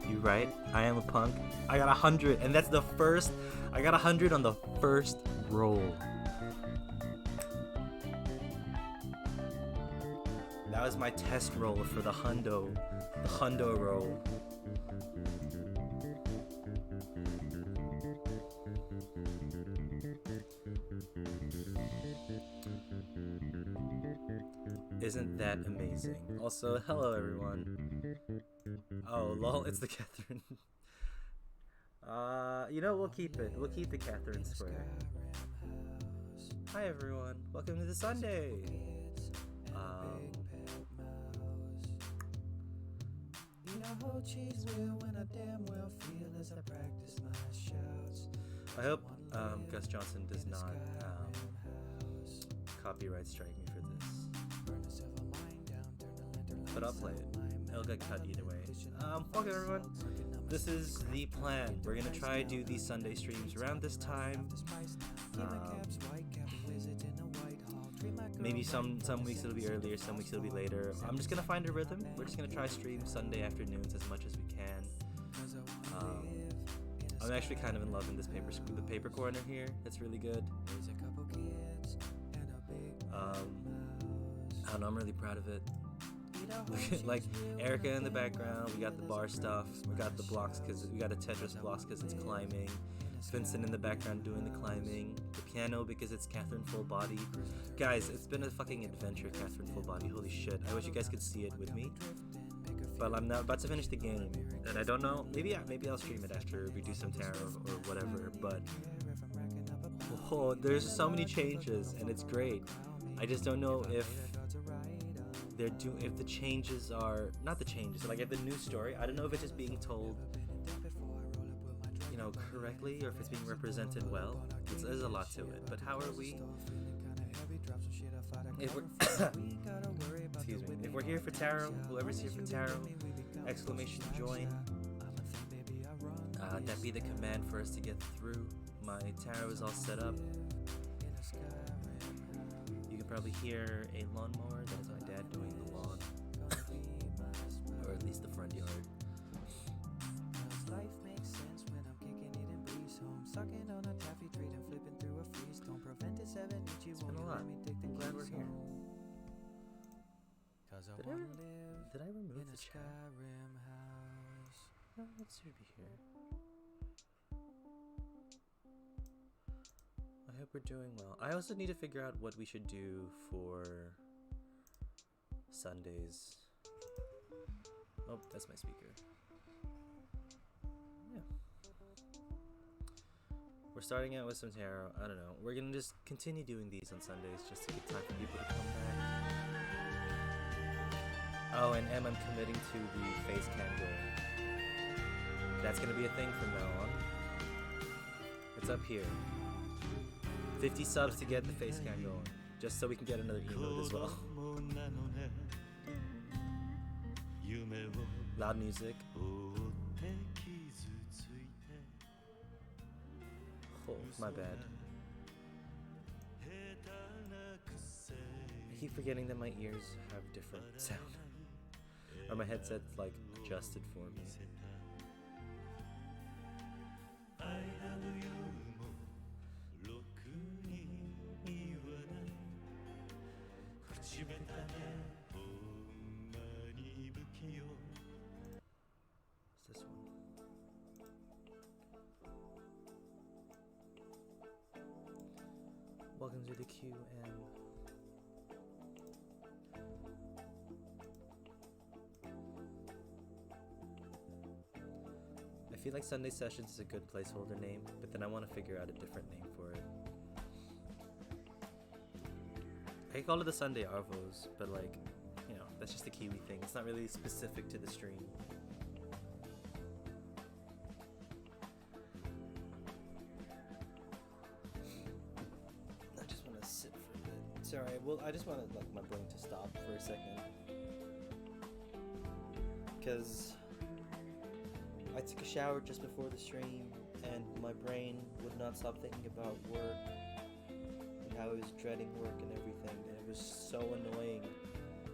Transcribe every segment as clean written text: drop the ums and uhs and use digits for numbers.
You right? I am a punk. I got 100, and that's the first. I got 100 on the first roll. That was my test roll for the hundo roll. Isn't that amazing? Also, hello everyone. Oh, lol, it's the Catherine. We'll keep it. We'll keep it Catherine Square. Hi everyone. Welcome to the Sunday. I hope Gus Johnson does not copyright strike me for this. But I'll play it. It'll get cut either way. Fuck it, everyone. This is the plan. We're gonna try to do these Sunday streams around this time. Maybe some weeks it'll be earlier, some weeks it'll be later. I'm just gonna find a rhythm. We're just gonna try stream Sunday afternoons as much as we can. I'm actually kind of in love in this the paper corner here. It's really good. I don't know, I'm really proud of it. Like Erica in the background, we got the bar stuff, we got the blocks because we got a Tetris blocks because it's climbing. Vincent in the background doing the climbing, the piano because it's Catherine Full Body. Guys, it's been a fucking adventure, Catherine Full Body. Holy shit! I wish you guys could see it with me. But I'm now about to finish the game, and I don't know. Maybe I'll stream it after we do some tarot or whatever. But there's so many changes, and it's great. I just don't know if if the changes are not the changes, like if the new story. I don't know if it's just being told, correctly, or if it's being represented well. There's a lot to it. But how are we? If we're excuse me. If we're here for tarot, whoever's here for tarot, exclamation join. That be the command for us to get through. My tarot is all set up. You can probably hear a lawnmower. That is my dad doing the lawn, or at least the front yard. Life makes sense when I'm kicking it in breeze home, sucking on a taffy treat and flipping through a freeze. Don't prevent it, 7 each. It's been a lot. I'm glad we're here. Did I remove the chat? No, it should be here. we're doing well. I also need to figure out what we should do for Sundays. Oh, that's my speaker. Yeah. We're starting out with some tarot. I don't know. We're gonna just continue doing these on Sundays just to give time for people to come back. Oh, and I'm committing to the face cam goal. That's gonna be a thing from now on. It's up here. 50 subs to get the face cam going, just so we can get another emote as well. Loud music. Oh, my bad. I keep forgetting that my ears have different sound. Or my headset's like adjusted for me. What's this one? Welcome to the QM. I feel like Sunday Sessions is a good placeholder name, but then I want to figure out a different name for it. I call it the Sunday Arvos, but like, you know, that's just a Kiwi thing. It's not really specific to the stream. I just want to sit for a bit. Sorry, well, I just wanted like my brain to stop for a second. Because I took a shower just before the stream, and my brain would not stop thinking about work and how I was dreading work and everything, and it was so annoying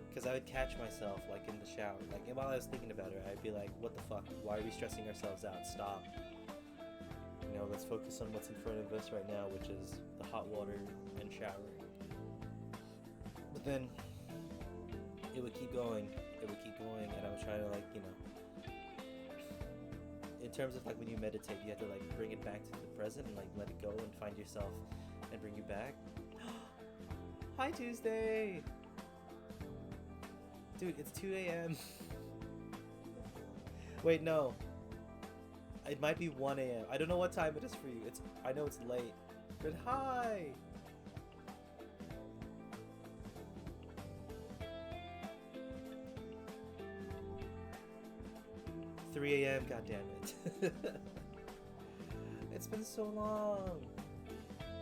because I would catch myself like in the shower, like while I was thinking about it, I'd be like, what the fuck, why are we stressing ourselves out? Stop. You know, let's focus on what's in front of us right now, which is the hot water and showering. But then it would keep going, and I was trying to, like, you know, in terms of like when you meditate, you have to like bring it back to the present and like let it go and find yourself and bring you back. Hi Tuesday! Dude, it's 2 a.m. Wait, no. It might be 1 a.m. I don't know what time it is for you. I know it's late. But hi! 3 a.m. God damn it! It's been so long.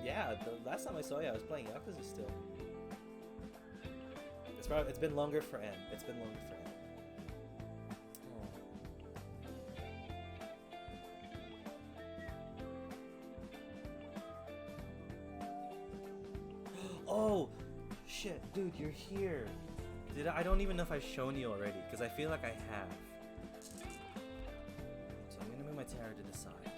Yeah, the last time I saw you, I was playing Yakuza still. It's been longer for M. It's been longer for M. Oh, shit, dude, you're here. I don't even know if I've shown you already, because I feel like I have. So I'm gonna move my tarot to the side.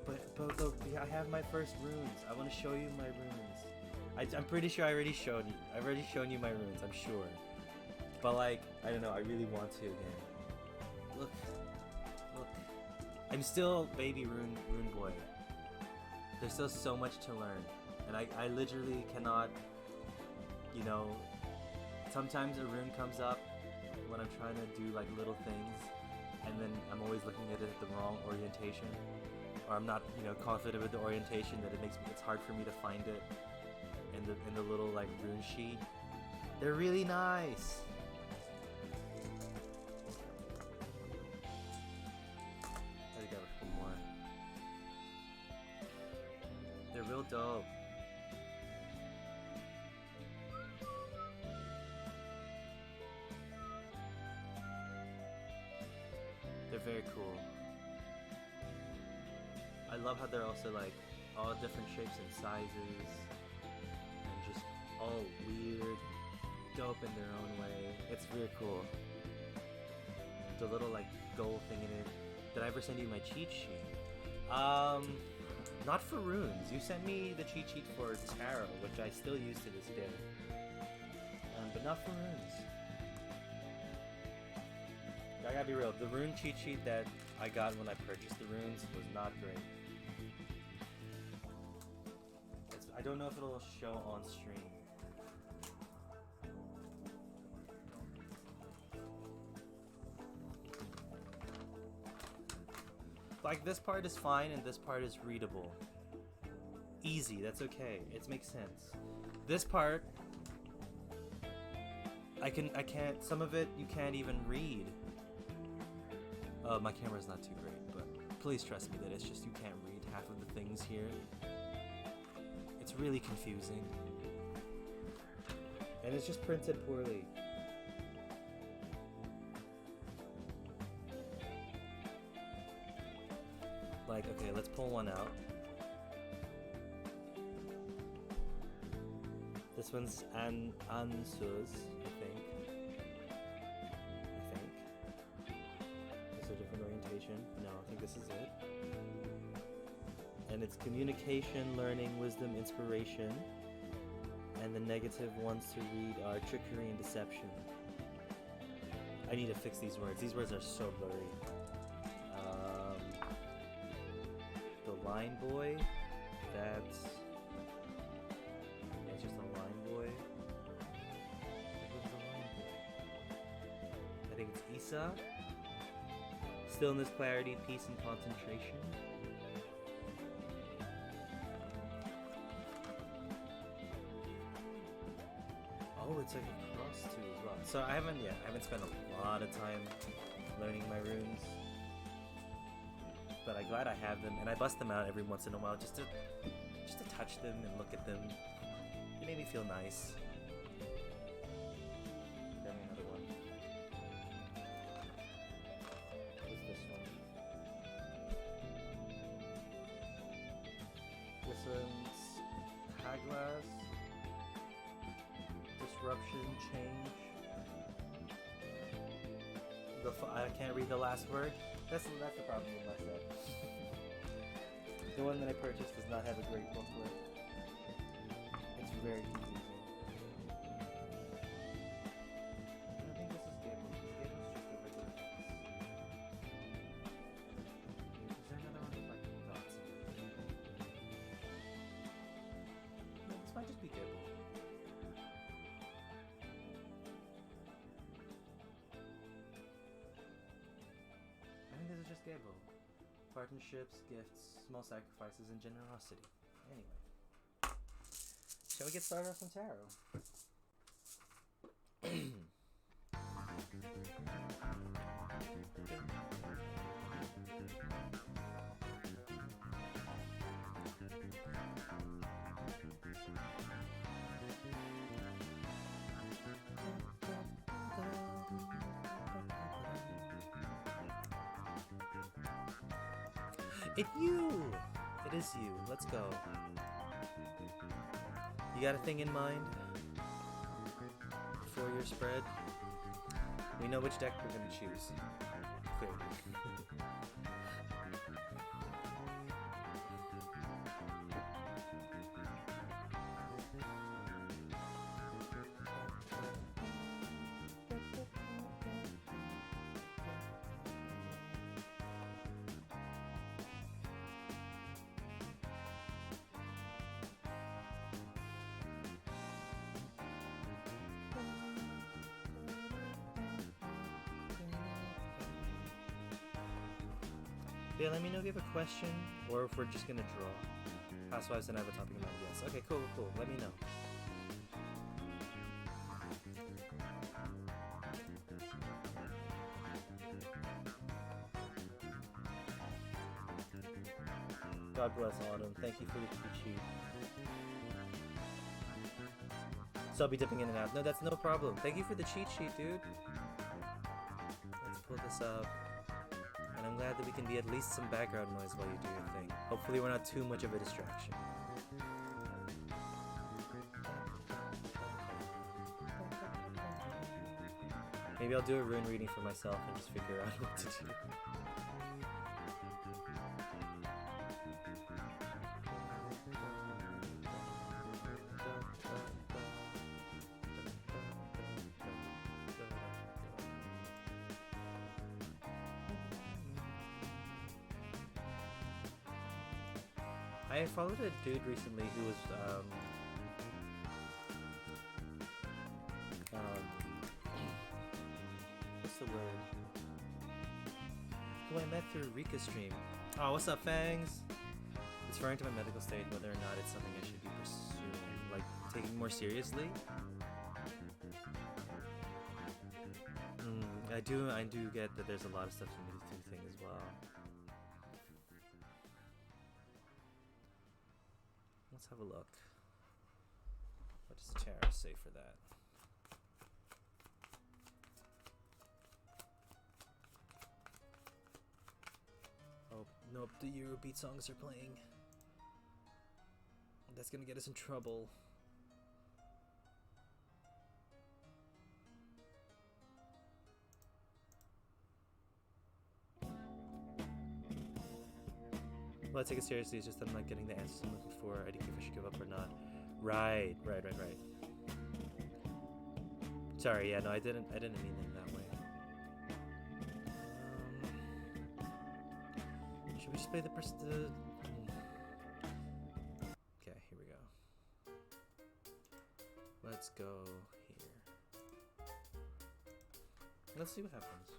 But look, I have my first runes. I want to show you my runes. I'm pretty sure I already showed you. I've already shown you my runes, I'm sure. But like, I don't know, I really want to again. Look. I'm still baby rune boy. There's still so much to learn. And I literally cannot, you know, sometimes a rune comes up when I'm trying to do like little things, and then I'm always looking at it at the wrong orientation, or I'm not, you know, confident with the orientation that it's hard for me to find it in the little like rune sheet. They're really nice. I got one more. They're real dope. They're very cool. I love how they're also like all different shapes and sizes, and just all weird, dope in their own way. It's really cool. The little like gold thing in it. Did I ever send you my cheat sheet? Not for runes. You sent me the cheat sheet for tarot, which I still use to this day. But not for runes. I gotta be real, the rune cheat sheet that I got when I purchased the runes was not great. I don't know if it'll show on stream. Like, this part is fine and this part is readable. Easy, that's okay. It makes sense. This part, I can't, some of it you can't even read. My camera's not too great, but please trust me that it's just you can't read half of the things here. It's really confusing. And it's just printed poorly. Like, okay, let's pull one out. This one's Ansuz, I think. This is a different orientation. No, I think this is it. And it's communication, learning, wisdom, inspiration. And the negative ones to read are trickery and deception. I need to fix these words. These words are so blurry. The line boy, that's... yeah, it's just a line boy. What's the line boy? I think it's Isa. Stillness, clarity, peace, and concentration. Oh, it's like a cross too as well. So I haven't spent a lot of time learning my runes. But I'm glad I have them, and I bust them out every once in a while just to touch them and look at them. It made me feel nice. Grab me another one. What's this one? This one's Haglas. Disruption, change. I can't read the last word. That's the problem with my set. The one that I purchased does not have a great booklet. It's very confusing. I don't think this is Gable. Gable's just a regular box. Is there another one with like dots in it? No, this might just be Gable. This is just Gable. Partnerships, gifts, small sacrifices, and generosity. Anyway. Shall we get started on some tarot? It's you! It is you. Let's go. You got a thing in mind for your spread? We know which deck we're going to choose. Clearly. Yeah, let me know if you have a question or if we're just gonna draw. Housewives and I have a topic in mind. Yes. Okay, cool. Let me know. God bless Autumn. Thank you for the cheat sheet. So I'll be dipping in and out. No, that's no problem. Thank you for the cheat sheet, dude. Let's pull this up. And I'm glad that we can be at least some background noise while you do your thing. Hopefully we're not too much of a distraction. Maybe I'll do a rune reading for myself and just figure out what to do. I followed a dude recently who was what's the word? Who I met through Rika's stream. Oh, what's up, Fangs? It's referring to my medical state, whether or not it's something I should be pursuing, like taking more seriously. I do get that there's a lot of stuff for me to think as well. Let's have a look. What does Tara say for that? Oh, nope, the Eurobeat songs are playing. That's gonna get us in trouble. Well, I take it seriously, it's just that I'm not getting the answers I'm looking for. I don't know if I should give up or not. Right. Sorry, yeah, no, I didn't mean it that way. Should we just play the Okay, here we go. Let's go here. Let's see what happens.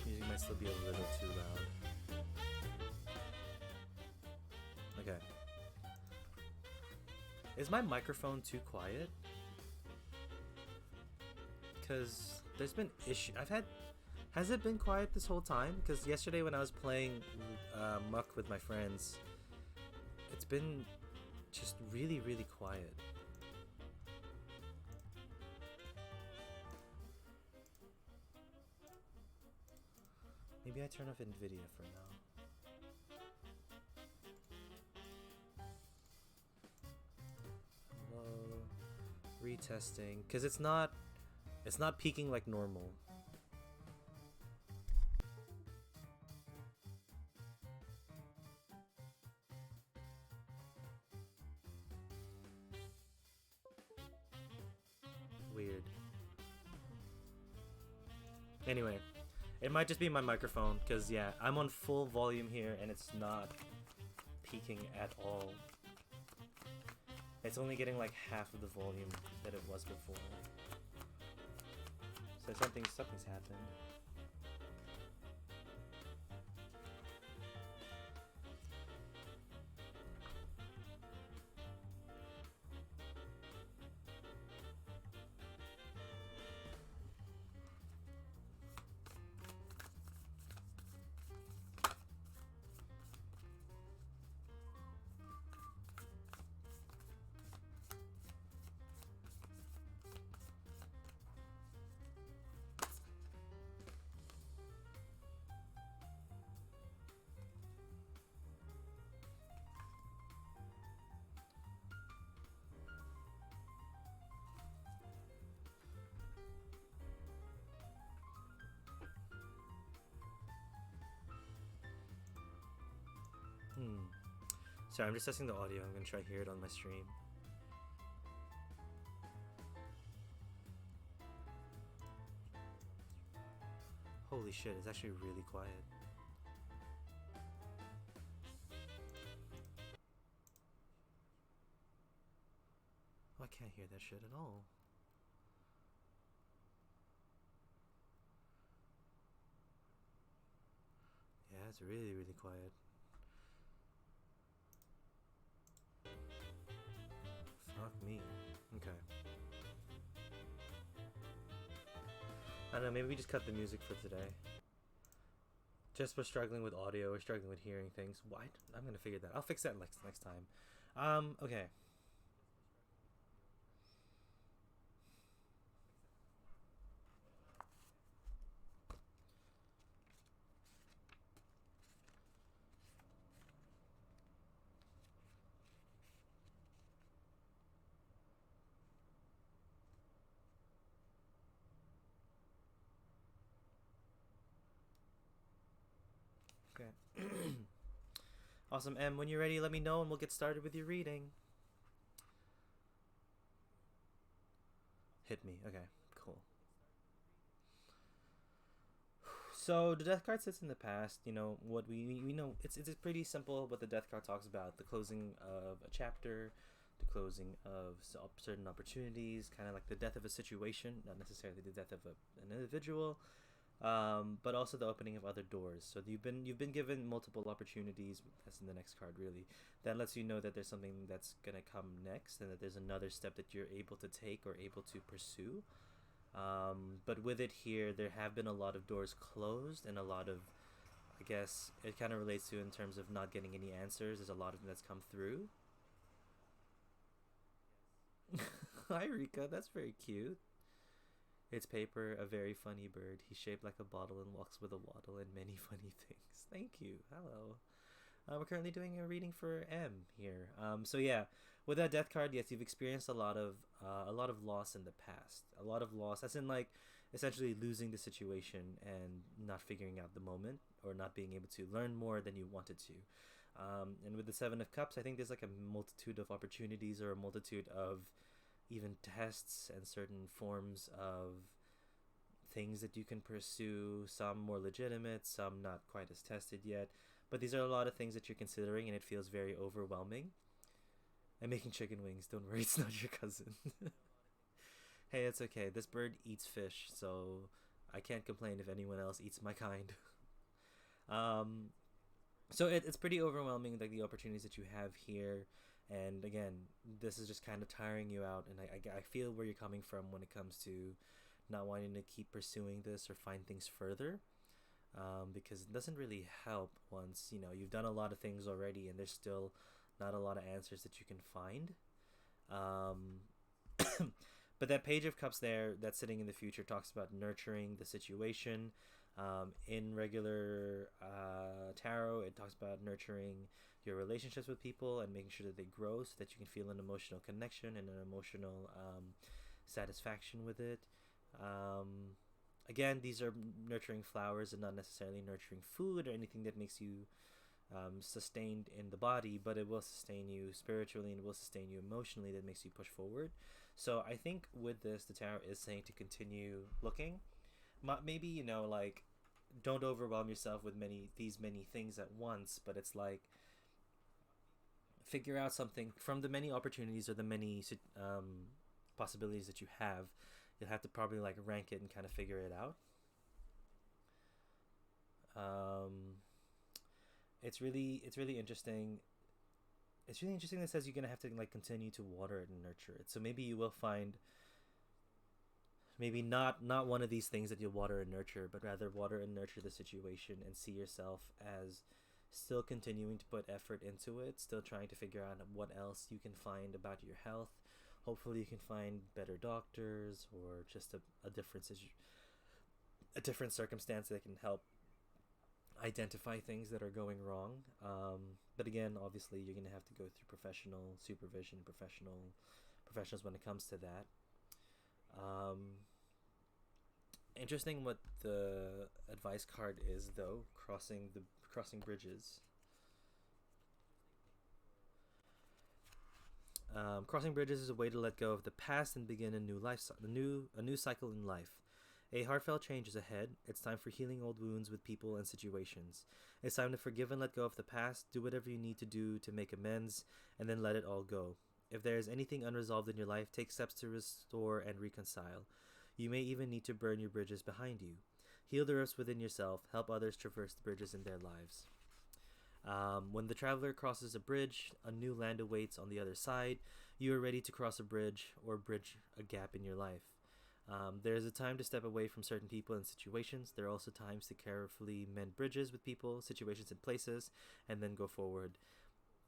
Music might still be a little too loud. Okay. Is my microphone too quiet? Because there's been has it been quiet this whole time? Because yesterday when I was playing Muck with my friends, it's been just really, really quiet. Maybe I turn off NVIDIA for now. Hello. Retesting. Because it's not peaking like normal. Weird. Anyway, it might just be my microphone, because yeah, I'm on full volume here and it's not peaking at all. It's only getting like half of the volume that it was before. So something's happened. Sorry, I'm just testing the audio. I'm gonna try to hear it on my stream. Holy shit, it's actually really quiet. Oh, I can't hear that shit at all. Yeah, it's really, really quiet. Fuck me. Okay. I don't know, maybe we just cut the music for today. Just for struggling with audio or struggling with hearing things. What? I'm gonna figure that. I'll fix that next time. Okay. Okay. Awesome, Em. When you're ready, let me know and we'll get started with your reading. Hit me. Okay, cool. So the death card sits in the past. You know what we know. It's pretty simple. What the death card talks about: the closing of a chapter, the closing of certain opportunities, kind of like the death of a situation, not necessarily the death of an individual, but also the opening of other doors. So you've been given multiple opportunities. That's in the next card, really. That lets you know that there's something that's gonna come next, and that there's another step that you're able to take or able to pursue. But with it here, there have been a lot of doors closed and a lot of, I guess, it kind of relates to in terms of not getting any answers. There's a lot of them that's come through. Hi, Rika. That's very cute. It's Paper, a very funny bird. He's shaped like a bottle and walks with a waddle and many funny things. Thank you. Hello. We're currently doing a reading for M here. So yeah, with that death card, yes, you've experienced a lot of loss in the past. A lot of loss, as in like essentially losing the situation and not figuring out the moment or not being able to learn more than you wanted to. And with the Seven of Cups, I think there's like a multitude of opportunities or a multitude of even tests and certain forms of things that you can pursue, some more legitimate, some not quite as tested yet. But these are a lot of things that you're considering, and it feels very overwhelming. I'm making chicken wings. Don't worry, it's not your cousin. Hey, it's okay. This bird eats fish, so I can't complain if anyone else eats my kind. um, so it's pretty overwhelming, like the opportunities that you have here. And again, this is just kind of tiring you out, and I feel where you're coming from when it comes to not wanting to keep pursuing this or find things further, because it doesn't really help once you've done a lot of things already and there's still not a lot of answers that you can find. But that Page of Cups there that's sitting in the future talks about nurturing the situation. In regular tarot, it talks about nurturing your relationships with people and making sure that they grow so that you can feel an emotional connection and an emotional satisfaction with it. Again, these are nurturing flowers and not necessarily nurturing food or anything that makes you sustained in the body, but it will sustain you spiritually and it will sustain you emotionally, that makes you push forward. So I think with this, the tarot is saying to continue looking. Maybe, like, don't overwhelm yourself with many things at once, but it's like figure out something from the many opportunities or the many possibilities that you have. You'll have to probably like rank it and kind of figure it out. It's really interesting. It's really interesting that says you're gonna have to like continue to water it and nurture it. So maybe you will find maybe not one of these things that you'll water and nurture, but rather water and nurture the situation and see yourself as still continuing to put effort into it, still trying to figure out what else you can find about your health. Hopefully you can find better doctors or just a different circumstance that can help identify things that are going wrong. But again, obviously you're going to have to go through professional supervision, professionals when it comes to that. Interesting what the advice card is, though. Crossing bridges. Crossing bridges is a way to let go of the past and begin a new cycle in life. A heartfelt change is ahead. It's time for healing old wounds with people and situations. It's time to forgive and let go of the past. Do whatever you need to do to make amends, and then let it all go. If there is anything unresolved in your life, take steps to restore and reconcile. You may even need to burn your bridges behind you. Heal the rifts within yourself. Help others traverse the bridges in their lives. When the traveler crosses a bridge, a new land awaits on the other side. You are ready to cross a bridge or bridge a gap in your life. There is a time to step away from certain people and situations. There are also times to carefully mend bridges with people, situations, and places, and then go forward.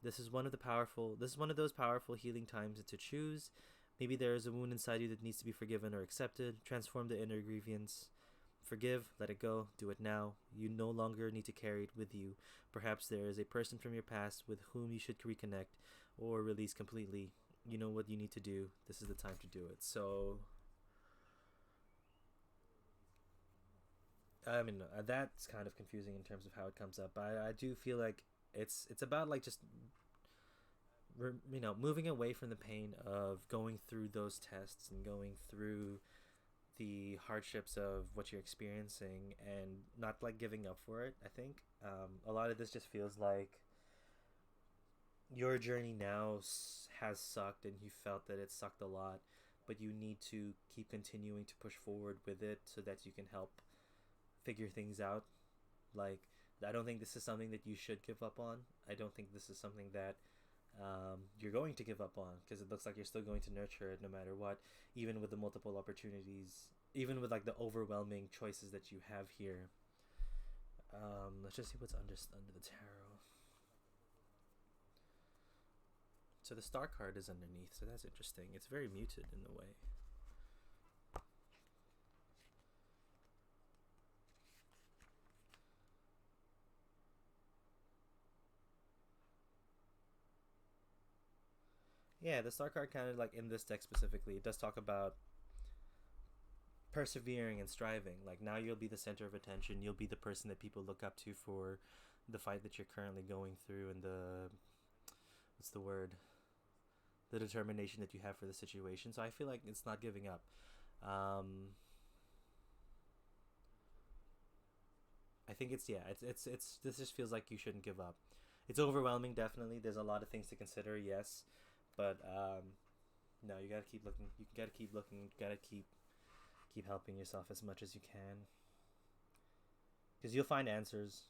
This is one of those powerful healing times to choose. Maybe there is a wound inside you that needs to be forgiven or accepted. Transform the inner grievance. Forgive, let it go, do it now. You no longer need to carry it with you. Perhaps there is a person from your past with whom you should reconnect or release completely. You know what you need to do. This is the time to do it. So, I mean, that's kind of confusing in terms of how it comes up. But I do feel like It's about like just moving away from the pain of going through those tests and going through the hardships of what you're experiencing and not like giving up for it. I think a lot of this just feels like your journey now has sucked and you felt that it sucked a lot, but you need to keep continuing to push forward with it so that you can help figure things out. Like, I don't think this is something that you should give up on. I don't think this is something that you're going to give up on, because it looks like you're still going to nurture it no matter what, even with the multiple opportunities, even with like the overwhelming choices that you have here. Let's just see what's under the tarot. So the star card is underneath, so that's interesting. It's very muted in a way. Yeah, the star card kind of like in this deck specifically, it does talk about persevering and striving. Like, now you'll be the center of attention. You'll be the person that people look up to for the fight that you're currently going through, and what's the word? The determination that you have for the situation. So I feel like it's not giving up. I think it's this just feels like you shouldn't give up. It's overwhelming, definitely. There's a lot of things to consider, yes, but no, you gotta keep looking. You gotta keep looking. You gotta keep helping yourself as much as you can, because you'll find answers.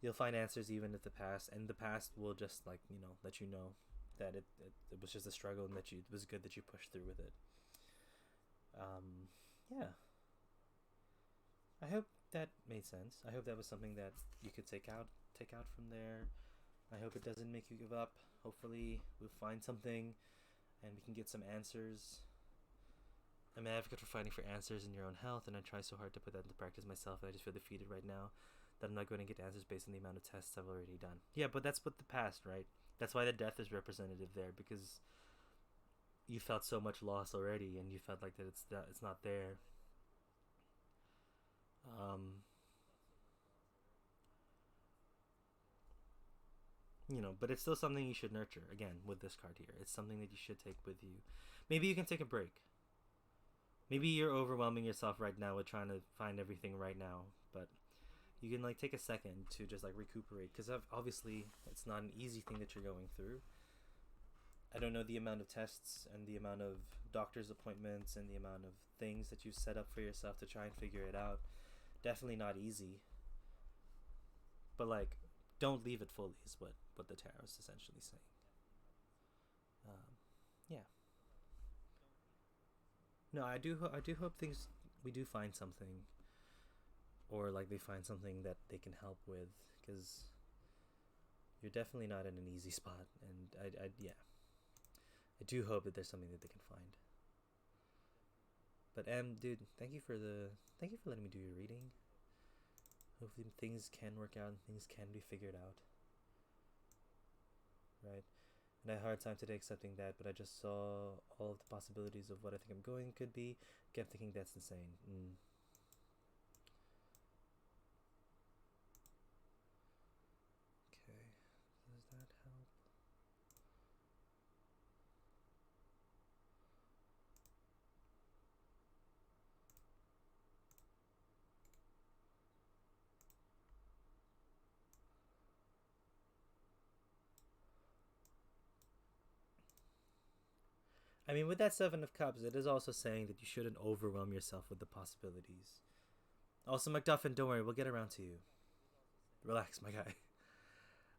You'll find answers even at the past, and the past will just like let you know that it was just a struggle, and that it was good that you pushed through with it. Yeah. I hope that made sense. I hope that was something that you could take out from there. I hope it doesn't make you give up. Hopefully we'll find something and we can get some answers. I'm an advocate for fighting for answers in your own health, and I try so hard to put that into practice myself, and I just feel defeated right now that I'm not going to get answers based on the amount of tests I've already done. Yeah, but that's what the past, right? That's why the death is representative there, because you felt so much loss already, and you felt like that it's not there. But it's still something you should nurture. Again, with this card here, it's something that you should take with you. Maybe you can take a break. Maybe you're overwhelming yourself right now with trying to find everything right now, but you can like take a second to just like recuperate, because obviously it's not an easy thing that you're going through. I don't know the amount of tests and the amount of doctor's appointments and the amount of things that you set up for yourself to try and figure it out. Definitely not easy. But like, don't leave it fully is what the tarot is essentially saying. Yeah. No, I do hope things, we do find something, or like they find something that they can help with, because you're definitely not in an easy spot, and I do hope that there's something that they can find. But dude, thank you for letting me do your reading. Hopefully things can work out and things can be figured out. Right? And I had a hard time today accepting that, but I just saw all of the possibilities of what I think I'm going could be. Kept thinking that's insane. Okay, does that help? I mean, with that Seven of Cups, it is also saying that you shouldn't overwhelm yourself with the possibilities. Also, MacDuffin, don't worry, we'll get around to you. Relax, my guy.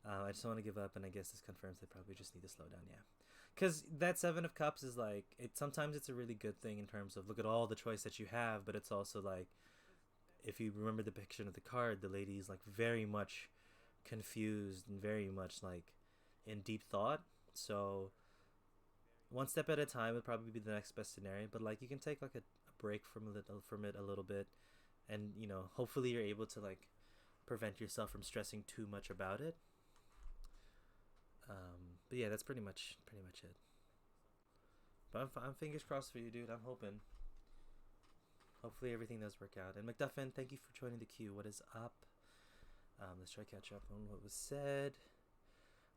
I just don't want to give up, and I guess this confirms they probably just need to slow down, yeah. Because that Seven of Cups is like, sometimes it's a really good thing in terms of look at all the choice that you have, but it's also like, if you remember the depiction of the card, the lady is like very much confused and very much like in deep thought. So one step at a time would probably be the next best scenario, but like you can take like a break from it a little bit, and hopefully you're able to like prevent yourself from stressing too much about it. But yeah, that's pretty much it. But I'm fingers crossed for you, dude. I'm hoping. Hopefully everything does work out. And MacDuffin, thank you for joining the queue. What is up? Let's try catch up on what was said.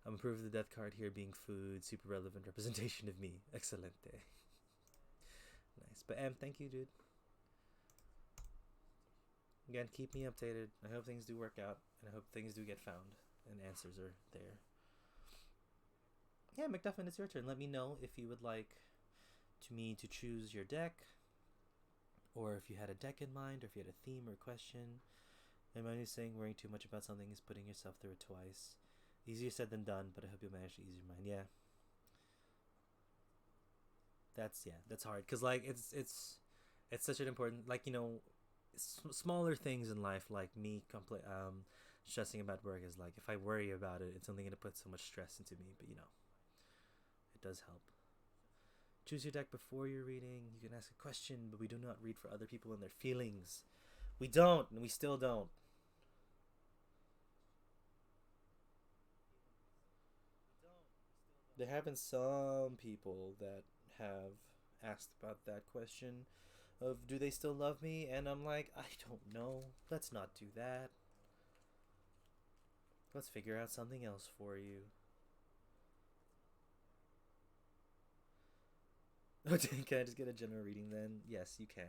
I'm approved of the death card here being food, super relevant representation of me. Excelente. Nice. But thank you, dude. Again, keep me updated. I hope things do work out, and I hope things do get found, and answers are there. Yeah, McDuffin, it's your turn. Let me know if you would like me to choose your deck, or if you had a deck in mind, or if you had a theme or question. And my new saying, worrying too much about something is putting yourself through it twice. Easier said than done, but I hope you'll manage to ease your mind. Yeah. That's hard, because like it's such an important, like, smaller things in life, like me stressing about work, is like, if I worry about it, it's only going to put so much stress into me. But it does help. Choose your deck before your reading. You can ask a question, but we do not read for other people and their feelings. We don't, and we still don't. There have been some people that have asked about that question of, do they still love me? And I'm like, I don't know. Let's not do that. Let's figure out something else for you. Can I just get a general reading then? Yes, you can.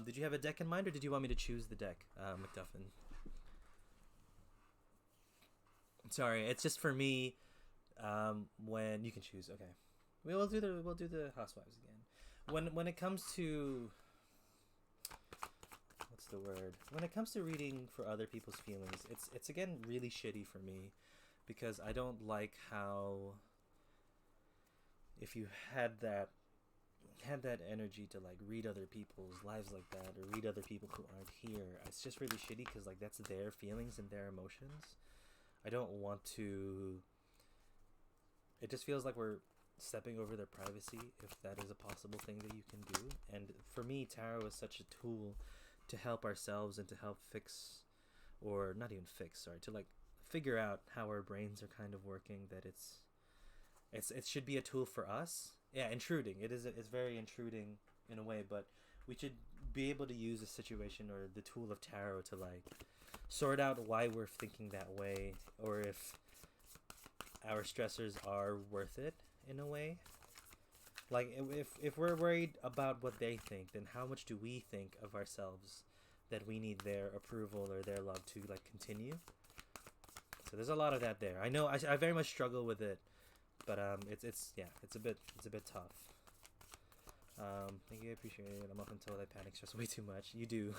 Did you have a deck in mind, or did you want me to choose the deck, McDuffin? Sorry, it's just for me. When you can choose, okay. We'll do the housewives again. When it comes to, what's the word? When it comes to reading for other people's feelings, it's again really shitty for me, because I don't like how, if you had that energy to like read other people's lives like that, or read other people who aren't here, it's just really shitty, because like that's their feelings and their emotions. I don't want to. It just feels like we're stepping over their privacy, if that is a possible thing that you can do. And for me, tarot is such a tool to help ourselves and to help fix, or not even fix, sorry, to like figure out how our brains are kind of working, that it should be a tool for us. Yeah, intruding. It's very intruding in a way, but we should be able to use a situation or the tool of tarot to like sort out why we're thinking that way, or if our stressors are worth it in a way. Like, if we're worried about what they think, then how much do we think of ourselves that we need their approval or their love to like continue? So there's a lot of that there. I know I very much struggle with it, but it's a bit tough. Thank you, I appreciate it. I'm up until I panic stress way too much. You do.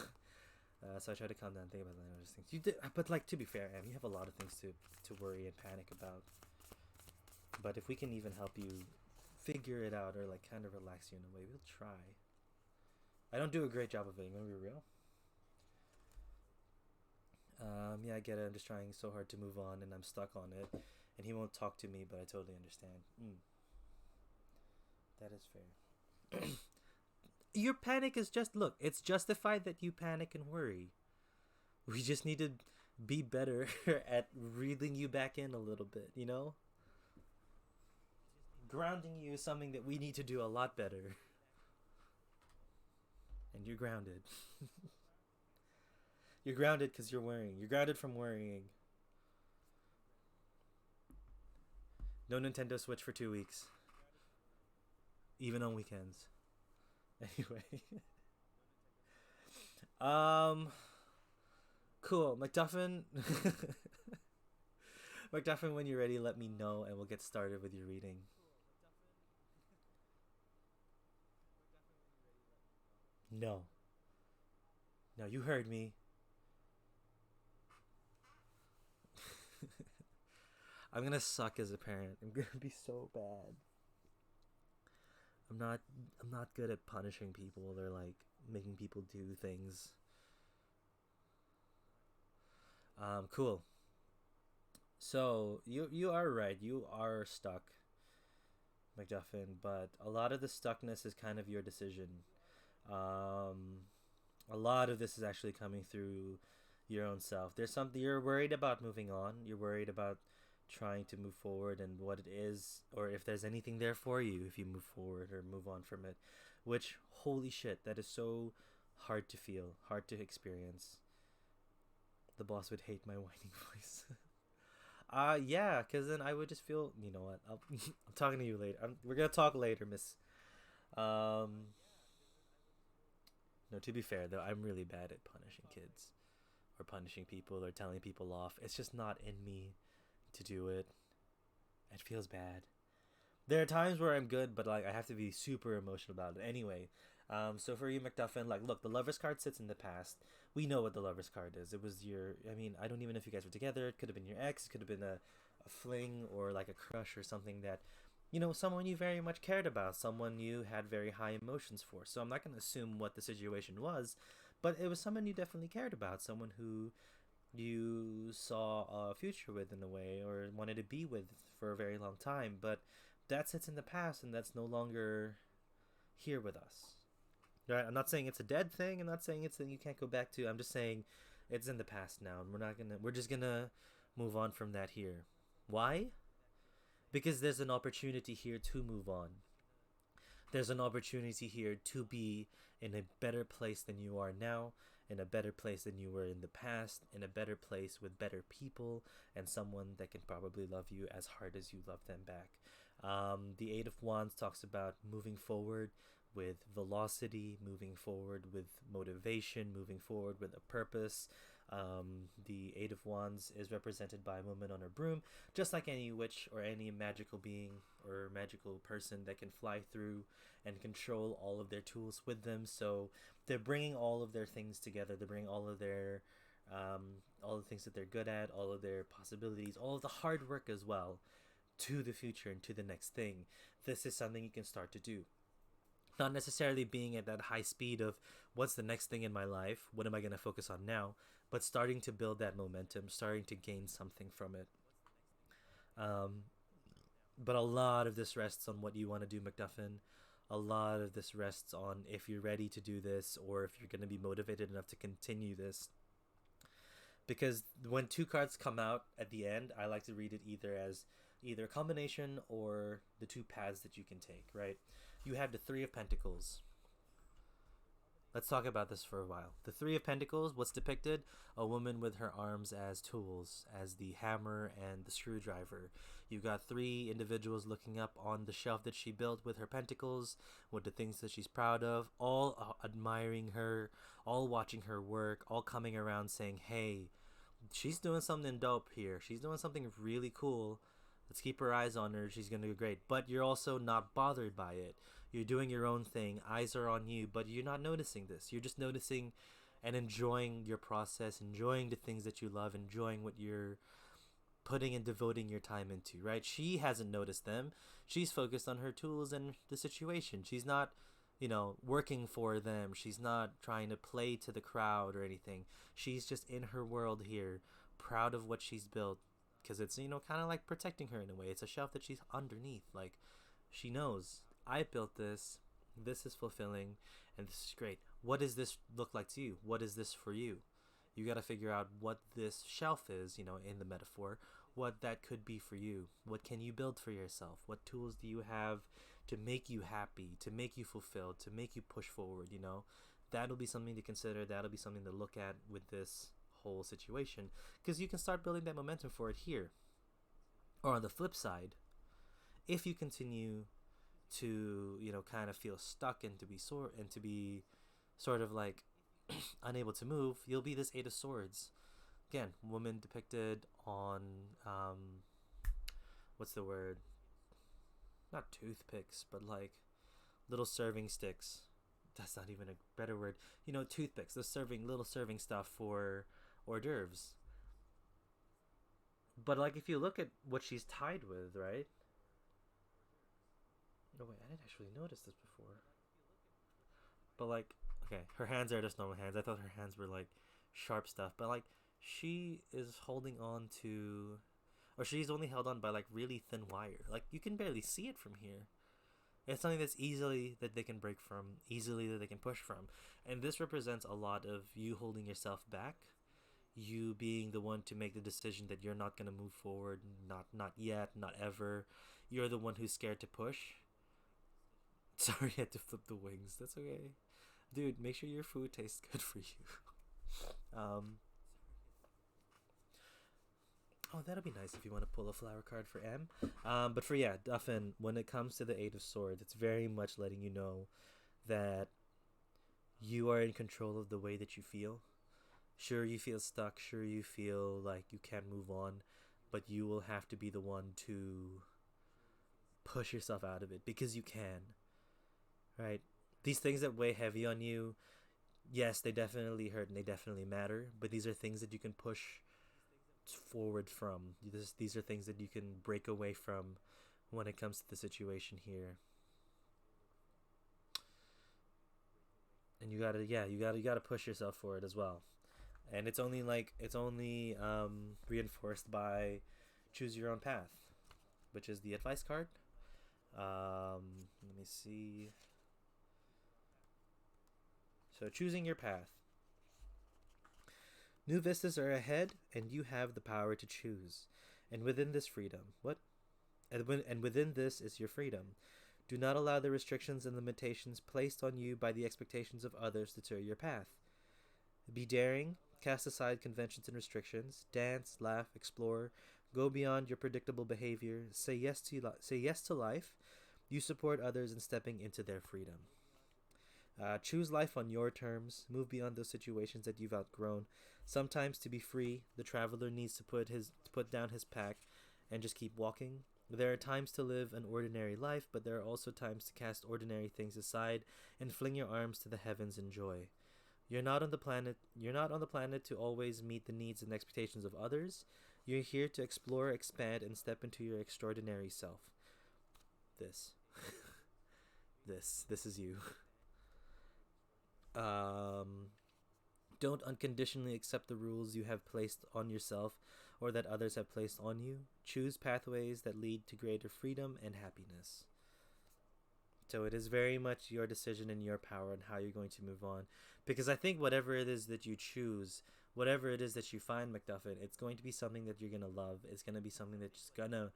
So I try to calm down and think about those things. You do, but like, to be fair, Em, you have a lot of things to worry and panic about. But if we can even help you figure it out, or like kind of relax you in a way, we'll try. I don't do a great job of it, I'm gonna be real. Yeah, I get it. I'm just trying so hard to move on, and I'm stuck on it. And he won't talk to me, but I totally understand. That is fair. Your panic is it's justified that you panic and worry. We just need to be better at reeling you back in a little bit, Grounding you is something that we need to do a lot better. And you're grounded. You're grounded because you're worrying. You're grounded from worrying. No Nintendo Switch for 2 weeks. Even on weekends. Anyway. Cool. McDuffin. McDuffin, when you're ready, let me know and we'll get started with your reading. No. No, you heard me. I'm gonna suck as a parent. I'm gonna be so bad. I'm not good at punishing people or like making people do things. Cool. So you are right. You are stuck, McDuffin, but a lot of the stuckness is kind of your decision. Um, a lot of this is actually coming through your own self. There's something you're worried about moving on. You're worried about trying to move forward and what it is, or if there's anything there for you if you move forward or move on from it. Which, holy shit, that is so hard to feel, hard to experience. The boss would hate my whining voice. Yeah, because then I would just feel, you know what? I'm talking to you later. We're gonna talk later, Miss. Um, no, to be fair though, I'm really bad at punishing kids or punishing people or telling people off. It's just not in me to do it. It feels bad. There are times where I'm good, but like I have to be super emotional about it. Anyway, so for you, McDuffin, like, look, the lovers card sits in the past. We know what the lovers card is. It was your. I mean, I don't even know if you guys were together. It could have been your ex. It could have been a fling or like a crush or something that, someone you very much cared about, someone you had very high emotions for. So I'm not gonna assume what the situation was, but it was someone you definitely cared about, someone who you saw a future with in a way or wanted to be with for a very long time, but that sits in the past and that's no longer here with us. Right? I'm not saying it's a dead thing. I'm not saying it's something you can't go back to. I'm just saying it's in the past now and we're just gonna move on from that here. Why? Because there's an opportunity here to move on. There's an opportunity here to be in a better place than you are now, in a better place than you were in the past, in a better place with better people, and someone that can probably love you as hard as you love them back. The Eight of Wands talks about moving forward with velocity, moving forward with motivation, moving forward with a purpose. The Eight of Wands is represented by a woman on her broom, just like any witch or any magical being or magical person that can fly through and control all of their tools with them. So they're bringing all of their things together. They're bringing all of their all the things that they're good at, all of their possibilities, all of the hard work as well, to the future and to the next thing. This is something you can start to do. Not necessarily being at that high speed of what's the next thing in my life, what am I going to focus on now, but starting to build that momentum, starting to gain something from it. Um, but a lot of this rests on what you want to do, McDuffin. A lot of this rests on if you're ready to do this or if you're going to be motivated enough to continue this. Because when two cards come out at the end, I like to read it either as either a combination or the two paths that you can take, right? You have the Three of Pentacles. Let's talk about this for a while. The Three of Pentacles, what's depicted? A woman with her arms as tools, as the hammer and the screwdriver. You got three individuals looking up on the shelf that she built with her pentacles, with the things that she's proud of, all admiring her, all watching her work, all coming around saying, hey, she's doing something dope here. She's doing something really cool. Let's keep our eyes on her. She's going to do great. But you're also not bothered by it. You're doing your own thing. Eyes are on you, but you're not noticing this. You're just noticing and enjoying your process, enjoying the things that you love, enjoying what you're putting and devoting your time into, right? She hasn't noticed them. She's focused on her tools and the situation. She's not, working for them. She's not trying to play to the crowd or anything. She's just in her world here, proud of what she's built, because it's, kind of like protecting her in a way. It's a shelf that she's underneath. Like, she knows, I built this. This is fulfilling, and this is great. What does this look like to you? What is this for you? You got to figure out what this shelf is, in the metaphor, what that could be for you. What can you build for yourself? What tools do you have to make you happy, to make you fulfilled, to make you push forward, That'll be something to consider. That'll be something to look at with this whole situation, because you can start building that momentum for it here. Or on the flip side, if you continue to kind of feel stuck and to be sort of like unable to move, you'll be this Eight of Swords again. Woman depicted on what's the word, not toothpicks, but like little serving sticks. That's not even a better word. Toothpicks, the little serving stuff for hors d'oeuvres. But like if you look at what she's tied with, right? No, wait, I didn't actually notice this before. But like, okay, her hands are just normal hands. I thought her hands were like sharp stuff. But like, she is holding on to, or she's only held on by like really thin wire. Like you can barely see it from here. It's something that's easily that they can break from, easily that they can push from. And this represents a lot of you holding yourself back, you being the one to make the decision that you're not going to move forward, not yet, not ever. You're the one who's scared to push. Sorry, I had to flip the wings. That's okay. Dude, make sure your food tastes good for you. Oh, that'll be nice if you want to pull a flower card for M. But for yeah, Duffin, when it comes to the Eight of Swords, it's very much letting you know that you are in control of the way that you feel. Sure, you feel stuck. Sure, you feel like you can't move on, but you will have to be the one to push yourself out of it because you can. Right? These things that weigh heavy on you, yes, they definitely hurt and they definitely matter, but these are things that you can push forward from. These are things that you can break away from when it comes to the situation here. And you gotta push yourself for it as well. And it's only reinforced by choose your own path, which is the advice card. Let me see. So choosing your path. New vistas are ahead, and you have the power to choose. And within this freedom, what? And within this is your freedom. Do not allow the restrictions and limitations placed on you by the expectations of others deter your path. Be daring, cast aside conventions and restrictions, dance, laugh, explore, go beyond your predictable behavior, say yes to life. You support others in stepping into their freedom. Choose life on your terms. Move beyond those situations that you've outgrown. Sometimes to be free, the traveler needs to put down his pack and just keep walking. There are times to live an ordinary life, but there are also times to cast ordinary things aside and fling your arms to the heavens in joy. You're not on the planet to always meet the needs and expectations of others. You're here to explore, expand, and step into your extraordinary self. This. This is you. Don't unconditionally accept the rules you have placed on yourself or that others have placed on you. Choose pathways that lead to greater freedom and happiness. So it is very much your decision and your power and how you're going to move on. Because I think whatever it is that you choose, whatever it is that you find, McDuffin, it's going to be something that you're going to love. It's going to be something that's going to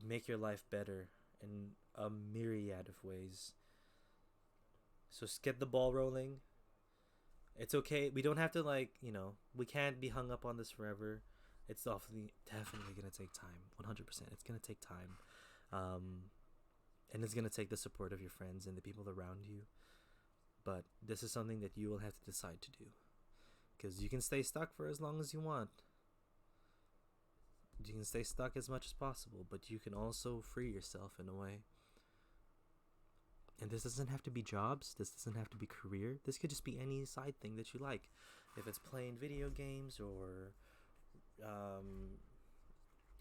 make your life better in a myriad of ways. So get the ball rolling. It's okay. We don't have to we can't be hung up on this forever. It's definitely gonna take time. 100%. It's gonna take time, and it's gonna take the support of your friends and the people around you. But this is something that you will have to decide to do, because you can stay stuck for as long as you want. You can stay stuck as much as possible, but you can also free yourself in a way. And this doesn't have to be jobs. This doesn't have to be career. This could just be any side thing that you like. If it's playing video games or, I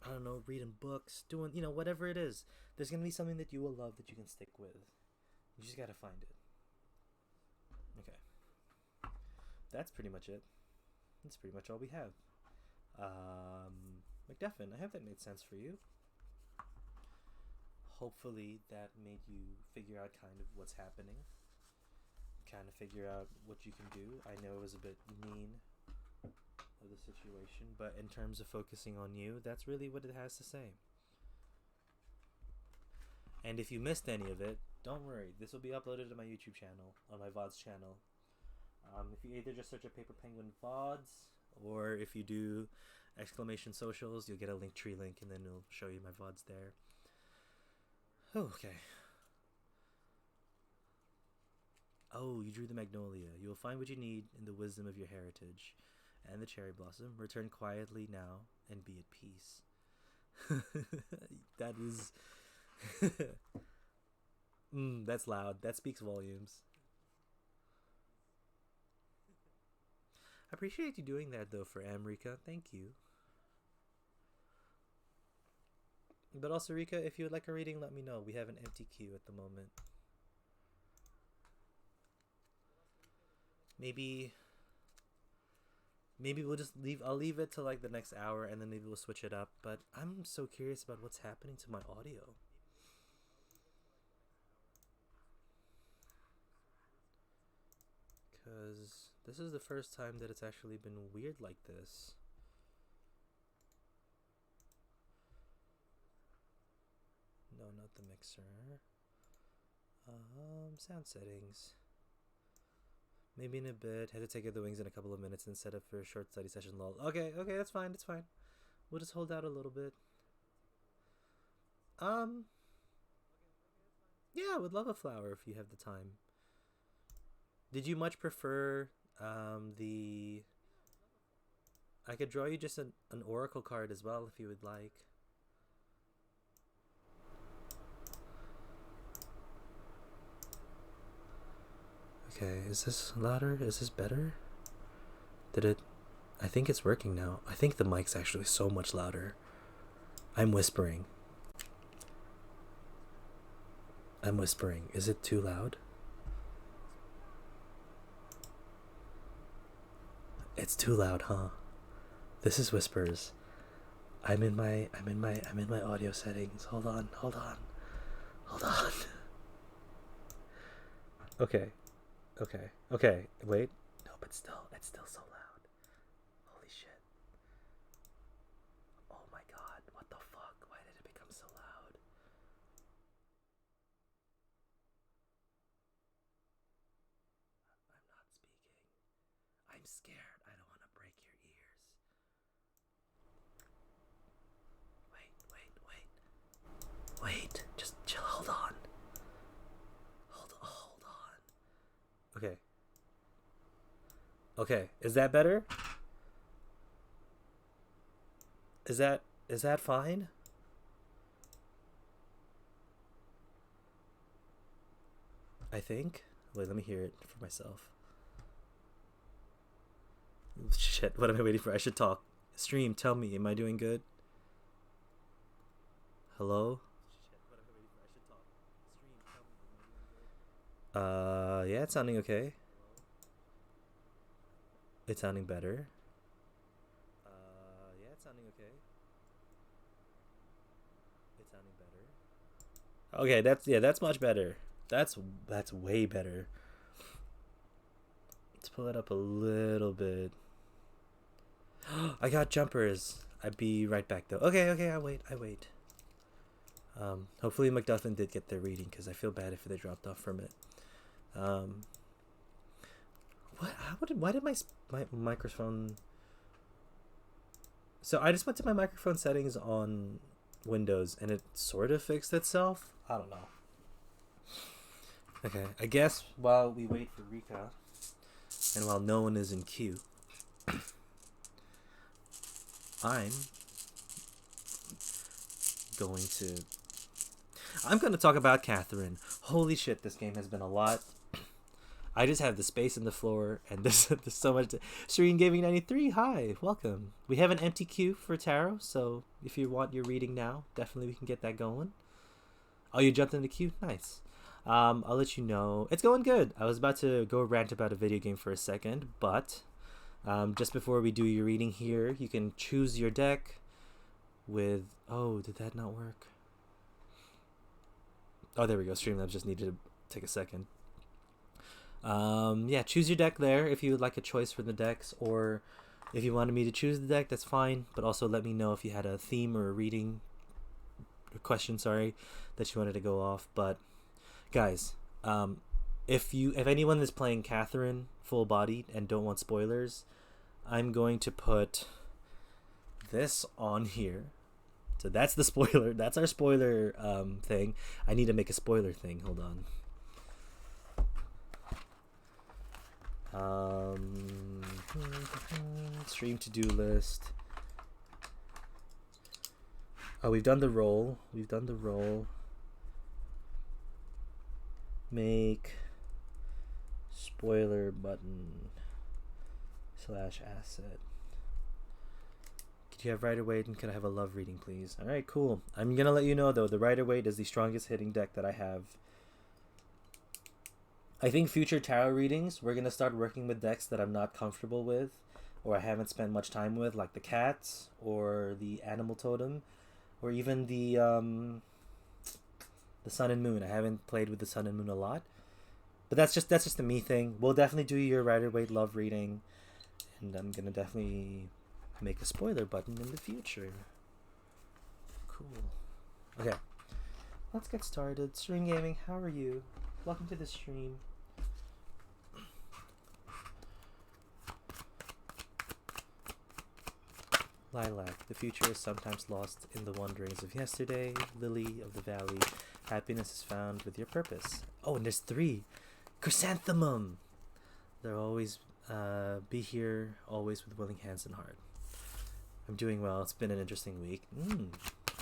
don't know, reading books, doing, whatever it is. There's going to be something that you will love that you can stick with. You just got to find it. Okay. That's pretty much it. That's pretty much all we have. McDuffin, I hope that made sense for you. Hopefully that made you figure out kind of what's happening, kind of figure out what you can do. I know it was a bit mean of the situation, but in terms of focusing on you, that's really what it has to say. And if you missed any of it, don't worry, this will be uploaded to my YouTube channel, on my VODs channel. If you either just search up Paper Penguin VODs, or if you do !socials, you'll get a Linktree link, and then it'll show you my VODs there. Oh, okay. Oh, you drew the magnolia. You will find what you need in the wisdom of your heritage. And the cherry blossom. Return quietly now and be at peace. That is... that's loud. That speaks volumes. I appreciate you doing that, though, for Amrika. Thank you. But also, Rika, if you would like a reading, let me know. We have an empty queue at the moment. Maybe we'll just I'll leave it to like the next hour, and then maybe we'll switch it up. But I'm so curious about what's happening to my audio. Because this is the first time that it's actually been weird like this. No, not the mixer. Sound settings. Maybe in a bit. Had to take out the wings in a couple of minutes and set up for a short study session. Lol. Okay, that's fine. It's fine. We'll just hold out a little bit. Um, yeah, I would love a flower if you have the time. Did you much prefer the... I could draw you just an oracle card as well if you would like. Okay, is this louder? Is this better? Did it... I think it's working now. I think the mic's actually so much louder. I'm whispering. I'm whispering. Is it too loud? It's too loud, huh? This is whispers. I'm in my audio settings. Hold on. Okay. Wait. No, but it's still so loud. Holy shit. Oh my god. What the fuck? Why did it become so loud? I'm not speaking. I'm scared. I don't want to break your ears. Wait. Just chill. Hold on. Okay. Is that better? Is that fine? I think. Wait, let me hear it for myself. Shit, what am I waiting for? I should talk. Stream, tell me, am I doing good? Hello? Yeah, it's sounding okay. It's sounding better. Yeah, it's sounding okay. It's sounding better. Okay, that's much better. That's way better. Let's pull it up a little bit. I got jumpers. I'd be right back though. Okay, I wait. Hopefully McDuffin did get their reading because I feel bad if they dropped off from it. Why did my microphone... So I just went to my microphone settings on Windows and it sort of fixed itself. I don't know. Okay, I guess while we wait for Rika and while no one is in queue, I'm going to talk about Catherine. Holy shit, this game has been a lot. I just have the space in the floor, and there's so much. Serene Gaming 93, hi, welcome. We have an empty queue for tarot, so if you want your reading now, definitely we can get that going. Oh, you jumped in the queue? Nice. I'll let you know. It's going good. I was about to go rant about a video game for a second, but just before we do your reading here, you can choose your deck with... Oh, did that not work? Oh, there we go. Streamlabs just needed to take a second. Yeah, choose your deck there if you would like a choice for the decks, or if you wanted me to choose the deck, that's fine, but also let me know if you had a theme or a reading question, sorry, that you wanted to go off. But guys, if anyone is playing Catherine full bodied and don't want spoilers, I'm going to put this on here. So that's the spoiler. That's our spoiler thing. I need to make a spoiler thing. Hold on. Stream to-do list. Oh, we've done the roll. Make spoiler button / asset. Could you have Rider-Waite and could I have a love reading, please? Alright, cool. I'm gonna let you know though, the Rider-Waite is the strongest hitting deck that I have. I think future tarot readings, we're going to start working with decks that I'm not comfortable with or I haven't spent much time with, like the Cats or the Animal Totem or even the Sun and Moon. I haven't played with the Sun and Moon a lot. But that's just a me thing. We'll definitely do your Rider-Waite love reading, and I'm going to definitely make a spoiler button in the future. Cool. Okay. Let's get started. Serene Gaming, how are you? Welcome to the stream. Lilac, the future is sometimes lost in the wanderings of yesterday. Lily of the valley, happiness is found with your purpose. Oh, and there's 3. Chrysanthemum! They'll always be here, always with willing hands and heart. I'm doing well. It's been an interesting week.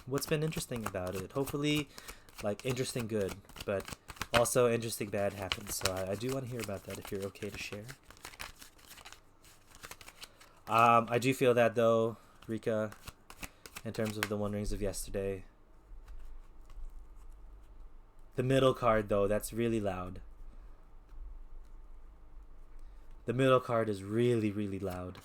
What's been interesting about it? Hopefully, like, interesting good, but also interesting bad happens. So I do want to hear about that if you're okay to share. I do feel that, though, Rika, in terms of the wanderings of yesterday. The middle card, though, that's really loud. The middle card is really, really loud.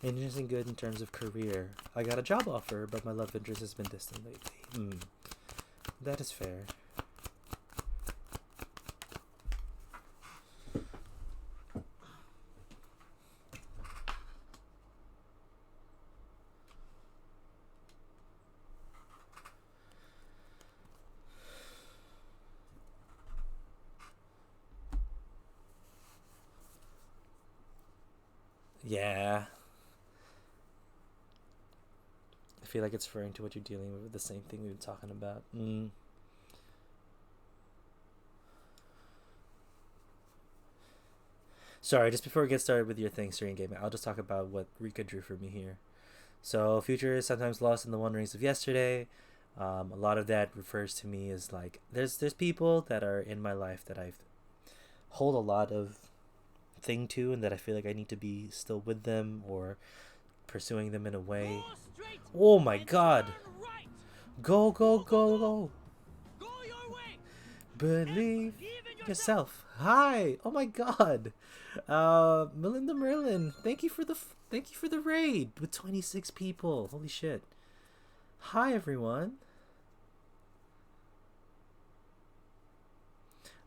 Interesting good in terms of career. I got a job offer, but my love interest has been distant lately. That is fair. Yeah. I feel like it's referring to what you're dealing with, the same thing we've been talking about. Sorry, just before we get started with your thing, Serene Gaming, I'll just talk about what Rika drew for me here. So, future is sometimes lost in the wanderings of yesterday. A lot of that refers to me as like there's people that are in my life that I hold a lot of thing to, and that I feel like I need to be still with them or pursuing them in a way. Oh my God! Go, go, go, go! Believe yourself. Hi! Oh my God! Melinda Merlin, thank you for the raid with 26 people. Holy shit! Hi everyone.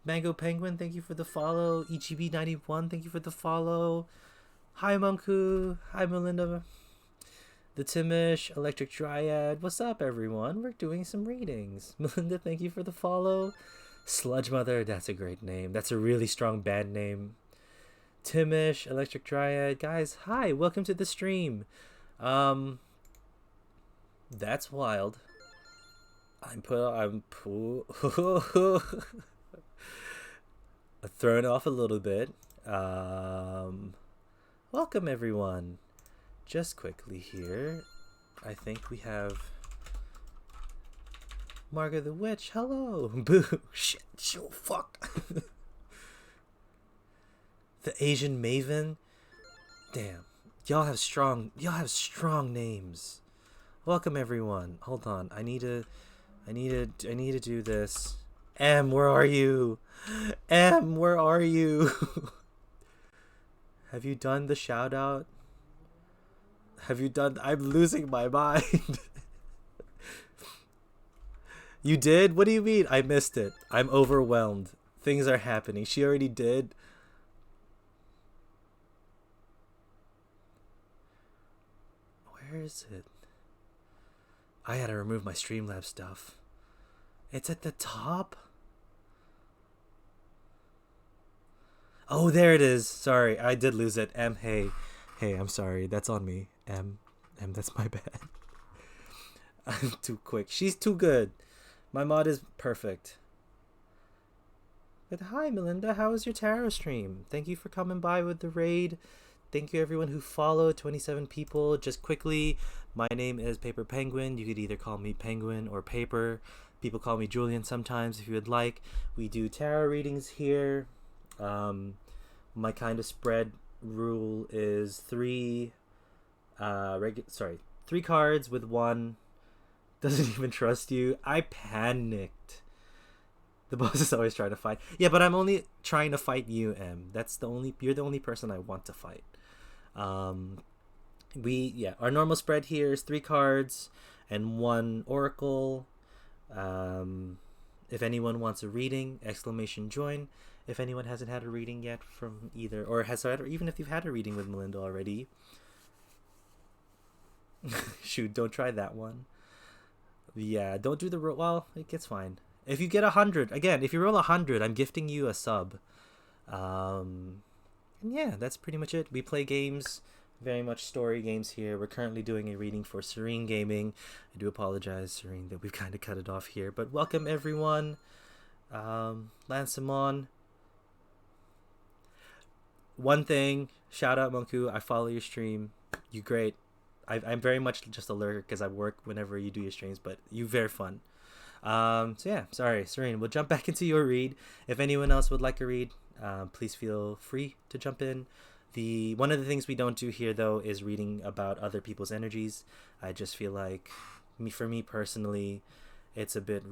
Mango Penguin, thank you for the follow. EGB91, thank you for the follow. Hi Monku. Hi Melinda. The Timish, Electric Dryad. What's up everyone? We're doing some readings. Melinda, thank you for the follow. Sludge Mother, that's a great name. That's a really strong band name. Timish, Electric Dryad. Guys, hi, welcome to the stream. That's wild. I'm thrown off a little bit. Welcome everyone. Just quickly here, I think we have Margot the Witch. Hello. Boo. Shit. Fuck. The Asian Maven. Damn. Y'all have strong names. Welcome everyone. Hold on. I need to do this. M, where are you? M, where are you? Have you done the shout out? I'm losing my mind. You did? What do you mean? I missed it. I'm overwhelmed. Things are happening. She already did. Where is it? I had to remove my Streamlabs stuff. It's at the top? Oh, there it is. Sorry, I did lose it. M, hey, I'm sorry. That's on me. M, that's my bad. I'm too quick. She's too good. My mod is perfect. But hi, Melinda. How was your tarot stream? Thank you for coming by with the raid. Thank you, everyone who followed. 27 people. Just quickly, my name is Paper Penguin. You could either call me Penguin or Paper. People call me Julian sometimes if you would like. We do tarot readings here. My kind of spread rule is 3 cards with 1. Doesn't even trust you. I panicked. The boss is always trying to fight. Yeah, but I'm only trying to fight you, M. You're the only person I want to fight. Our normal spread here is 3 cards and 1 oracle. If anyone wants a reading, !join. If anyone hasn't had a reading yet from either, or even if you've had a reading with Melinda already, shoot, don't try that one. Yeah, don't do the roll. Well, it gets fine. If you get 100, again, if you roll 100, I'm gifting you a sub. And yeah, that's pretty much it. We play games, very much story games here. We're currently doing a reading for Serene Gaming. I do apologize, Serene, that we've kind of cut it off here. But welcome, everyone. Lansamon. One thing, shout out, Monku. I follow your stream. You great. I'm very much just a lurker because I work whenever you do your streams, but you very fun. So yeah, sorry, Serene. We'll jump back into your read. If anyone else would like a read, please feel free to jump in. One of the things we don't do here though is reading about other people's energies. I just feel like for me personally, it's a bit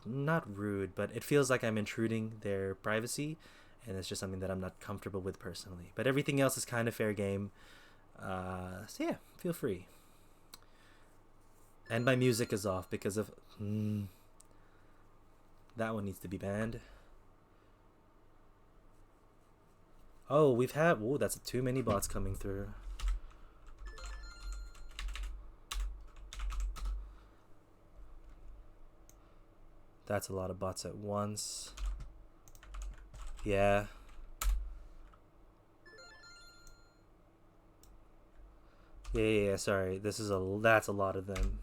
not rude, but it feels like I'm intruding their privacy, and it's just something that I'm not comfortable with personally. But everything else is kind of fair game. So yeah, feel free. And my music is off because of that one needs to be banned. Oh, we've had... Oh, that's too many bots coming through. That's a lot of bots at once. Yeah. Yeah, sorry. That's a lot of them.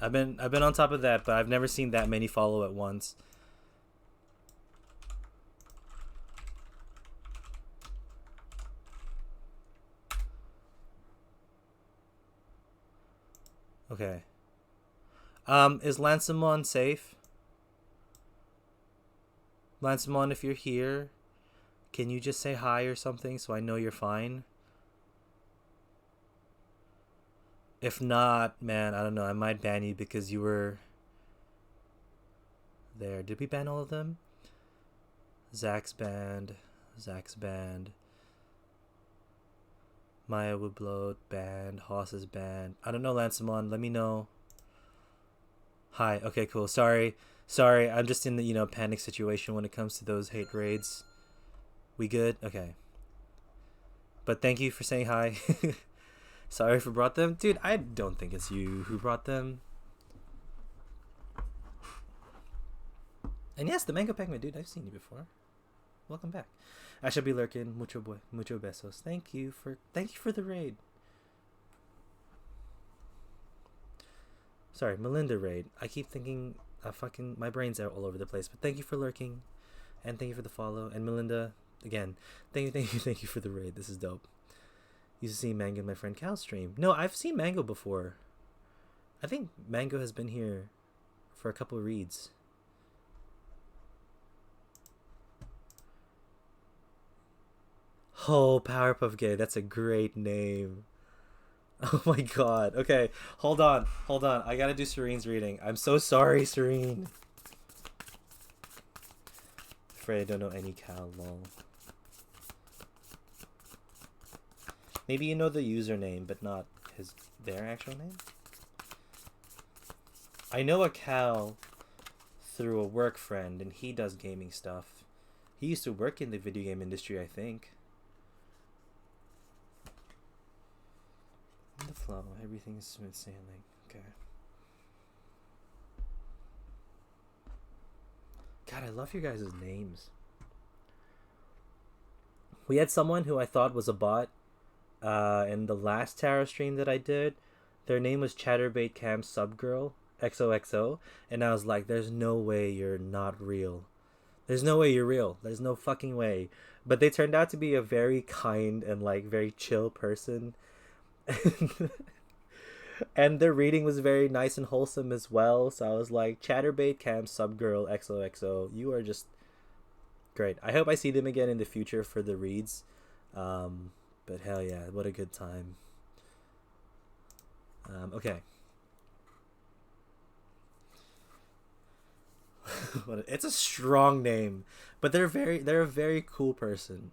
I've been on top of that, but I've never seen that many follow at once. Okay. Is Lansamon safe? Lansamon, if you're here, can you just say hi or something so I know you're fine? If not, man, I don't know. I might ban you because you were there. Did we ban all of them? Zach's banned. Maya Woodblow banned. Hoss is banned. I don't know, Lansamon. Let me know. Hi. Okay, cool. Sorry. I'm just in the, panic situation when it comes to those hate raids. We good? Okay. But thank you for saying hi. Sorry for brought them. Dude, I don't think it's you who brought them. And yes, the Mango Pac-Man, dude, I've seen you before. Welcome back. I shall be lurking. Mucho besos. Thank you for the raid. Sorry, Melinda raid. I keep thinking my brain's out all over the place. But thank you for lurking. And thank you for the follow. And Melinda, again, thank you for the raid. This is dope. Used to see Mango in my friend Cal's stream. No, I've seen Mango before. I think Mango has been here for a couple of reads. Oh, Powerpuff Gay. That's a great name. Oh my god. Okay, hold on. I gotta do Serene's reading. I'm so sorry, Serene. Afraid I don't know any Cal, lol. Maybe you know the username, but not their actual name? I know a Cal through a work friend, and he does gaming stuff. He used to work in the video game industry, I think. In the flow, everything is smooth sailing. Okay. God, I love your guys' names. We had someone who I thought was a bot in the last tarot stream that I did. Their name was Chatterbait Cam Subgirl XOXO, and I was like, there's no way you're not real. There's no way you're real. There's no fucking way. But they turned out to be a very kind and very chill person. And their reading was very nice and wholesome as well. So I was like, Chatterbait Cam Subgirl XOXO, you are just great. I hope I see them again in the future for the reads. But hell yeah, what a good time. Okay. It's a strong name, but they're a very cool person.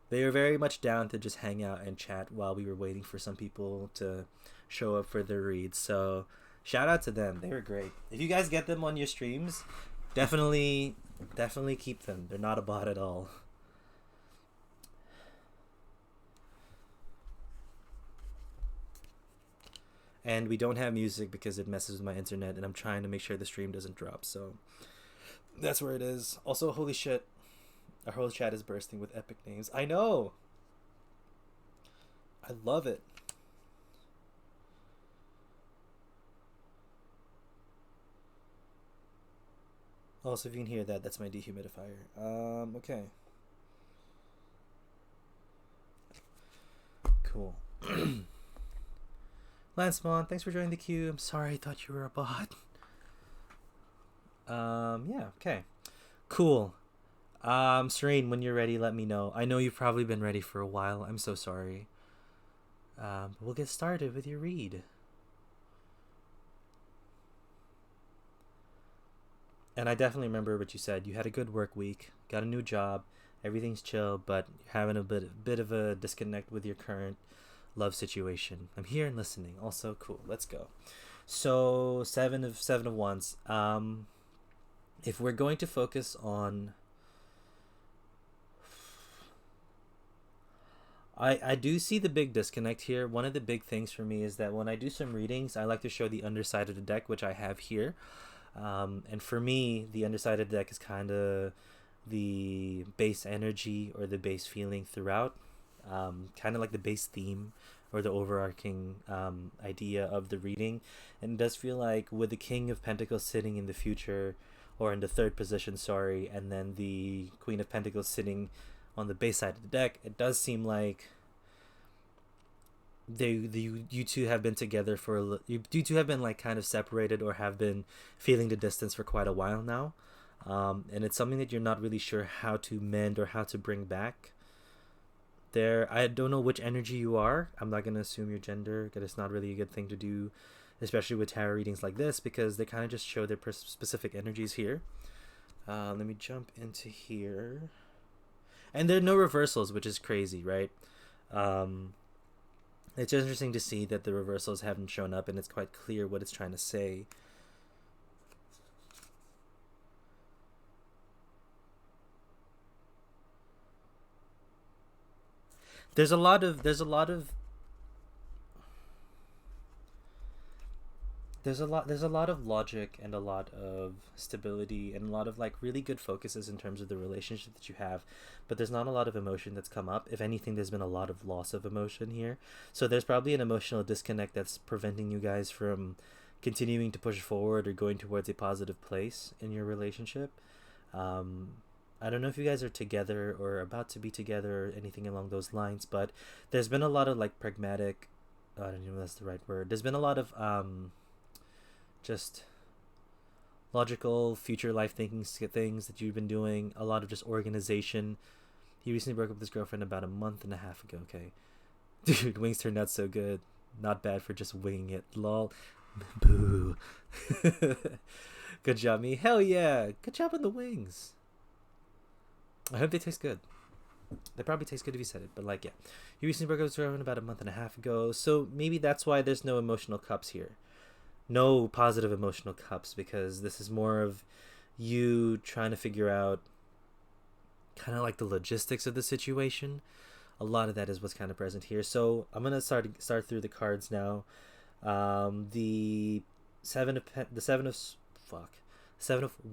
They were very much down to just hang out and chat while we were waiting for some people to show up for their reads. So Shout out to them. They were great. If you guys get them on your streams, definitely, definitely keep them. They're not a bot at all. And we don't have music because it messes with my internet, and I'm trying to make sure the stream doesn't drop. So that's where it is. Also, holy shit, our whole chat is bursting with epic names. I know. I love it. Also, if you can hear that, that's my dehumidifier. Okay. Cool. Lancemon, thanks for joining the queue. I'm sorry, I thought you were a bot. Yeah, okay. Cool. Serene, when you're ready, let me know. I know you've probably been ready for a while. I'm so sorry. We'll get started with your read. And I definitely remember what you said. You had a good work week, got a new job, everything's chill, but you're having a bit of a disconnect with your current love situation. I'm here and listening. Also, cool. Let's go. So seven of wands. If we're going to focus on, I do see the big disconnect here. One of the big things for me is that when I do some readings, I like to show the underside of the deck, which I have here. And for me, the underside of the deck is kind of the base energy or the base feeling throughout, kind of like the base theme or the overarching idea of the reading. And it does feel like with the King of Pentacles sitting in the future, or in the third position, sorry, and then the Queen of Pentacles sitting on the base side of the deck, it does seem like you two have been together for you two have been like kind of separated or have been feeling the distance for quite a while now, and it's something that you're not really sure how to mend or how to bring back. I don't know which energy you are. I'm not gonna assume your gender because it's not really a good thing to do, especially with tarot readings like this, because they kind of just show their specific energies here. Let me jump into here, and there are no reversals, which is crazy, right? It's interesting to see that the reversals haven't shown up, and it's quite clear what it's trying to say. There's a lot of logic and a lot of stability and a lot of like really good focuses in terms of the relationship that you have, but there's not a lot of emotion that's come up. If anything, there's been a lot of loss of emotion here, so there's probably an emotional disconnect that's preventing you guys from continuing to push forward or going towards a positive place in your relationship. I don't know if you guys are together or about to be together or anything along those lines, but there's been a lot of like pragmatic, I don't know if that's the right word, there's been a lot of just logical future life thinking things that you've been doing, a lot of just organization. He recently broke up with his girlfriend about a month and a half ago. Okay, dude, wings turned out so good, not bad for just winging it. Lol. Boo. Good job, me. Hell yeah, good job on the wings. I hope they taste good. They probably taste good if you said it, but like, yeah, he recently broke up with his girlfriend about a month and a half ago, so maybe that's why there's no emotional cups here. No positive emotional cups, because this is more of you trying to figure out kind of like the logistics of the situation. A lot of that is what's kind of present here. So I'm gonna start through the cards now. The seven of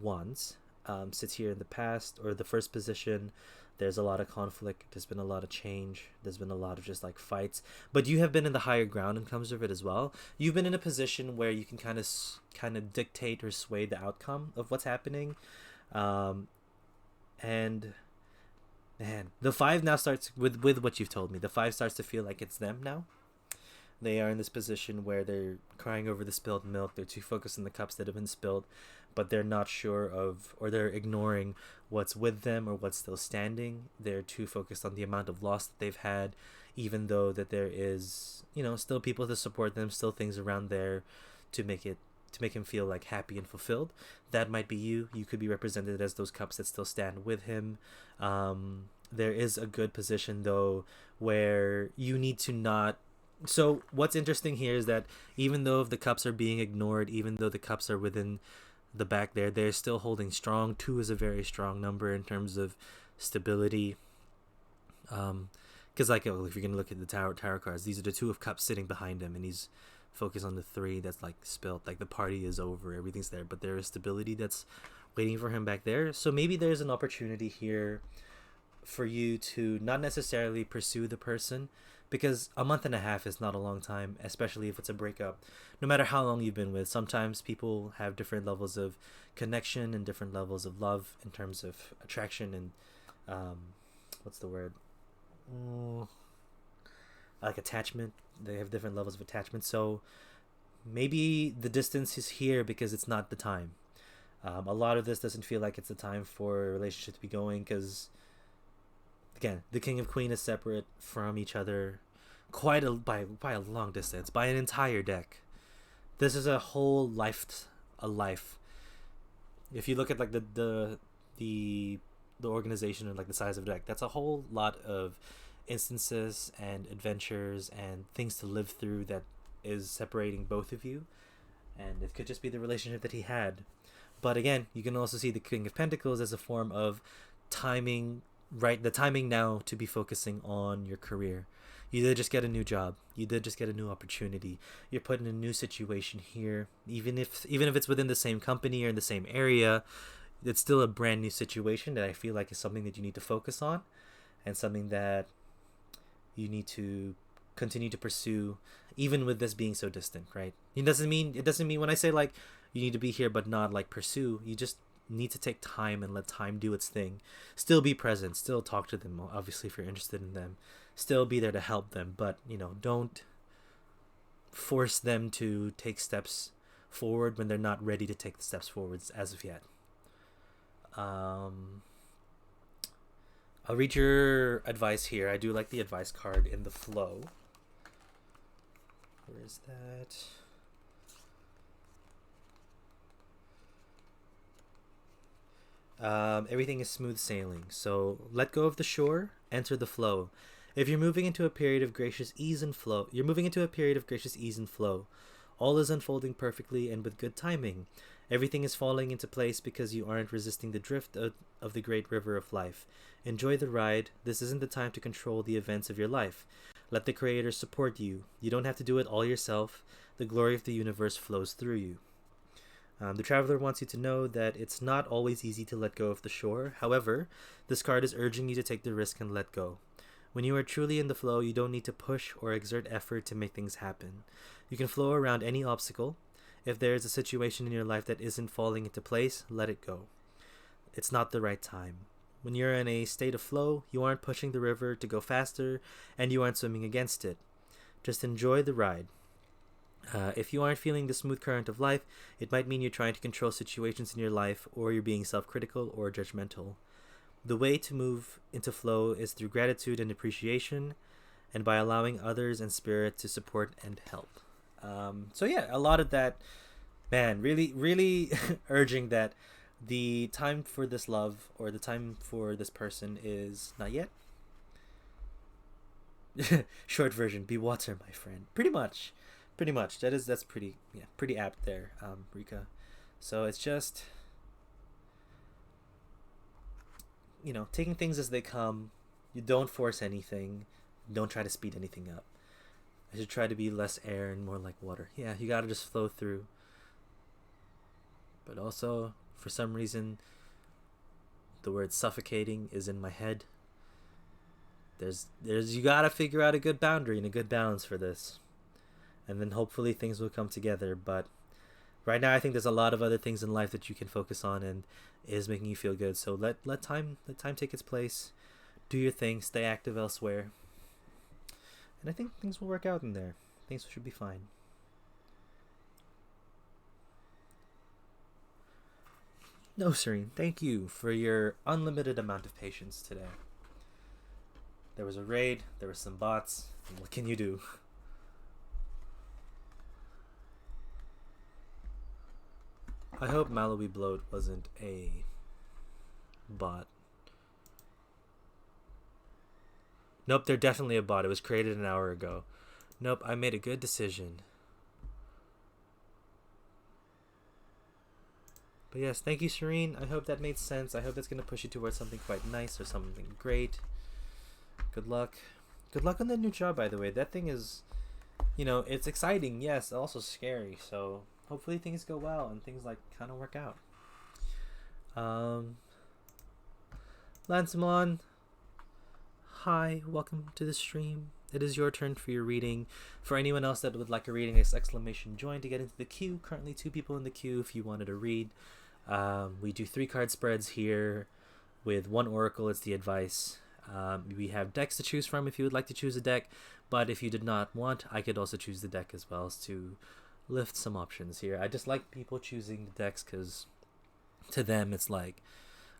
wands sits here in the past or the first position. There's a lot of conflict, there's been a lot of change, there's been a lot of just like fights, but you have been in the higher ground in terms of it as well. You've been in a position where you can kind of dictate or sway the outcome of what's happening. And man, the five now starts with what you've told me. The five starts to feel like it's them now. They are in this position where they're crying over the spilled milk. They're too focused on the cups that have been spilled, but they're not sure of, or they're ignoring what's with them or what's still standing. They're too focused on the amount of loss that they've had, even though that there is, still people to support them, still things around there to make him feel like happy and fulfilled. That might be you. You could be represented as those cups that still stand with him. There is a good position though where you need to not So what's interesting here is that even though the cups are being ignored, even though the cups are within the back there, they're still holding strong. Two is a very strong number in terms of stability. Because like if you're gonna look at the tarot cards, these are the two of cups sitting behind him, and he's focused on the three that's like spilled. Like the party is over, everything's there, but there is stability that's waiting for him back there. So maybe there's an opportunity here for you to not necessarily pursue the person, because a month and a half is not a long time, especially if it's a breakup. No matter how long you've been with, sometimes people have different levels of connection and different levels of love in terms of attraction and um, what's the word? Mm, like attachment. They have different levels of attachment. So maybe the distance is here because it's not the time. A lot of this doesn't feel like it's the time for a relationship to be going because again, the king of queen is separate from each other quite by a long distance, by an entire deck. This is a whole life. If you look at like the the organization and like the size of the deck, that's a whole lot of instances and adventures and things to live through that is separating both of you, and it could just be the relationship that he had. But again, you can also see the king of pentacles as a form of timing, right? The timing now to be focusing on your career. You did just get a new job, you did just get a new opportunity, you're put in a new situation here, even if it's within the same company or in the same area. It's still a brand new situation that I feel like is something that you need to focus on, and something that you need to continue to pursue, even with this being so distant, right? It doesn't mean when I say like you need to be here but not like pursue, you just need to take time and let time do its thing. Still be present, still talk to them, obviously, if you're interested in them, still be there to help them, but don't force them to take steps forward when they're not ready to take the steps forwards as of yet. um I'll read your advice here. I do like the advice card in the flow. Where is that? Everything is smooth sailing. So let go of the shore, enter the flow. If you're moving into a period of gracious ease and flow, you're moving into a period of gracious ease and flow. All is unfolding perfectly and with good timing. Everything is falling into place because you aren't resisting the drift of the great river of life. Enjoy the ride. This isn't the time to control the events of your life. Let the Creator support you. You don't have to do it all yourself. The glory of the universe flows through you. The traveler wants you to know that it's not always easy to let go of the shore. However, this card is urging you to take the risk and let go. When you are truly in the flow, you don't need to push or exert effort to make things happen. You can flow around any obstacle. If there is a situation in your life that isn't falling into place, let it go. It's not the right time. When you're in a state of flow, you aren't pushing the river to go faster, and you aren't swimming against it. Just enjoy the ride. If you aren't feeling the smooth current of life, it might mean you're trying to control situations in your life, or you're being self-critical or judgmental. The way to move into flow is through gratitude and appreciation, and by allowing others and spirit to support and help. So yeah, a lot of that, man, really, really urging that the time for this love or the time for this person is not yet. Short version: be water, my friend. Pretty much. That's pretty apt there, Rika. So it's just taking things as they come. You don't force anything. Don't try to speed anything up. I should try to be less air and more like water. Yeah, you gotta just flow through. But also, for some reason, the word suffocating is in my head. There's you gotta figure out a good boundary and a good balance for this, and then hopefully things will come together. But right now, I think there's a lot of other things in life that you can focus on and is making you feel good. So let time take its place. Do your thing. Stay active elsewhere, and I think things will work out in there. Things should be fine. No, Serene, thank you for your unlimited amount of patience today. There was a raid, there were some bots, and what can you do? I hope Malawi Bloat wasn't a bot. Nope, they're definitely a bot. It was created an hour ago. Nope, I made a good decision. But yes, thank you, Shireen. I hope that made sense. I hope that's going to push you towards something quite nice or something great. Good luck. Good luck on the new job, by the way. That thing is, it's exciting, yes, also scary. So hopefully things go well and things like kind of work out. Lansamon, hi, welcome to the stream. It is your turn for your reading. For anyone else that would like a reading, it's exclamation join to get into the queue. Currently 2 people in the queue if you wanted to read. We do 3 card spreads here with 1 oracle. It's the advice. We have decks to choose from if you would like to choose a deck, but if you did not want, I could also choose the deck as well to lift some options here. I just like people choosing the decks because to them it's like,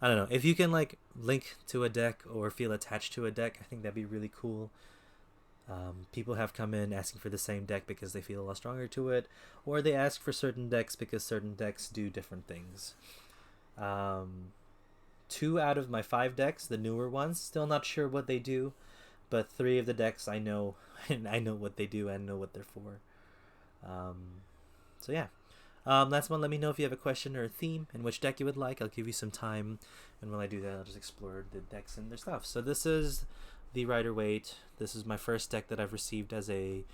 I don't know, if you can like link to a deck or feel attached to a deck, I think that'd be really cool. People have come in asking for the same deck because they feel a lot stronger to it, or they ask for certain decks because certain decks do different things. 2 out of my 5 decks, the newer ones, still not sure what they do, but 3 of the decks I know, and I know what they do and know what they're for. So yeah. Last one, let me know if you have a question or a theme and which deck you would like. I'll give you some time, and when I do that, I'll just explore the decks and their stuff. So this is the Rider-Waite. This is my first deck that I've received as a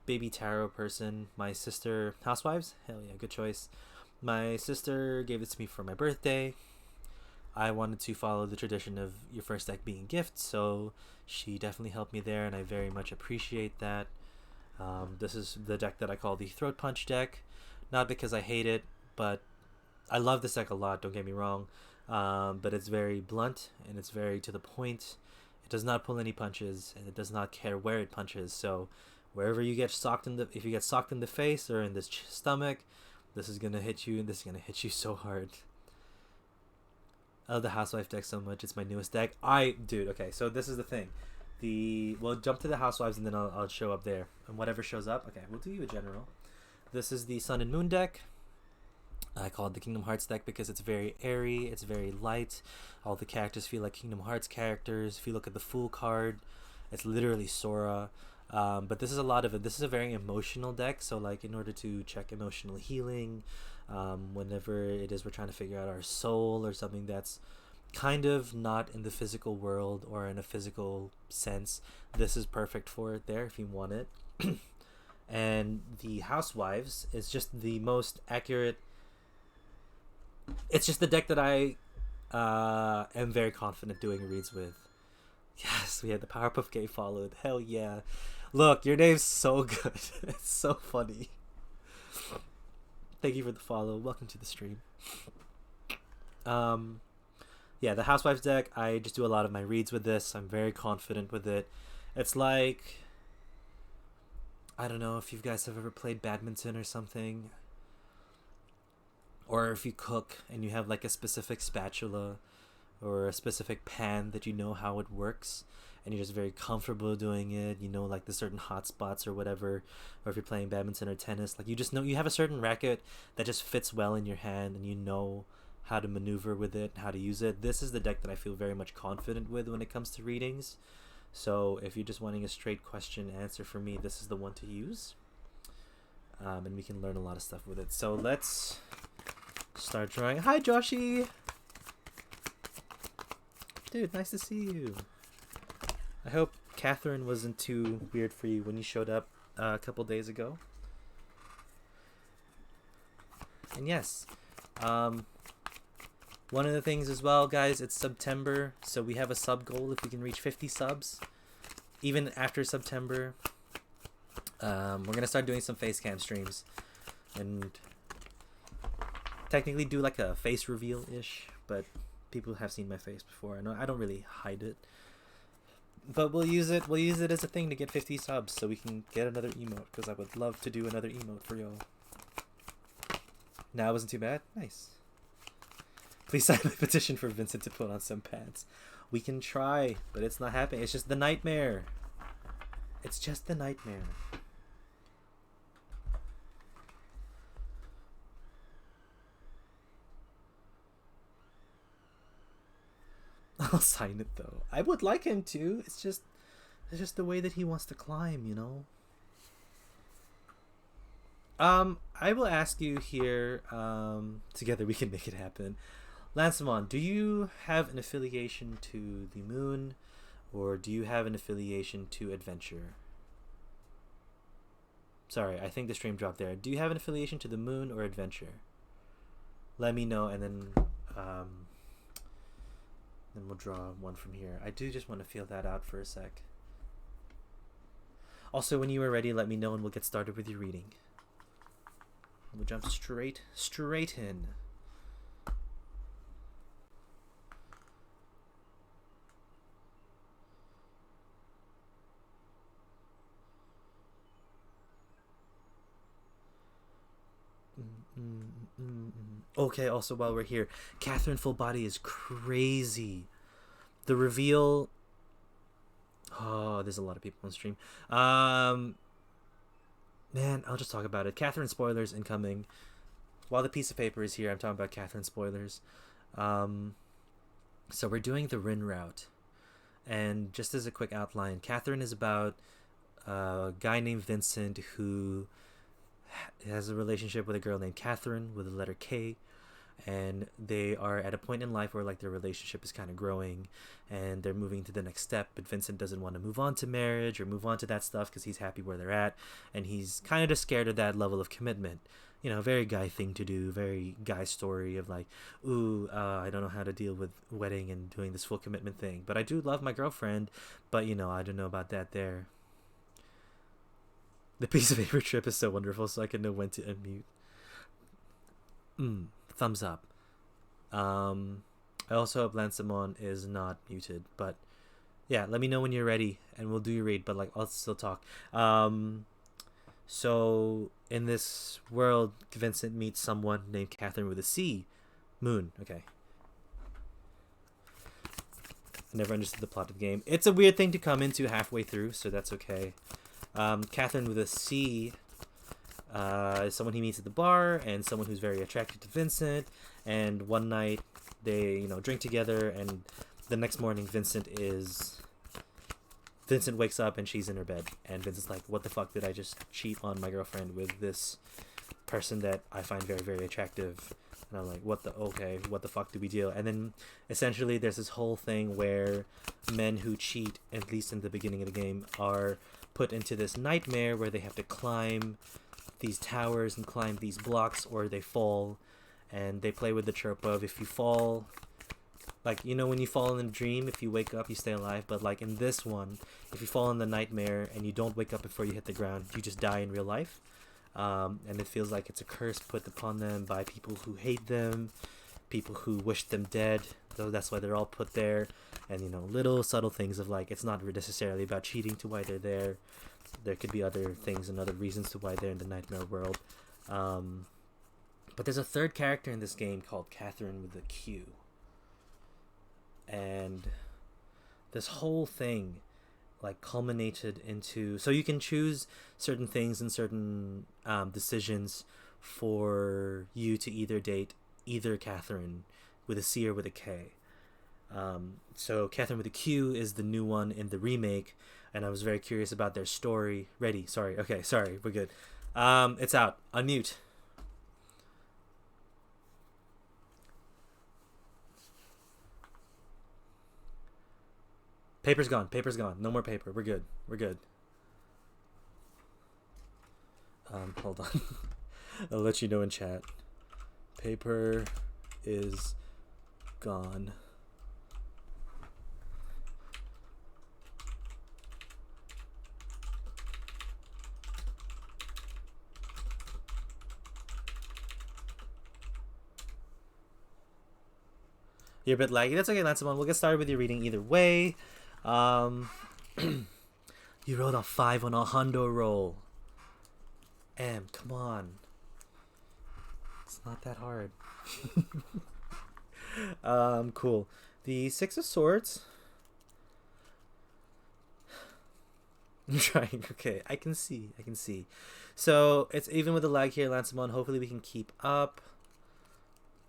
baby tarot person. My sister, Housewives? Hell yeah, good choice. My sister gave it to me for my birthday. I wanted to follow the tradition of your first deck being gifts, so she definitely helped me there, and I very much appreciate that. This is the deck that I call the Throat Punch deck. Not because I hate it, but I love this deck a lot, don't get me wrong. But it's very blunt, and it's very to the point. It does not pull any punches, and it does not care where it punches. So wherever you get socked if you get socked in the face or in the stomach, this is going to hit you, and this is going to hit you so hard. I love the Housewife deck so much. It's my newest deck. Dude, okay, so this is the thing. We'll jump to the Housewives, and then I'll show up there. And whatever shows up, okay, we'll do you a general. This is the Sun and Moon deck. I call it the Kingdom Hearts deck because it's very airy, it's very light. All the characters feel like Kingdom Hearts characters. If you look at the Fool card, it's literally Sora. But this is this is a very emotional deck, so like in order to check emotional healing, whenever it is we're trying to figure out our soul or something that's kind of not in the physical world or in a physical sense, this is perfect for it there if you want it. And the Housewives is just the most accurate. It's just the deck that I am very confident doing reads with. Yes, we had the Powerpuff Gay followed. Hell yeah. Look, your name's so good. It's so funny. Thank you for the follow. Welcome to the stream. Yeah, the Housewives deck, I just do a lot of my reads with this. I'm very confident with it. It's like, I don't know if you guys have ever played badminton or something, or if you cook and you have like a specific spatula or a specific pan that you know how it works and you're just very comfortable doing it, like the certain hot spots or whatever, or if you're playing badminton or tennis, like you just know you have a certain racket that just fits well in your hand and you know how to maneuver with it, how to use it. This is the deck that I feel very much confident with when it comes to readings. So if you're just wanting a straight question answer for me, this is the one to use. And we can learn a lot of stuff with it. So let's start drawing. Hi, Joshi! Dude, nice to see you. I hope Catherine wasn't too weird for you when you showed up a couple days ago. And yes, one of the things as well, guys, it's September, so we have a sub goal if we can reach 50 subs. Even after September, we're going to start doing some face cam streams. And technically do like a face reveal-ish, but people have seen my face before. I don't really hide it. But we'll use it as a thing to get 50 subs so we can get another emote, because I would love to do another emote for y'all. Nah, it wasn't too bad? Nice. Please sign my petition for Vincent to put on some pants. We can try, but it's not happening. It's just the nightmare. It's just the nightmare. I'll sign it though. I would like him to. It's just the way that he wants to climb, I will ask you here. Together we can make it happen. Lansamon, do you have an affiliation to the moon, or do you have an affiliation to adventure? Sorry, I think the stream dropped there. Do you have an affiliation to the moon or adventure? Let me know, and then we'll draw one from here. I do just want to feel that out for a sec. Also, when you are ready, let me know, and we'll get started with your reading. We'll jump straight in. Okay, also while we're here, Catherine Full Body is crazy. The reveal... Oh, there's a lot of people on stream. Man, I'll just talk about it. Catherine spoilers incoming. While the piece of paper is here, I'm talking about Catherine spoilers. So we're doing the Rin route. And just as a quick outline, Catherine is about a guy named Vincent who has a relationship with a girl named Catherine with the letter K, and they are at a point in life where like their relationship is kind of growing and they're moving to the next step, but Vincent doesn't want to move on to marriage or move on to that stuff because he's happy where they're at, and he's kind of just scared of that level of commitment. You know, very guy thing to do, very guy story of like, I don't know how to deal with wedding and doing this full commitment thing, but I do love my girlfriend, but you know, I don't know about that there. The piece of paper trip is so wonderful, so I can know when to unmute. Thumbs up. I also hope Lansamon is not muted, but yeah, let me know when you're ready, and we'll do your read, but like, I'll still talk. So, in this world, Vincent meets someone named Catherine with a C. Moon, okay. I never understood the plot of the game. It's a weird thing to come into halfway through, so that's okay. Catherine with a C is someone he meets at the bar, and someone who's very attracted to Vincent, and one night they, you know, drink together, and the next morning Vincent wakes up and she's in her bed, and Vincent's like, what the fuck, did I just cheat on my girlfriend with this person that I find very, very attractive? And I'm like, what the fuck do we do? And then essentially there's this whole thing where men who cheat, at least in the beginning of the game, are put into this nightmare where they have to climb these towers and climb these blocks, or they fall, and they play with the trope of, if you fall, like, you know, when you fall in a dream, if you wake up you stay alive, but like in this one, if you fall in the nightmare and you don't wake up before you hit the ground, you just die in real life. And it feels like it's a curse put upon them by people who hate them, people who wish them dead, so that's why they're all put there. And, you know, little subtle things of like, it's not necessarily about cheating to why they're there. There could be other things and other reasons to why they're in the nightmare world. But there's a third character in this game called Catherine with a Q. And this whole thing like culminated into, so you can choose certain things and certain decisions for you to either date either Catherine with a C or with a K. So Catherine with a Q is the new one in the remake, and I was very curious about their story. Ready? Sorry. Okay, sorry. We're good. It's out. Unmute. Paper's gone. Paper's gone. No more paper. We're good. We're good. Hold on. I'll let you know in chat. Paper is gone. You're a bit laggy. That's okay, Lansamon. We'll get started with your reading either way. You rolled a 5 on a hundo roll. Come on. It's not that hard. Cool. The 6 of Swords. I'm trying. Okay, I can see. So, it's even with the lag here, Lansamon. Hopefully we can keep up.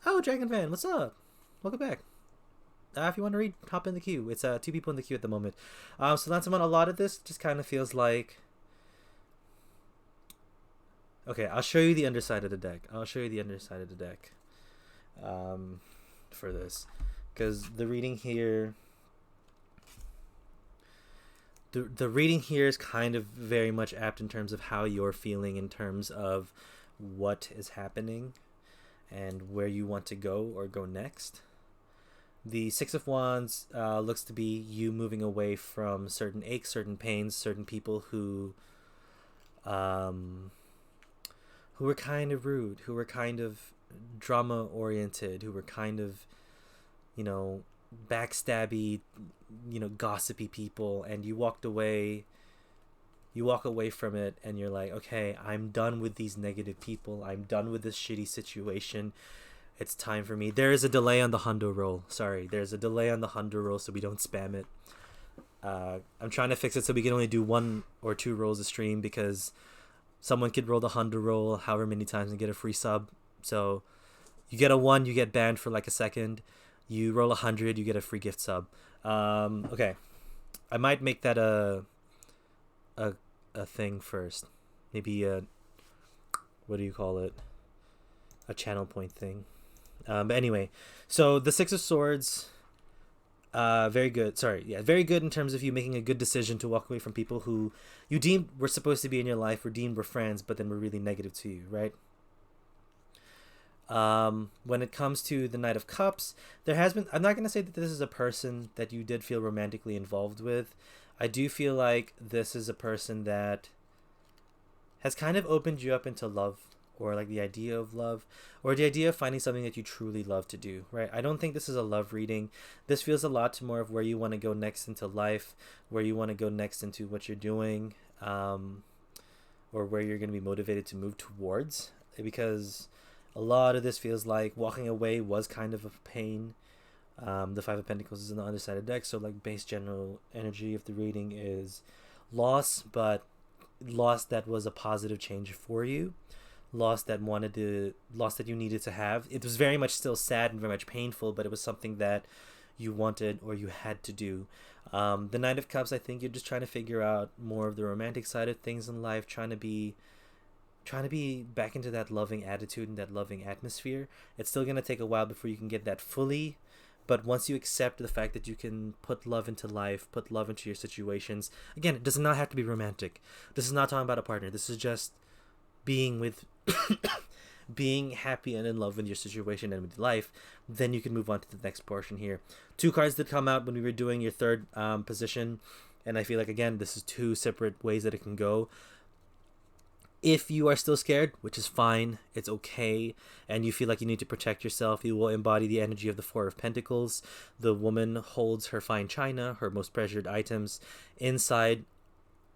Oh, Dragon Van, what's up? Welcome back. If you want to read, hop in the queue. It's 2 people in the queue at the moment. So Lansamon, a lot of this just kind of feels like... Okay, I'll show you the underside of the deck. For this, because the reading here, the reading here is kind of very much apt in terms of how you're feeling, in terms of what is happening and where you want to go or go next. The Six of Wands looks to be you moving away from certain aches, certain pains, certain people who were kind of rude, who were kind of drama oriented, who were kind of, you know, backstabby, you know, gossipy people, and you walk away from it and you're like, okay, I'm done with these negative people. I'm done with this shitty situation. It's time for me. There is a delay on the hundo roll. Sorry, there's a delay on the hundo roll, so we don't spam it. I'm trying to fix it so we can only do 1 or 2 rolls a stream, because someone could roll the hundo roll however many times and get a free sub. So you get a 1, you get banned for like a second. You roll 100, you get a free gift sub. Okay, I might make that a thing first. Maybe a, what do you call it? A channel point thing. But anyway, so the Six of Swords, very good. Very good in terms of you making a good decision to walk away from people who you deemed were supposed to be in your life, or deemed were friends, but then were really negative to you, right? When it comes to the Knight of Cups, there has been, I'm not going to say that this is a person that you did feel romantically involved with. I do feel like this is a person that has kind of opened you up into love, or like the idea of love, or the idea of finding something that you truly love to do, right? I don't think this is a love reading. This feels a lot more of where you want to go next into life, where you want to go next into what you're doing, or where you're going to be motivated to move towards, because a lot of this feels like walking away was kind of a pain. The Five of Pentacles is on the other side of the deck, so like base general energy of the reading is loss, but loss that was a positive change for you. Loss that you needed to have. It was very much still sad and very much painful, but it was something that you wanted or you had to do. The Knight of Cups, I think you're just trying to figure out more of the romantic side of things in life, trying to be back into that loving attitude and that loving atmosphere. It's still going to take a while before you can get that fully, but once you accept the fact that you can put love into life, put love into your situations, again, it does not have to be romantic. This is not talking about a partner. This is just being with being happy and in love with your situation and with life. Then you can move on to the next portion here. 2 cards that come out when we were doing your third position, and I feel like, again, this is 2 separate ways that it can go. If you are still scared, which is fine, it's okay, and you feel like you need to protect yourself, you will embody the energy of the Four of Pentacles. The woman holds her fine china, her most treasured items, inside,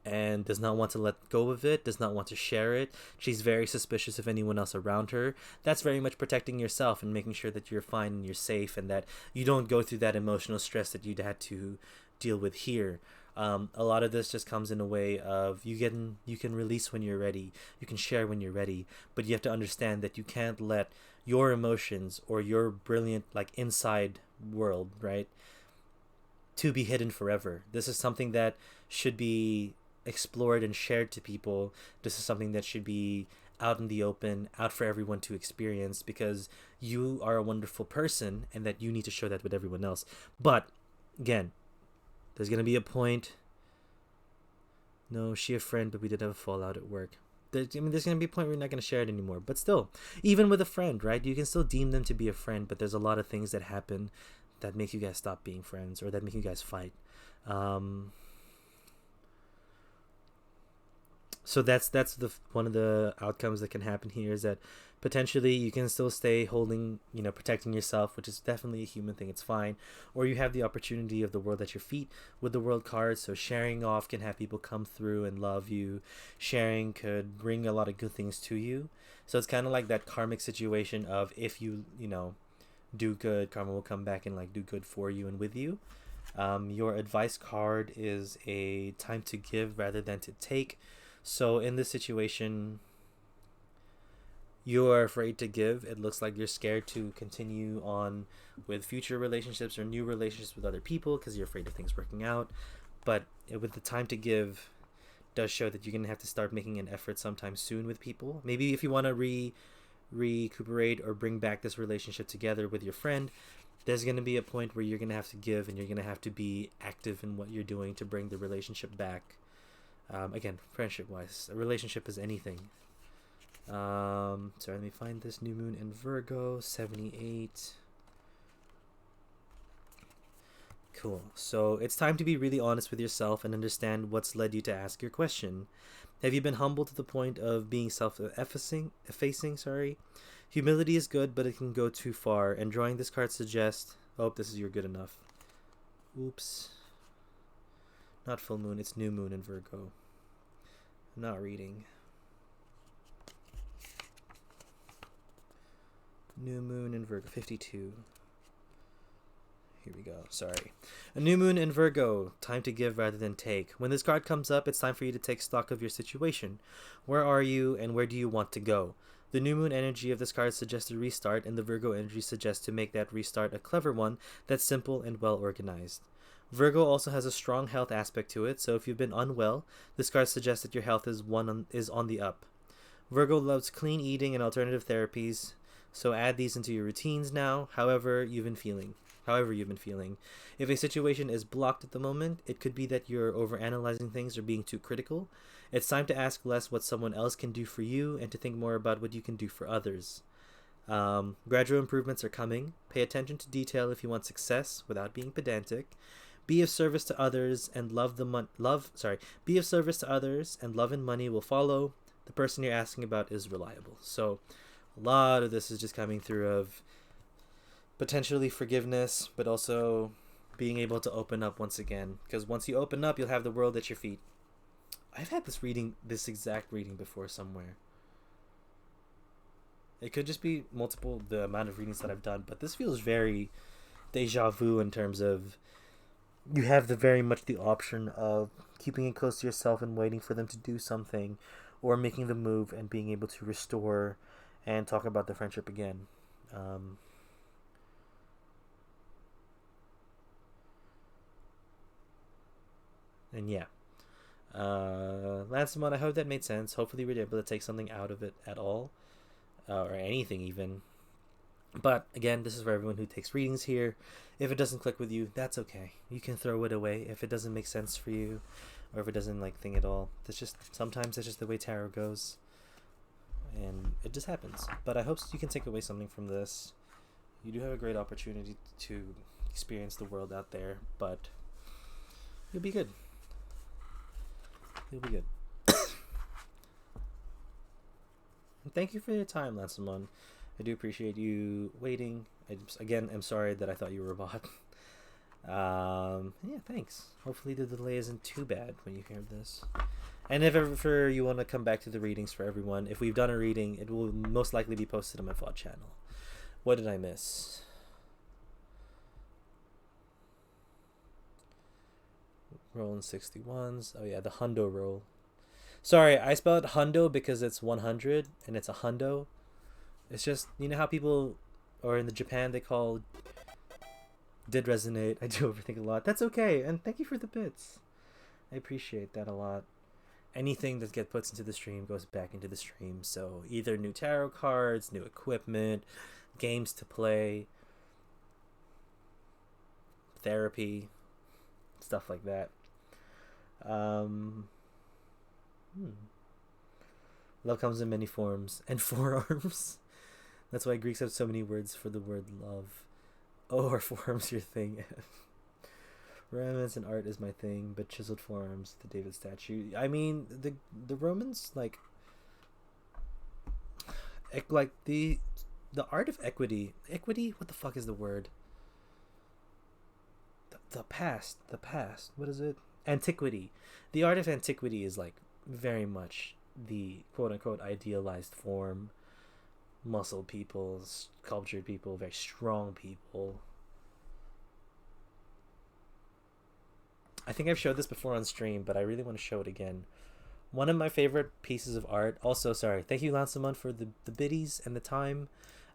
and does not want to let go of it, does not want to share it. She's very suspicious of anyone else around her. That's very much protecting yourself and making sure that you're fine and you're safe, and that you don't go through that emotional stress that you'd had to deal with here. A lot of this just comes in a way of you can release when you're ready, you can share when you're ready, but you have to understand that you can't let your emotions or your brilliant like inside world, right, to be hidden forever. This is something that should be explored and shared to people. This is something that should be out in the open, out for everyone to experience, because you are a wonderful person and that you need to show that with everyone else. But again, there's going to be a point. No, she a friend, but we did have a fallout at work. There's going to be a point where you're not going to share it anymore. But still, even with a friend, right? You can still deem them to be a friend, but there's a lot of things that happen that make you guys stop being friends, or that make you guys fight. So that's the one of the outcomes that can happen here, is that potentially you can still stay holding, protecting yourself, which is definitely a human thing. It's fine. Or you have the opportunity of the world at your feet with the world card. So sharing off can have people come through and love you. Sharing could bring a lot of good things to you. So it's kind of like that karmic situation of, if you do good, karma will come back and like do good for you and with you. Your advice card is a time to give rather than to take. So in this situation, you are afraid to give. It looks like you're scared to continue on with future relationships or new relationships with other people because you're afraid of things working out. But with the time to give, does show that you're gonna have to start making an effort sometime soon with people. Maybe if you want to recuperate or bring back this relationship together with your friend, there's going to be a point where you're going to have to give, and you're going to have to be active in what you're doing to bring the relationship back. Again, friendship wise, a relationship is anything. So let me find this new moon in Virgo, 78. Cool. So it's time to be really honest with yourself and understand what's led you to ask your question. Have you been humble to the point of being self-effacing? Humility is good, but it can go too far, and drawing this card suggests... Oh, this is your good enough. Oops. Not full moon, it's new moon in Virgo. I'm not reading. New moon in Virgo, 52. Here we go. Sorry. A new moon in Virgo. Time to give rather than take. When this card comes up, it's time for you to take stock of your situation. Where are you and where do you want to go? The new moon energy of this card suggests a restart, and the Virgo energy suggests to make that restart a clever one that's simple and well organized. Virgo also has a strong health aspect to it, so if you've been unwell, this card suggests that your health is on the up. Virgo loves clean eating and alternative therapies, so add these into your routines now, however you've been feeling. If a situation is blocked at the moment, it could be that you're overanalyzing things or being too critical. It's time to ask less what someone else can do for you and to think more about what you can do for others. Gradual improvements are coming. Pay attention to detail if you want success without being pedantic. Be of service to others and Be of service to others and love and money will follow. The person you're asking about is reliable. So a lot of this is just coming through of potentially forgiveness, but also being able to open up once again. Because once you open up, you'll have the world at your feet. I've had this exact reading before somewhere. It could just be the amount of readings that I've done, but this feels very deja vu in terms of you have very much the option of keeping it close to yourself and waiting for them to do something, or making the move and being able to restore and talk about the friendship again. And yeah. Lancelot, I hope that made sense. Hopefully we were able to take something out of it at all. Or anything even. But again, this is for everyone who takes readings here. If it doesn't click with you, that's okay. You can throw it away if it doesn't make sense for you, or if it doesn't thing at all. Sometimes that's just the way tarot goes, and it just happens. But I hope you can take away something from this. You do have a great opportunity to experience the world out there, but you'll be good. You'll be good. Thank you for your time, Lansamon. I do appreciate you waiting. I'm sorry that I thought you were a bot. Yeah, thanks. Hopefully the delay isn't too bad when you hear this. And if ever you want to come back to the readings for everyone, if we've done a reading, it will most likely be posted on my VOD channel. What did I miss? Rolling 61s. Oh yeah, the hundo roll. Sorry, I spelled hundo because it's 100 and it's a hundo. It's just, you know how people, or in Japan they call did resonate. I do overthink a lot. That's okay, and thank you for the bits. I appreciate that a lot. Anything that gets put into the stream goes back into the stream. So either new tarot cards, new equipment, games to play, therapy, stuff like that. Love comes in many forms and forearms. That's why Greeks have so many words for the word love. Oh, are forearms your thing? Romance and art is my thing, but chiseled forearms, the David statue. I mean, the Romans, the art of equity. Equity? What the fuck is the word? The past. What is it? Antiquity. The art of antiquity is very much the quote-unquote idealized form. Muscle people, sculptured people, very strong people. I think I've showed this before on stream, but I really want to show it again. One of my favorite pieces of art. Also, sorry, thank you, Lansamon, for the biddies and the time.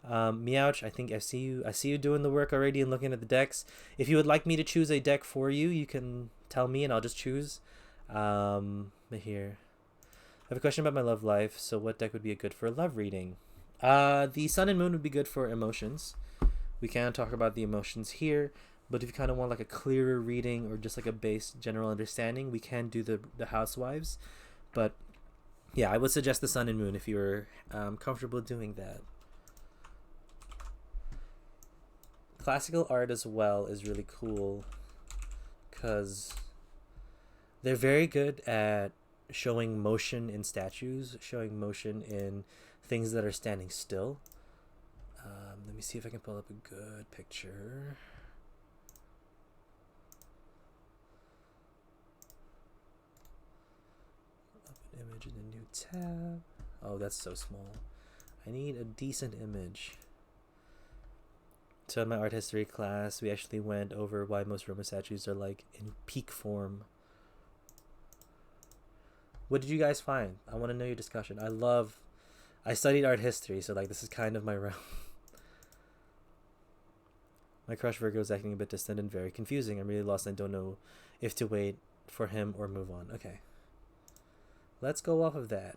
Meowch, I think I see you doing the work already and looking at the decks. If you would like me to choose a deck for you, you can tell me and I'll just choose. Here. I have a question about my love life. So what deck would be good for a love reading? The Sun and Moon would be good for emotions. We can talk about the emotions here, but if you kind of want like a clearer reading or just like a base general understanding, we can do the Housewives. But yeah, I would suggest the Sun and Moon if you're comfortable doing that. Classical art as well is really cool because they're very good at showing motion in statues, showing motion in things that are standing still. Let me see if I can pull up a good picture. Up an image in a new tab. Oh, that's so small. I need a decent image. So in my art history class, we actually went over why most Roman statues are like in peak form. What did you guys find? I want to know your discussion. I studied art history, so like this is kind of my realm. My crush Virgo is acting a bit distant and very confusing. I'm really lost and don't know if to wait for him or move on. Okay. Let's go off of that.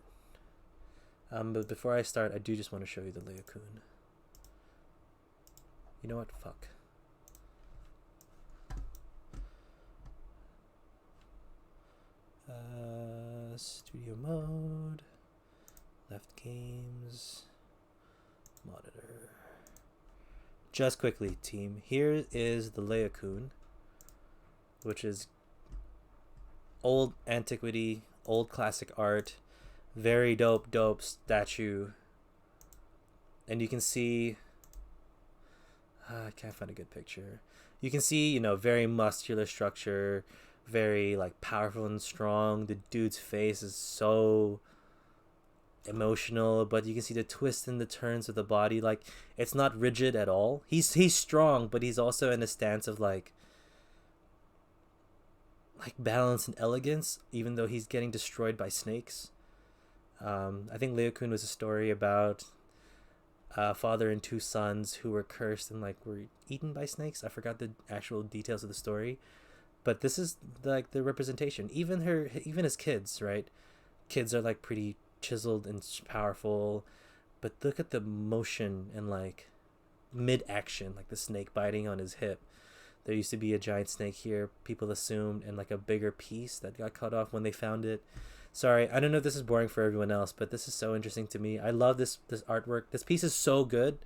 But before I start, I do just want to show you the Laocoon. You know what? Fuck. Studio mode. Left games. Monitor. Just quickly, team. Here is the Laocoon, which is old antiquity, old classic art. Very dope statue. And you can see... I can't find a good picture. You can see, you know, very muscular structure, very like powerful and strong. The dude's face is so emotional, but you can see the twists and the turns of the body. Like, it's not rigid at all. He's strong, but he's also in a stance of like balance and elegance, even though he's getting destroyed by snakes. I think Laocoon was a story about a father and two sons who were cursed and like were eaten by snakes. I forgot the actual details of the story, but this is like the representation. Even his kids, right? Kids are like pretty chiseled and powerful, but look at the motion and like mid-action, like the snake biting on his hip. There used to be a giant snake here, people assumed, and like a bigger piece that got cut off when they found it. Sorry, I don't know if this is boring for everyone else, but this is so interesting to me. I love this artwork. This piece is so good.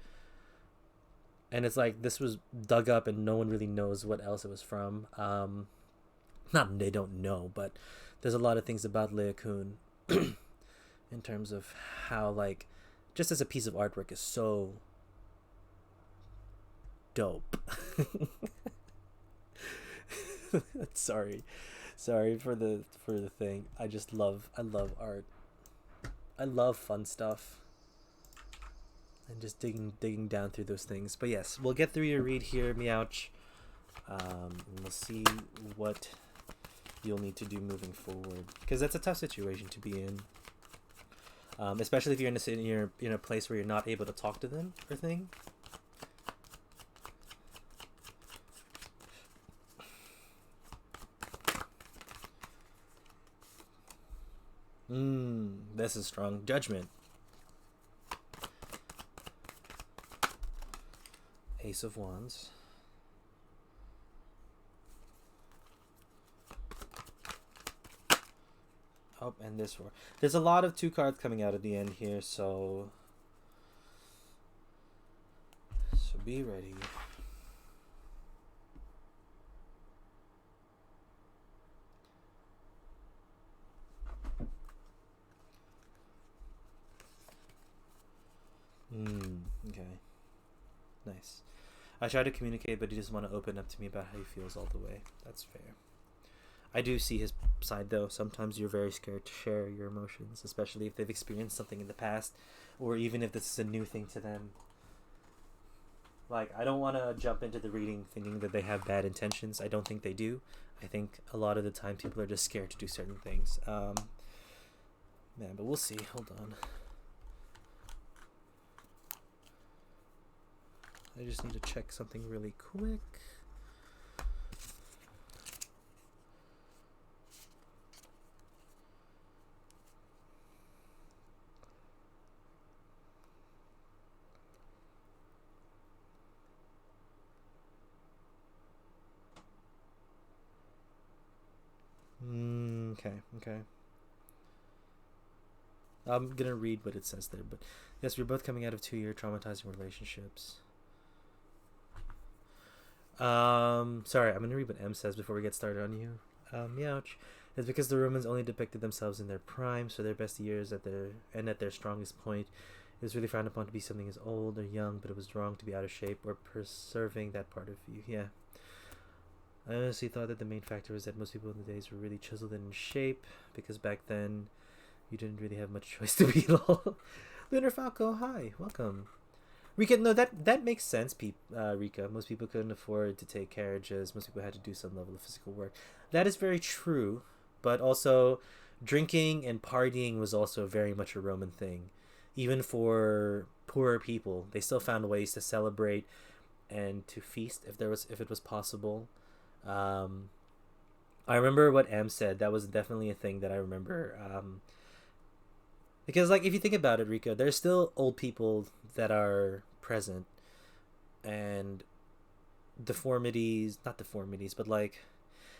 And it's like this was dug up and no one really knows what else it was from. Not they don't know, but there's a lot of things about Laocoon in terms of how like just as a piece of artwork is so dope. Sorry for the thing. I love art. I love fun stuff. And just digging down through those things. But yes, we'll get through your read here, Meowch. And we'll see what you'll need to do moving forward, because that's a tough situation to be in. Especially if you're in a place where you're not able to talk to them or thing. This is strong. Judgment. Ace of Wands. Oh, and this one. There's a lot of 2 cards coming out at the end here, so be ready. Okay. Nice. I try to communicate, but he doesn't want to open up to me about how he feels all the way. That's fair. I do see his side, though. Sometimes you're very scared to share your emotions, especially if they've experienced something in the past, or even if this is a new thing to them. Like, I don't want to jump into the reading thinking that they have bad intentions. I don't think they do. I think a lot of the time people are just scared to do certain things. Man, but we'll see. Hold on. I just need to check something really quick. Okay. I'm gonna read what it says there, but yes, we're both coming out of 2-year traumatizing relationships. Sorry, I'm gonna read what M says before we get started on you. Ouch. It's because the Romans only depicted themselves in their prime, so their best years at their strongest point. It was really frowned upon to be something as old or young, but it was wrong to be out of shape or preserving that part of you. Yeah. I honestly thought that the main factor was that most people in the days were really chiseled and in shape, because back then you didn't really have much choice to be at all. Lunar Falco, hi, welcome. Rika, no, that makes sense, Rika. Most people couldn't afford to take carriages. Most people had to do some level of physical work. That is very true, but also drinking and partying was also very much a Roman thing. Even for poorer people, they still found ways to celebrate and to feast if it was possible. I remember what Em said. That was definitely a thing that I remember. Because, like, if you think about it, Rika, there's still old people that are present, and not deformities, but, like,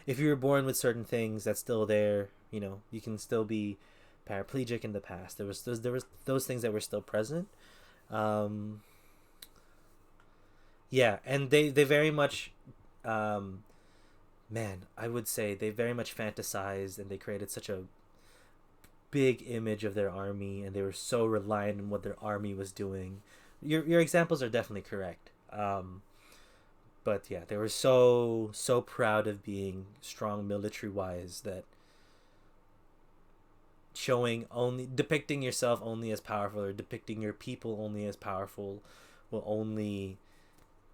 if you were born with certain things that's still there, you can still be paraplegic in the past. There was those things that were still present. Yeah, and they very much, man, I would say they very much fantasized, and they created such a big image of their army, and they were so reliant on what their army was doing. Your examples are definitely correct. But yeah, they were so proud of being strong military wise that depicting yourself only as powerful, or depicting your people only as powerful, will only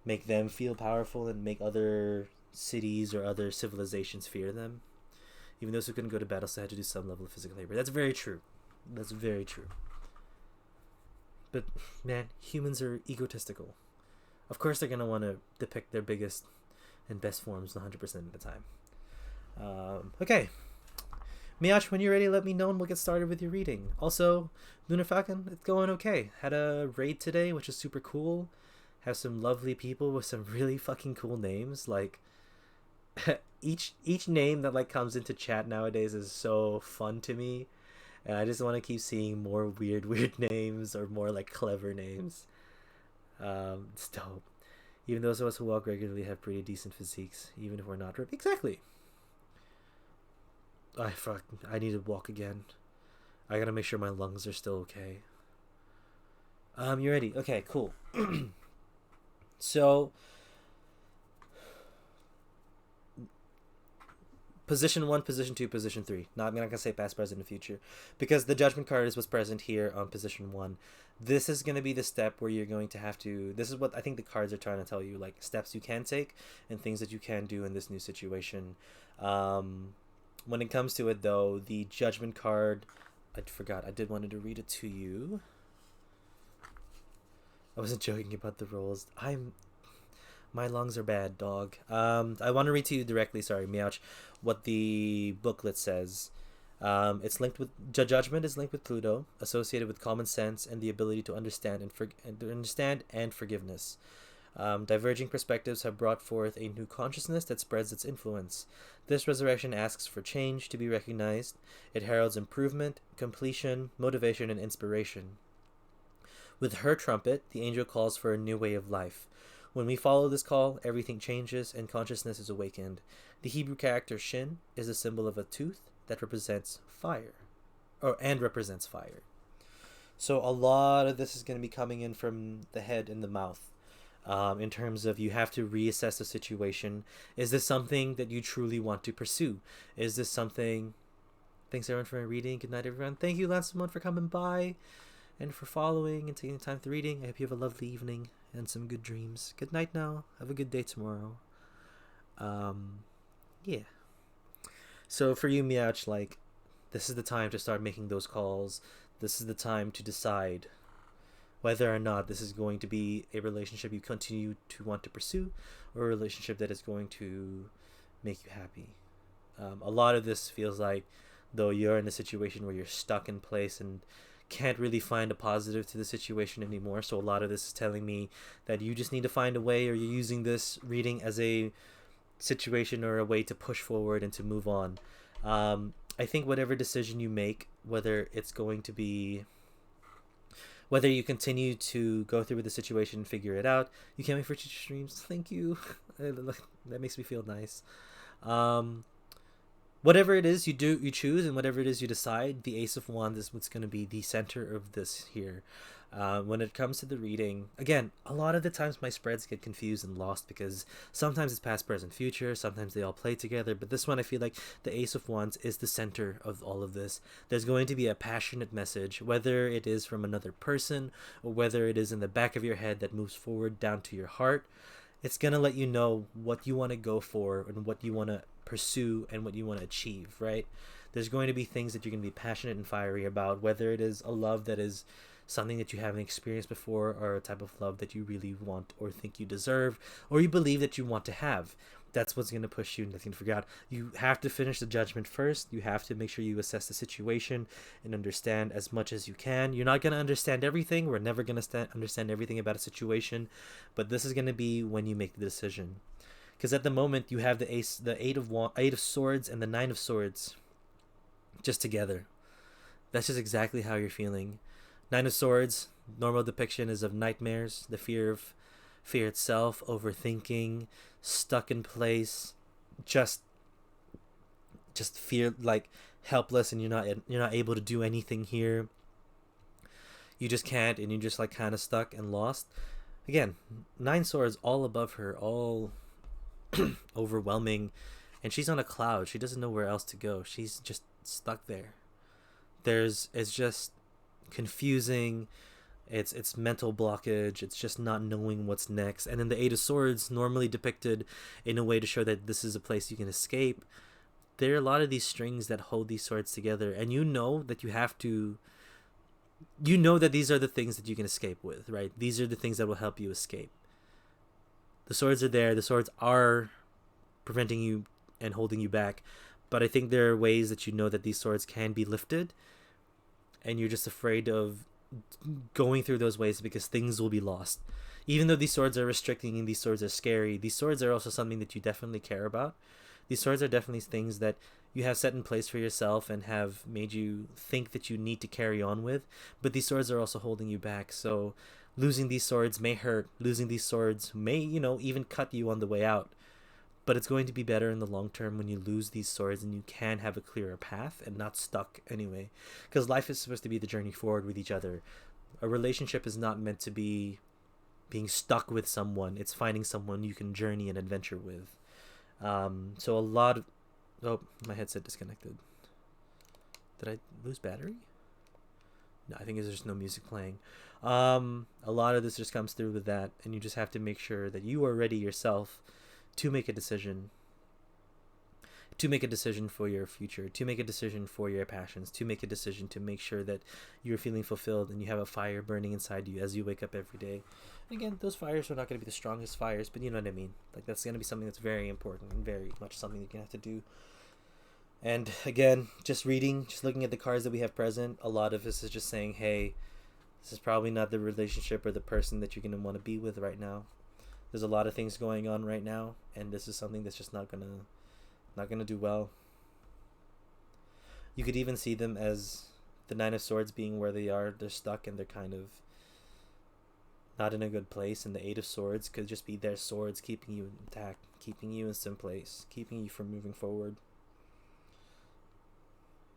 make them feel powerful and make other cities or other civilizations fear them. Even those who couldn't go to battle still had to do some level of physical labor. That's very true. But, man, humans are egotistical. Of course they're going to want to depict their biggest and best forms 100% of the time. Okay. Miach, when you're ready, let me know and we'll get started with your reading. Also, Lunar Falcon, it's going okay. Had a raid today, which is super cool. Have some lovely people with some really fucking cool names. Like, each name that like comes into chat nowadays is so fun to me, and I just want to keep seeing more weird names, or more like clever names. It's dope. Even those of us who walk regularly have pretty decent physiques, even if we're not ripped. Exactly. I need to walk again. I gotta make sure my lungs are still okay. You ready? Okay, cool. So, position 1, position 2, position 3. Now, I'm not gonna say past, present, and future, because the judgment card is what's present here on position 1. This is gonna be the step where you're going to have to. This is what I think the cards are trying to tell you, like steps you can take and things that you can do in this new situation. When it comes to it, though, the judgment card, I forgot. I did wanted to read it to you. I wasn't joking about the rolls. My lungs are bad, dog. I want to read to you directly, sorry, Meowch, what the booklet says. It's linked with judgment is linked with Pluto, associated with common sense and the ability to understand and forgiveness. Diverging perspectives have brought forth a new consciousness that spreads its influence. This resurrection asks for change to be recognized. It heralds improvement, completion, motivation, and inspiration. With her trumpet, the angel calls for a new way of life. When we follow this call, everything changes and consciousness is awakened. The Hebrew character Shin is a symbol of a tooth that represents fire, and represents fire. So a lot of this is going to be coming in from the head and the mouth. In terms of, you have to reassess the situation. Is this something that you truly want to pursue? Is this something... Thanks everyone for reading. Good night, everyone. Thank you, Lansamon, for coming by and for following and taking the time to reading. I hope you have a lovely evening and some good dreams. Good night now. Have a good day tomorrow. Yeah. So for you, Miach, like, this is the time to start making those calls. This is the time to decide whether or not this is going to be a relationship you continue to want to pursue, or a relationship that is going to make you happy. A lot of this feels like, though, you're in a situation where you're stuck in place and can't really find a positive to the situation anymore. So a lot of this is telling me that you just need to find a way, or you're using this reading as a situation or a way to push forward and to move on. I think whatever decision you make, whether you continue to go through with the situation and figure it out. You can't wait for future streams. Thank you. That makes me feel nice. Um, Whatever it is you choose, and whatever it is you decide, the Ace of Wands is what's going to be the center of this here. When it comes to the reading, again, a lot of the times my spreads get confused and lost because sometimes it's past, present, future, sometimes they all play together, but this one I feel like the Ace of Wands is the center of all of this. There's going to be a passionate message, whether it is from another person or whether it is in the back of your head that moves forward down to your heart. It's going to let you know what you want to go for and what you want to pursue and what you want to achieve, right? There's going to be things that you're going to be passionate and fiery about, whether it is a love that is something that you haven't experienced before, or a type of love that you really want or think you deserve, or you believe that you want to have. That's what's going to push you, nothing to figure out. You have to finish the judgment first. You have to make sure you assess the situation and understand as much as you can. You're not going to understand everything. We're never going to understand everything about a situation, but this is going to be when you make the decision. Because at the moment you have the eight of swords and the 9 of swords just together. That's just exactly how you're feeling. 9 of swords, normal depiction is of nightmares, the fear itself, overthinking, stuck in place, just fear, like helpless, and you're not able to do anything here. You just can't, and you're just like kind of stuck and lost. Again, 9 swords all above her, all overwhelming, and she's on a cloud. She doesn't know where else to go. She's just stuck there. It's just confusing. It's mental blockage. It's just not knowing what's next. And then the 8 of swords, normally depicted in a way to show that this is a place you can escape. There are a lot of these strings that hold these swords together, and you know that these are the things that you can escape with, right? These are the things that will help you escape. The swords are there. The swords are preventing you and holding you back. But I think there are ways that you know that these swords can be lifted, and you're just afraid of going through those ways because things will be lost. Even though these swords are restricting and these swords are scary, these swords are also something that you definitely care about. These swords are definitely things that you have set in place for yourself and have made you think that you need to carry on with. But these swords are also holding you back. So losing these swords may hurt. Losing these swords may, even cut you on the way out. But it's going to be better in the long term when you lose these swords and you can have a clearer path and not stuck anyway. Because life is supposed to be the journey forward with each other. A relationship is not meant to be being stuck with someone. It's finding someone you can journey and adventure with. So a lot of... Oh, my headset disconnected. Did I lose battery? No, I think there's just no music playing. A lot of this just comes through with that, and you just have to make sure that you are ready yourself to make a decision for your future, to make a decision for your passions, to make a decision to make sure that you're feeling fulfilled and you have a fire burning inside you as you wake up every day. Again, those fires are not going to be the strongest fires, but you know what I mean. Like, that's going to be something that's very important and very much something that you have to do. And again, just looking at the cards that we have present, a lot of this is just saying, hey, this is probably not the relationship or the person that you're going to want to be with right now. There's a lot of things going on right now, and this is something that's just not gonna do well. You could even see them as the 9 of swords being where they are. They're stuck and they're kind of not in a good place, and the 8 of swords could just be their swords keeping you intact, keeping you in some place, keeping you from moving forward.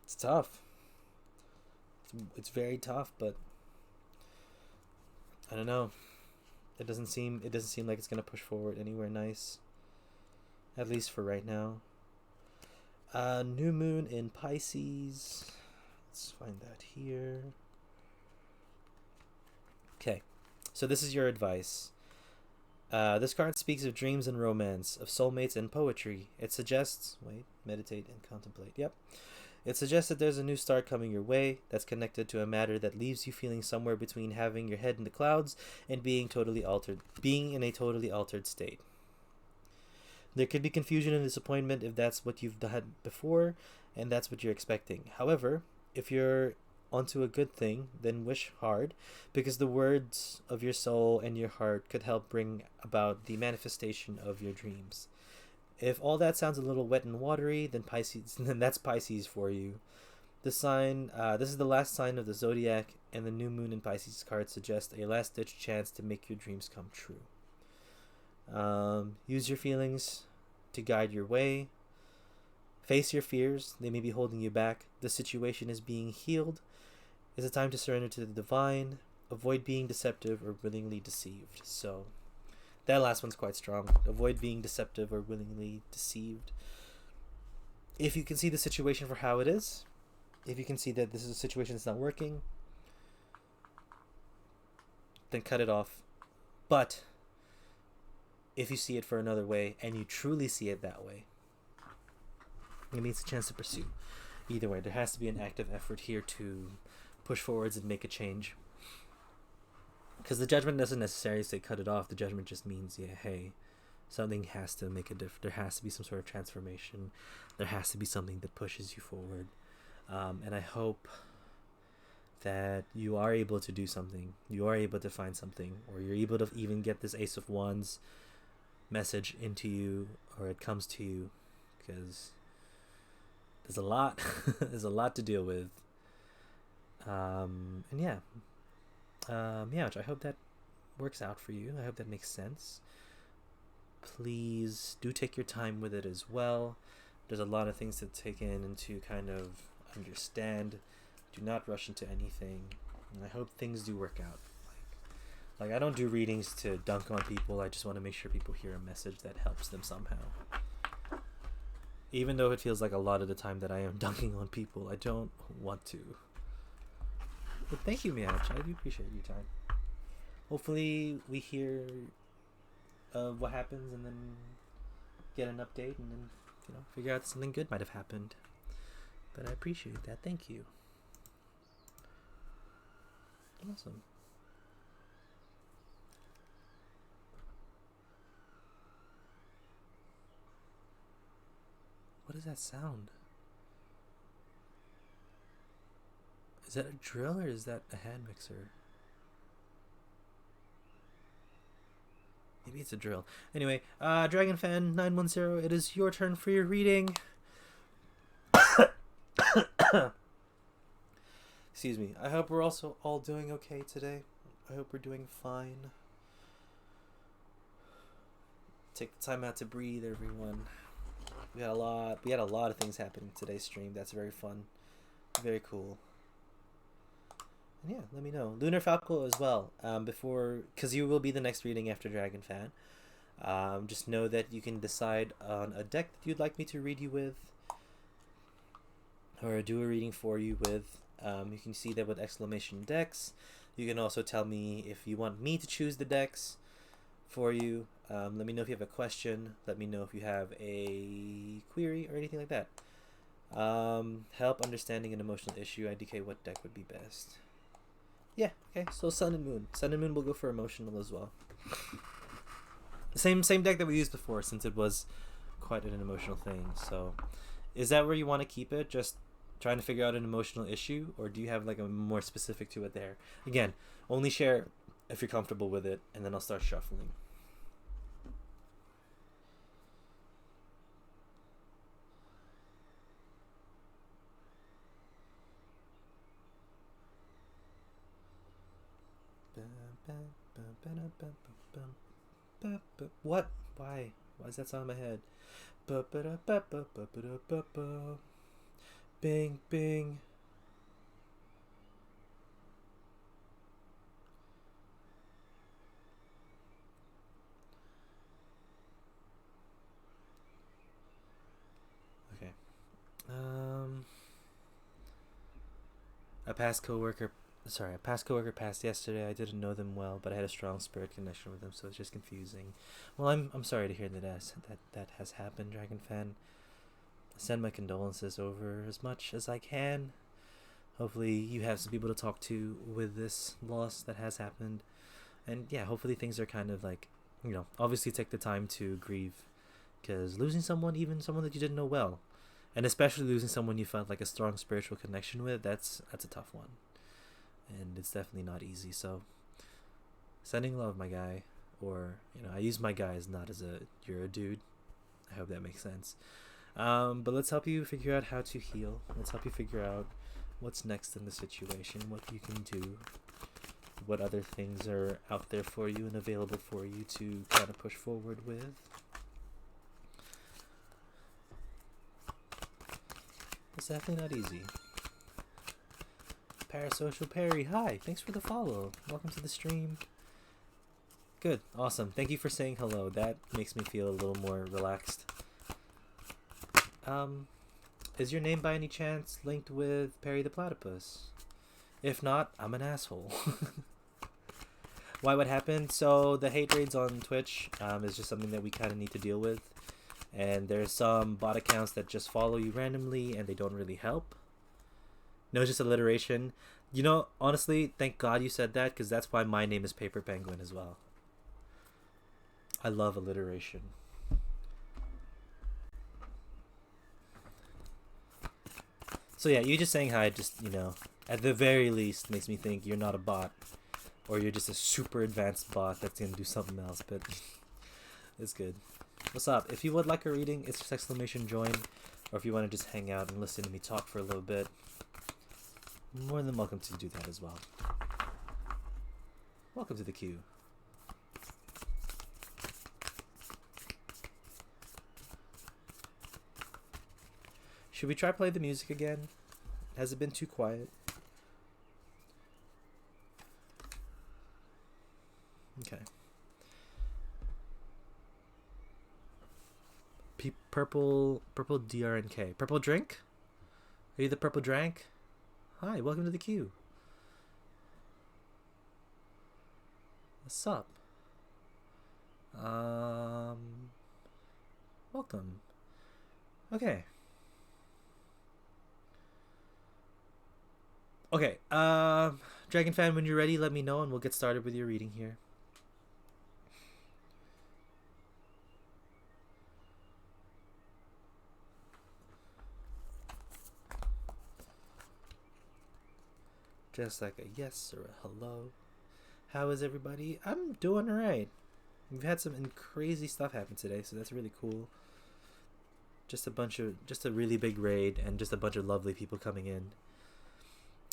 It's tough. It's very tough, but I don't know. It doesn't seem like it's gonna push forward anywhere nice, at least for right now. New moon in Pisces. Let's find that here. Okay, so this is your advice. This card speaks of dreams and romance, of soulmates and poetry. It suggests... meditate and contemplate. Yep. It suggests that there's a new start coming your way that's connected to a matter that leaves you feeling somewhere between having your head in the clouds and being in a totally altered state. There could be confusion and disappointment if that's what you've done before and that's what you're expecting. However, if you're onto a good thing, then wish hard, because the words of your soul and your heart could help bring about the manifestation of your dreams. If all that sounds a little wet and watery, then Pisces, then that's Pisces for you. The sign, this is the last sign of the zodiac, and the new moon in Pisces card suggests a last-ditch chance to make your dreams come true. Use your feelings to guide your way. Face your fears; they may be holding you back. The situation is being healed. It's a time to surrender to the divine. Avoid being deceptive or willingly deceived. So, that last one's quite strong. Avoid being deceptive or willingly deceived. If you can see the situation for how it is, if you can see that this is a situation that's not working, then cut it off. But if you see it for another way and you truly see it that way, it means a chance to pursue. Either way, there has to be an active effort here to push forwards and make a change. Because the judgment doesn't necessarily say cut it off. The judgment just means, yeah, hey, something has to make a difference. There has to be some sort of transformation. There has to be something that pushes you forward. And I hope that you are able to do something. You are able to find something. Or you're able to even get this Ace of Wands message into you, or it comes to you. Because there's a lot. There's a lot to deal with. And yeah. I hope that works out for you. I hope that makes sense. Please do take your time with it as well. There's a lot of things to take in and to kind of understand. Do not rush into anything. And I hope things do work out. Like I don't do readings to dunk on people. I just want to make sure people hear a message that helps them somehow. Even though it feels like a lot of the time that I am dunking on people, I don't want to. But thank you, Miach. I do appreciate your time. Hopefully we hear what happens and then get an update and then, figure out something good might have happened. But I appreciate that. Thank you. Awesome. What is that sound? Is that a drill or is that a hand mixer? Maybe it's a drill. Anyway, DragonFan910, it is your turn for your reading. Excuse me. I hope we're also all doing okay today. I hope we're doing fine. Take the time out to breathe, everyone. We had a lot of things happening today's stream. That's very fun. Very cool. And yeah, let me know. Lunar Falco as well. Because you will be the next reading after Dragon Fan. Just know that you can decide on a deck that you'd like me to read you with, or do a reading for you with. You can see that with exclamation decks. You can also tell me if you want me to choose the decks for you. Let me know if you have a question. Let me know if you have a query or anything like that. Help understanding an emotional issue. Indicate what deck would be best. Yeah, okay, so Sun and Moon. Sun and Moon will go for emotional as well. Same deck that we used before, since it was quite an emotional thing. So, is that where you want to keep it? Just trying to figure out an emotional issue? Or do you have like a more specific to it there? Again, only share if you're comfortable with it, and then I'll start shuffling. What? Why? Why is that sound in my head? Bing, bing. Okay. A past coworker passed yesterday. I didn't know them well, but I had a strong spirit connection with them, so it's just confusing. Well, I'm sorry to hear that has happened, Dragon Fan. I send my condolences over as much as I can. Hopefully you have some people to talk to with this loss that has happened. And yeah, hopefully things are kind of like, obviously take the time to grieve, because losing someone, even someone that you didn't know well, and especially losing someone you felt like a strong spiritual connection with, that's a tough one. And it's definitely not easy. So sending love, my guy. Or I use my guy as not as a you're a dude. I hope that makes sense. But let's help you figure out how to heal. Let's help you figure out what's next in the situation, what you can do, what other things are out there for you and available for you to kind of push forward with. It's definitely not easy. Parasocial Perry, hi, thanks for the follow. Welcome to the stream. Good, awesome. Thank you for saying hello. That makes me feel a little more relaxed. Is your name by any chance linked with Perry the Platypus? If not, I'm an asshole. Why, what happened? So the hate raids on Twitch is just something that we kind of need to deal with. And there's some bot accounts that just follow you randomly and they don't really help. No, it's just alliteration. You know, honestly, thank God you said that, because that's why my name is Paper Penguin as well. I love alliteration. So yeah, you just saying hi just, you know, at the very least makes me think you're not a bot. Or you're just a super advanced bot that's going to do something else, but it's good. What's up? If you would like a reading, it's just exclamation join. Or if you want to just hang out and listen to me talk for a little bit, more than welcome to do that as well. Welcome to the queue. Should we try play the music again? Has it been too quiet? Okay. Purple DRNK. Purple drink? Are you the purple drank? Hi, welcome to the queue. What's up? Welcome. Okay. Okay, Dragon Fan, when you're ready, let me know and we'll get started with your reading here. Just like a yes or a hello. How is everybody? I'm doing alright. We've had some crazy stuff happen today, so that's really cool. Just a really big raid and just a bunch of lovely people coming in.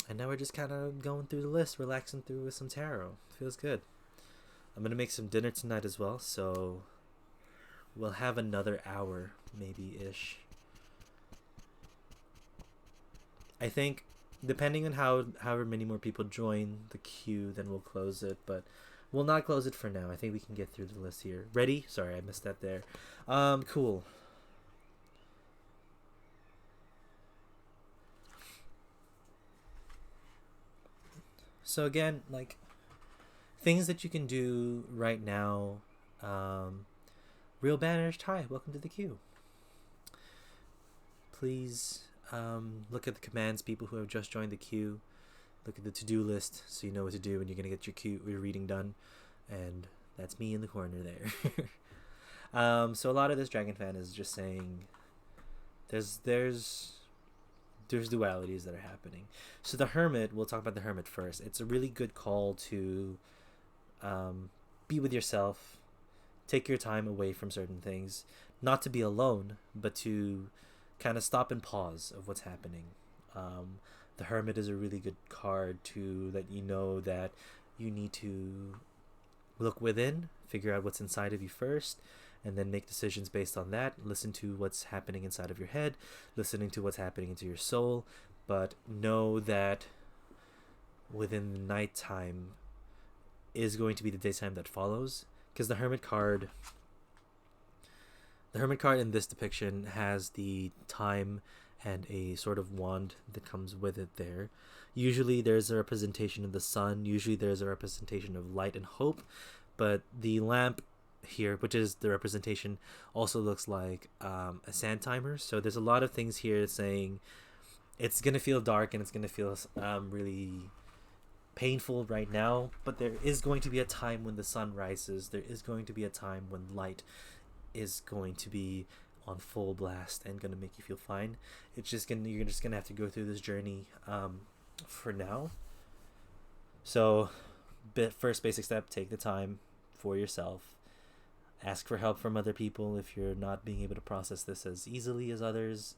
And now we're just kind of going through the list, relaxing through with some tarot. Feels good. I'm going to make some dinner tonight as well, so we'll have another hour, maybe-ish. I think, depending on however many more people join the queue, then we'll close it, but we'll not close it for now. I think we can get through the list here. Ready? Sorry, I missed that there. Cool. So again, like, things that you can do right now. Real Banished, hi, welcome to the queue. Please look at the commands, people who have just joined the queue. Look at the to-do list so you know what to do when you're going to get your reading done. And that's me in the corner there. So a lot of this Dragon Fan is just saying there's dualities that are happening. So the Hermit, we'll talk about the Hermit first. It's a really good call to be with yourself, take your time away from certain things, not to be alone, but to kind of stop and pause of what's happening. The Hermit is a really good card to let you know that you need to look within, figure out what's inside of you first, and then make decisions based on that. Listen to what's happening inside of your head, listening to what's happening into your soul, but know that within the nighttime is going to be the daytime that follows, because the Hermit card in this depiction has the time and a sort of wand that comes with it there. Usually there's a representation of the sun, usually there's a representation of light and hope, but the lamp here, which is the representation, also looks like a sand timer. So there's a lot of things here saying it's gonna feel dark and it's gonna feel really painful right now, but there is going to be a time when the sun rises. There is going to be a time when light is going to be on full blast and gonna make you feel fine. It's just you're just gonna have to go through this journey for now. So first basic step, take the time for yourself. Ask for help from other people if you're not being able to process this as easily as others,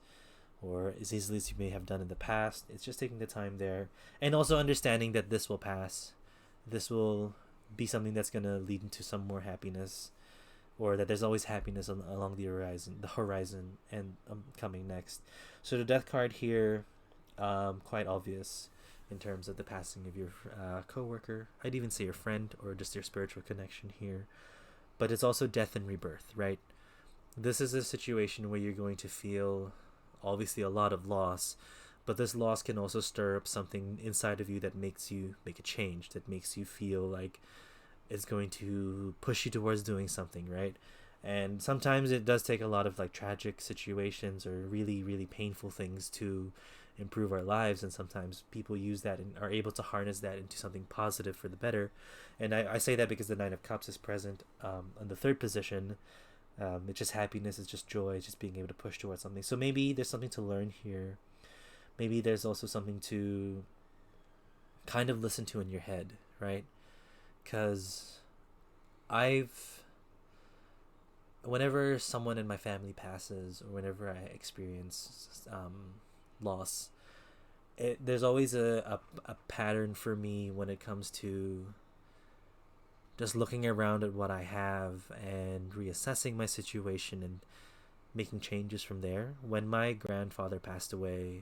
or as easily as you may have done in the past. It's just taking the time there, and also understanding that this will pass. This will be something that's going to lead into some more happiness, or that there's always happiness along the horizon and coming next. So the death card here, quite obvious in terms of the passing of your coworker. I'd even say your friend, or just your spiritual connection here. But it's also death and rebirth, right? This is a situation where you're going to feel obviously a lot of loss, but this loss can also stir up something inside of you that makes you make a change, that makes you feel like it's going to push you towards doing something, right? And sometimes it does take a lot of like tragic situations or really, really painful things to improve our lives, and sometimes people use that and are able to harness that into something positive for the better. And I say that because the Nine of Cups is present on the third position. It's just happiness, it's just joy, it's just being able to push towards something. So maybe there's something to learn here. Maybe there's also something to kind of listen to in your head, right? Because whenever someone in my family passes, or whenever I experience loss, there's always a pattern for me when it comes to just looking around at what I have and reassessing my situation and making changes from there. When my grandfather passed away,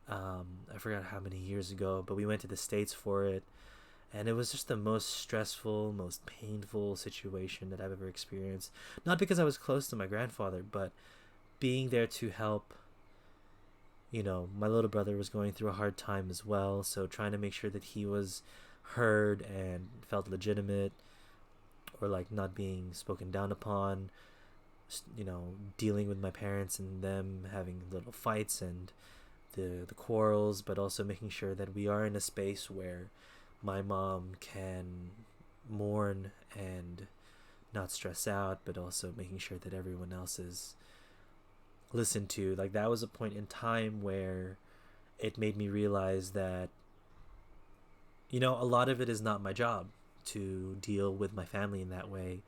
I forgot how many years ago, but we went to the States for it, and it was just the most stressful, most painful situation that I've ever experienced. Not because I was close to my grandfather, but being there to help. My little brother was going through a hard time as well, so trying to make sure that he was heard and felt legitimate, or like not being spoken down upon, dealing with my parents and them having little fights and the quarrels, but also making sure that we are in a space where my mom can mourn and not stress out, but also making sure that everyone else is listened to. Like, that was a point in time where it made me realize that a lot of it is not my job to deal with my family in that way.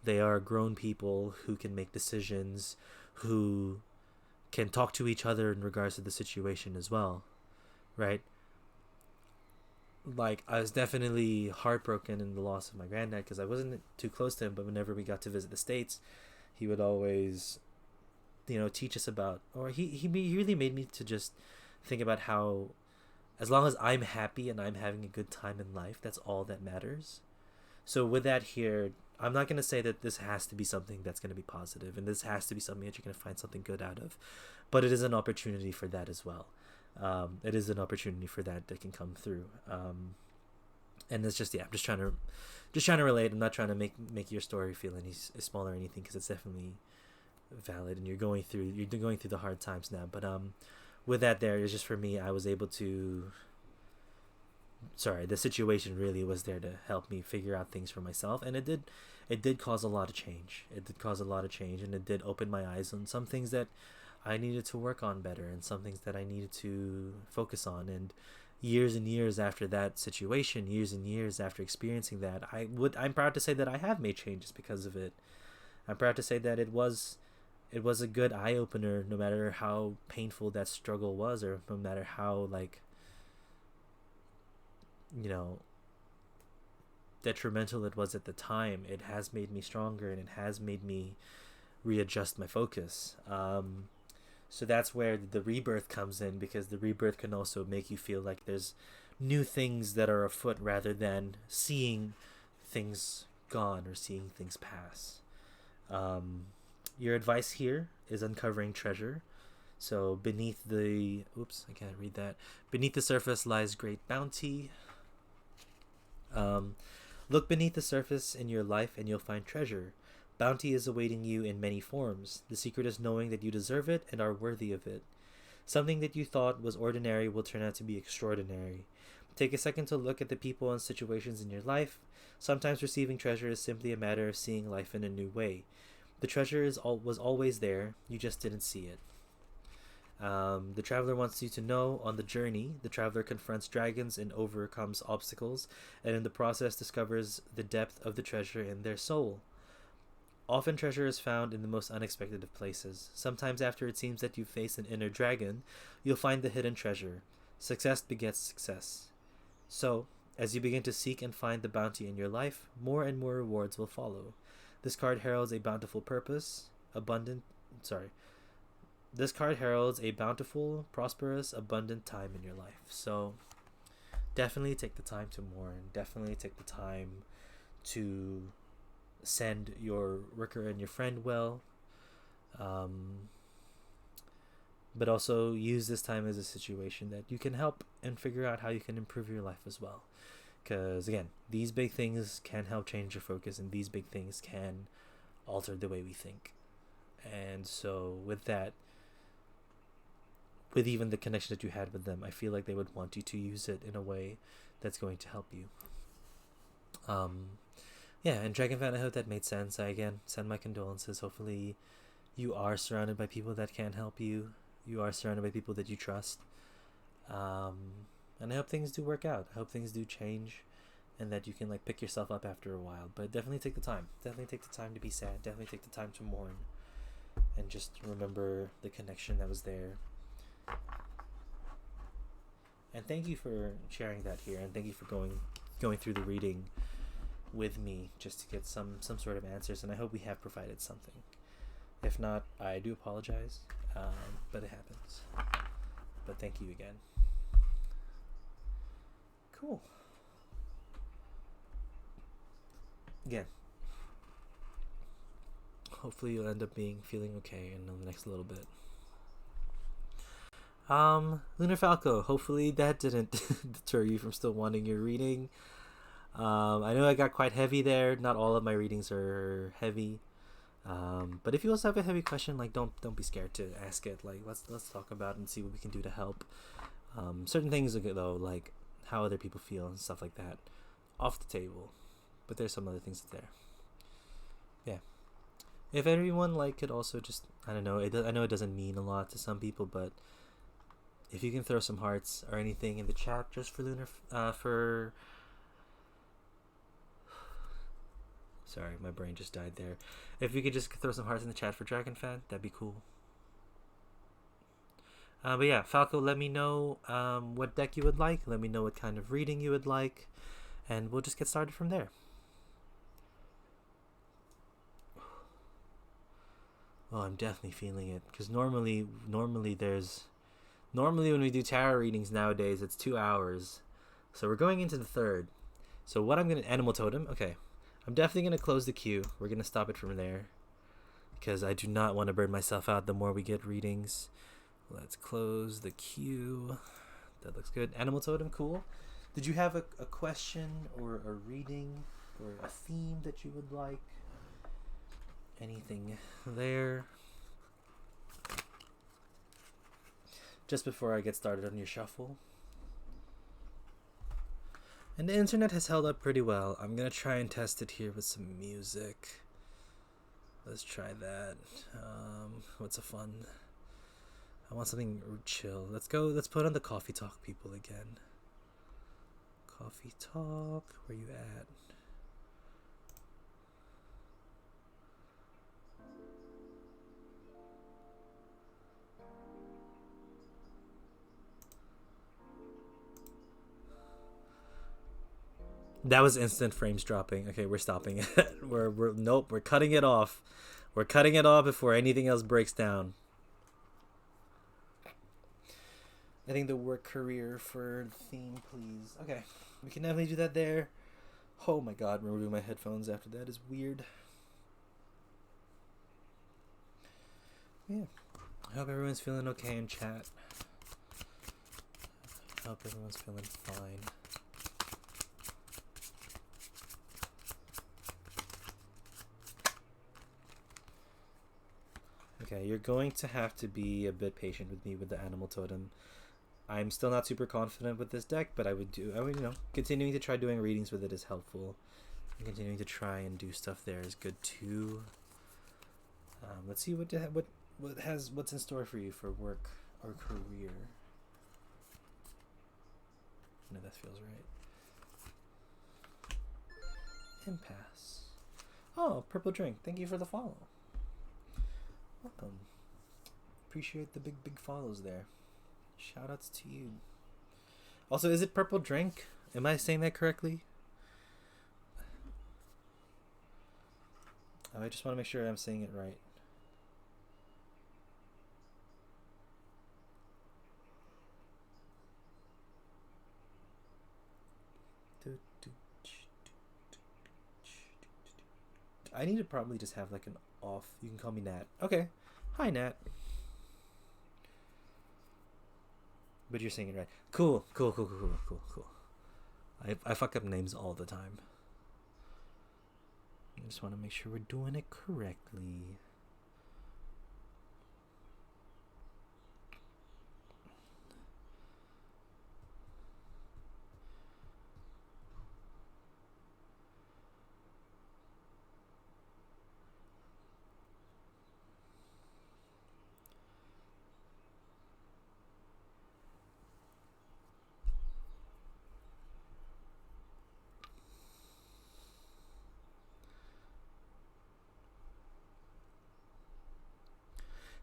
They are grown people who can make decisions, who can talk to each other in regards to the situation as well, right? Like, I was definitely heartbroken in the loss of my granddad because I wasn't too close to him, but whenever we got to visit the States, he would always teach us about, or he really made me to just think about how, as long as I'm happy and I'm having a good time in life, that's all that matters. So with that here, I'm not going to say that this has to be something that's going to be positive and this has to be something that you're going to find something good out of, but it is an opportunity for that as well. It is an opportunity for that can come through. And it's just, I'm just trying to relate. I'm not trying to make your story feel any smaller or anything, because it's definitely valid, and you're going through the hard times now. But with that, there is just, for me, I was able to, the situation really was there to help me figure out things for myself, and it did cause a lot of change. And it did open my eyes on some things that I needed to work on better, and some things that I needed to focus on. And years and years after that situation, years and years after experiencing that, I'm proud to say that I have made changes because of it. I'm proud to say that it was a good eye-opener, no matter how painful that struggle was, or no matter how, detrimental it was at the time. It has made me stronger, and it has made me readjust my focus. So that's where the rebirth comes in, because the rebirth can also make you feel like there's new things that are afoot, rather than seeing things gone or seeing things pass. Your advice here is uncovering treasure. So beneath the surface lies great bounty. Look beneath the surface in your life and you'll find treasure. Bounty is awaiting you in many forms. The secret is knowing that you deserve it and are worthy of it. Something that you thought was ordinary will turn out to be extraordinary. Take a second to look at the people and situations in your life. Sometimes receiving treasure is simply a matter of seeing life in a new way. The treasure was always there, you just didn't see it. The traveler wants you to know on the journey, the traveler confronts dragons and overcomes obstacles, and in the process discovers the depth of the treasure in their soul. Often treasure is found in the most unexpected of places. Sometimes after it seems that you've faced an inner dragon, you'll find the hidden treasure. Success begets success. So, as you begin to seek and find the bounty in your life, more and more rewards will follow. This card heralds a bountiful purpose, This card heralds a bountiful, prosperous, abundant time in your life. So, definitely take the time to mourn. Definitely take the time to send your worker and your friend well. But also use this time as a situation that you can help and figure out how you can improve your life as well. Because again, these big things can help change your focus, and these big things can alter the way we think. And so with that, with even the connection that you had with them, I feel like they would want you to use it in a way that's going to help you. Yeah, and Dragon Fan, I hope that made sense. I again send my condolences. Hopefully you are surrounded by people that can help you. You are surrounded by people that you trust. And I hope things do work out. I hope things do change, and that you can like pick yourself up after a while. But definitely take the time. Definitely take the time to be sad. Definitely take the time to mourn, and just remember the connection that was there. And thank you for sharing that here, and thank you for going through the reading with me just to get some sort of answers. And I hope we have provided something. If not, I do apologize, but it happens. But thank you again. Cool. Again, hopefully you'll end up feeling okay in the next little bit. Lunar Falco, hopefully that didn't deter you from still wanting your reading. I know I got quite heavy there. Not all of my readings are heavy. But if you also have a heavy question, like don't be scared to ask it. Like let's talk about it and see what we can do to help. Certain things though, like how other people feel and stuff like that, off the table. But there's some other things there. Yeah. If everyone could also just, I don't know, I know it doesn't mean a lot to some people, but if you can throw some hearts or anything in the chat just for Lunar, sorry, my brain just died there. If you could just throw some hearts in the chat for Dragon Fan, that'd be cool. But yeah, Falco, let me know what deck you would like. Let me know what kind of reading you would like, and we'll just get started from there. Oh, I'm definitely feeling it, because normally when we do tarot readings nowadays, it's 2 hours. So we're going into the third. So what Animal Totem, okay. I'm definitely going to close the queue. We're going to stop it from there, because I do not want to burn myself out the more we get readings. Let's close the queue. That looks good. Animal Totem, cool. Did you have a question or a reading or a theme that you would like? Anything there? Just before I get started on your shuffle. And the internet has held up pretty well. I'm going to try and test it here with some music. Let's try that. What's a fun... I want something chill. Let's put on the Coffee Talk people again. Coffee Talk, where you at? That was instant frames dropping. Okay, we're stopping it. Nope, we're cutting it off. We're cutting it off before anything else breaks down. I think the work career for theme, please. Okay, we can definitely do that there. Oh my god, removing my headphones after that is weird. Yeah, I hope everyone's feeling okay in chat. I hope everyone's feeling fine. Okay, you're going to have to be a bit patient with me with the Animal Totem. I'm still not super confident with this deck, but I would continuing to try doing readings with it is helpful. And continuing to try and do stuff there is good too. Let's see what's in store for you for work. or career. No, that feels right. Impasse. Oh, Purple Drink. Thank you for the follow. Welcome. Appreciate the big follows there. Shout outs to you. Also, is it Purple Drink? Am I saying that correctly? I just want to make sure I'm saying it right. I need to probably just have like an off. You can call me Nat. Okay. Hi, Nat. But you're saying it right. Cool. I fuck up names all the time. I just want to make sure we're doing it correctly.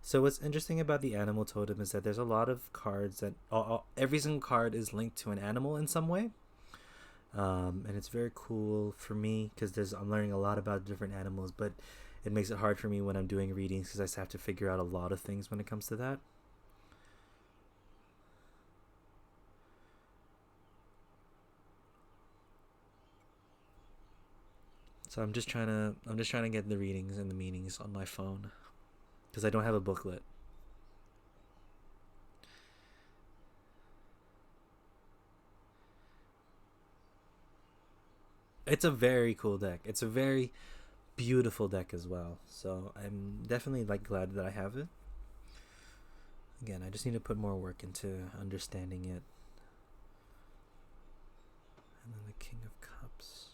So what's interesting about the animal totem is that there's a lot of cards that every single card is linked to an animal in some way, and it's very cool for me because I'm learning a lot about different animals, but it makes it hard for me when I'm doing readings because I have to figure out a lot of things when it comes to that. So I'm just trying to get the readings and the meanings on my phone because I don't have a booklet. It's a very cool deck. It's a very beautiful deck as well. So I'm definitely like glad that I have it. Again, I just need to put more work into understanding it. And then the King of Cups.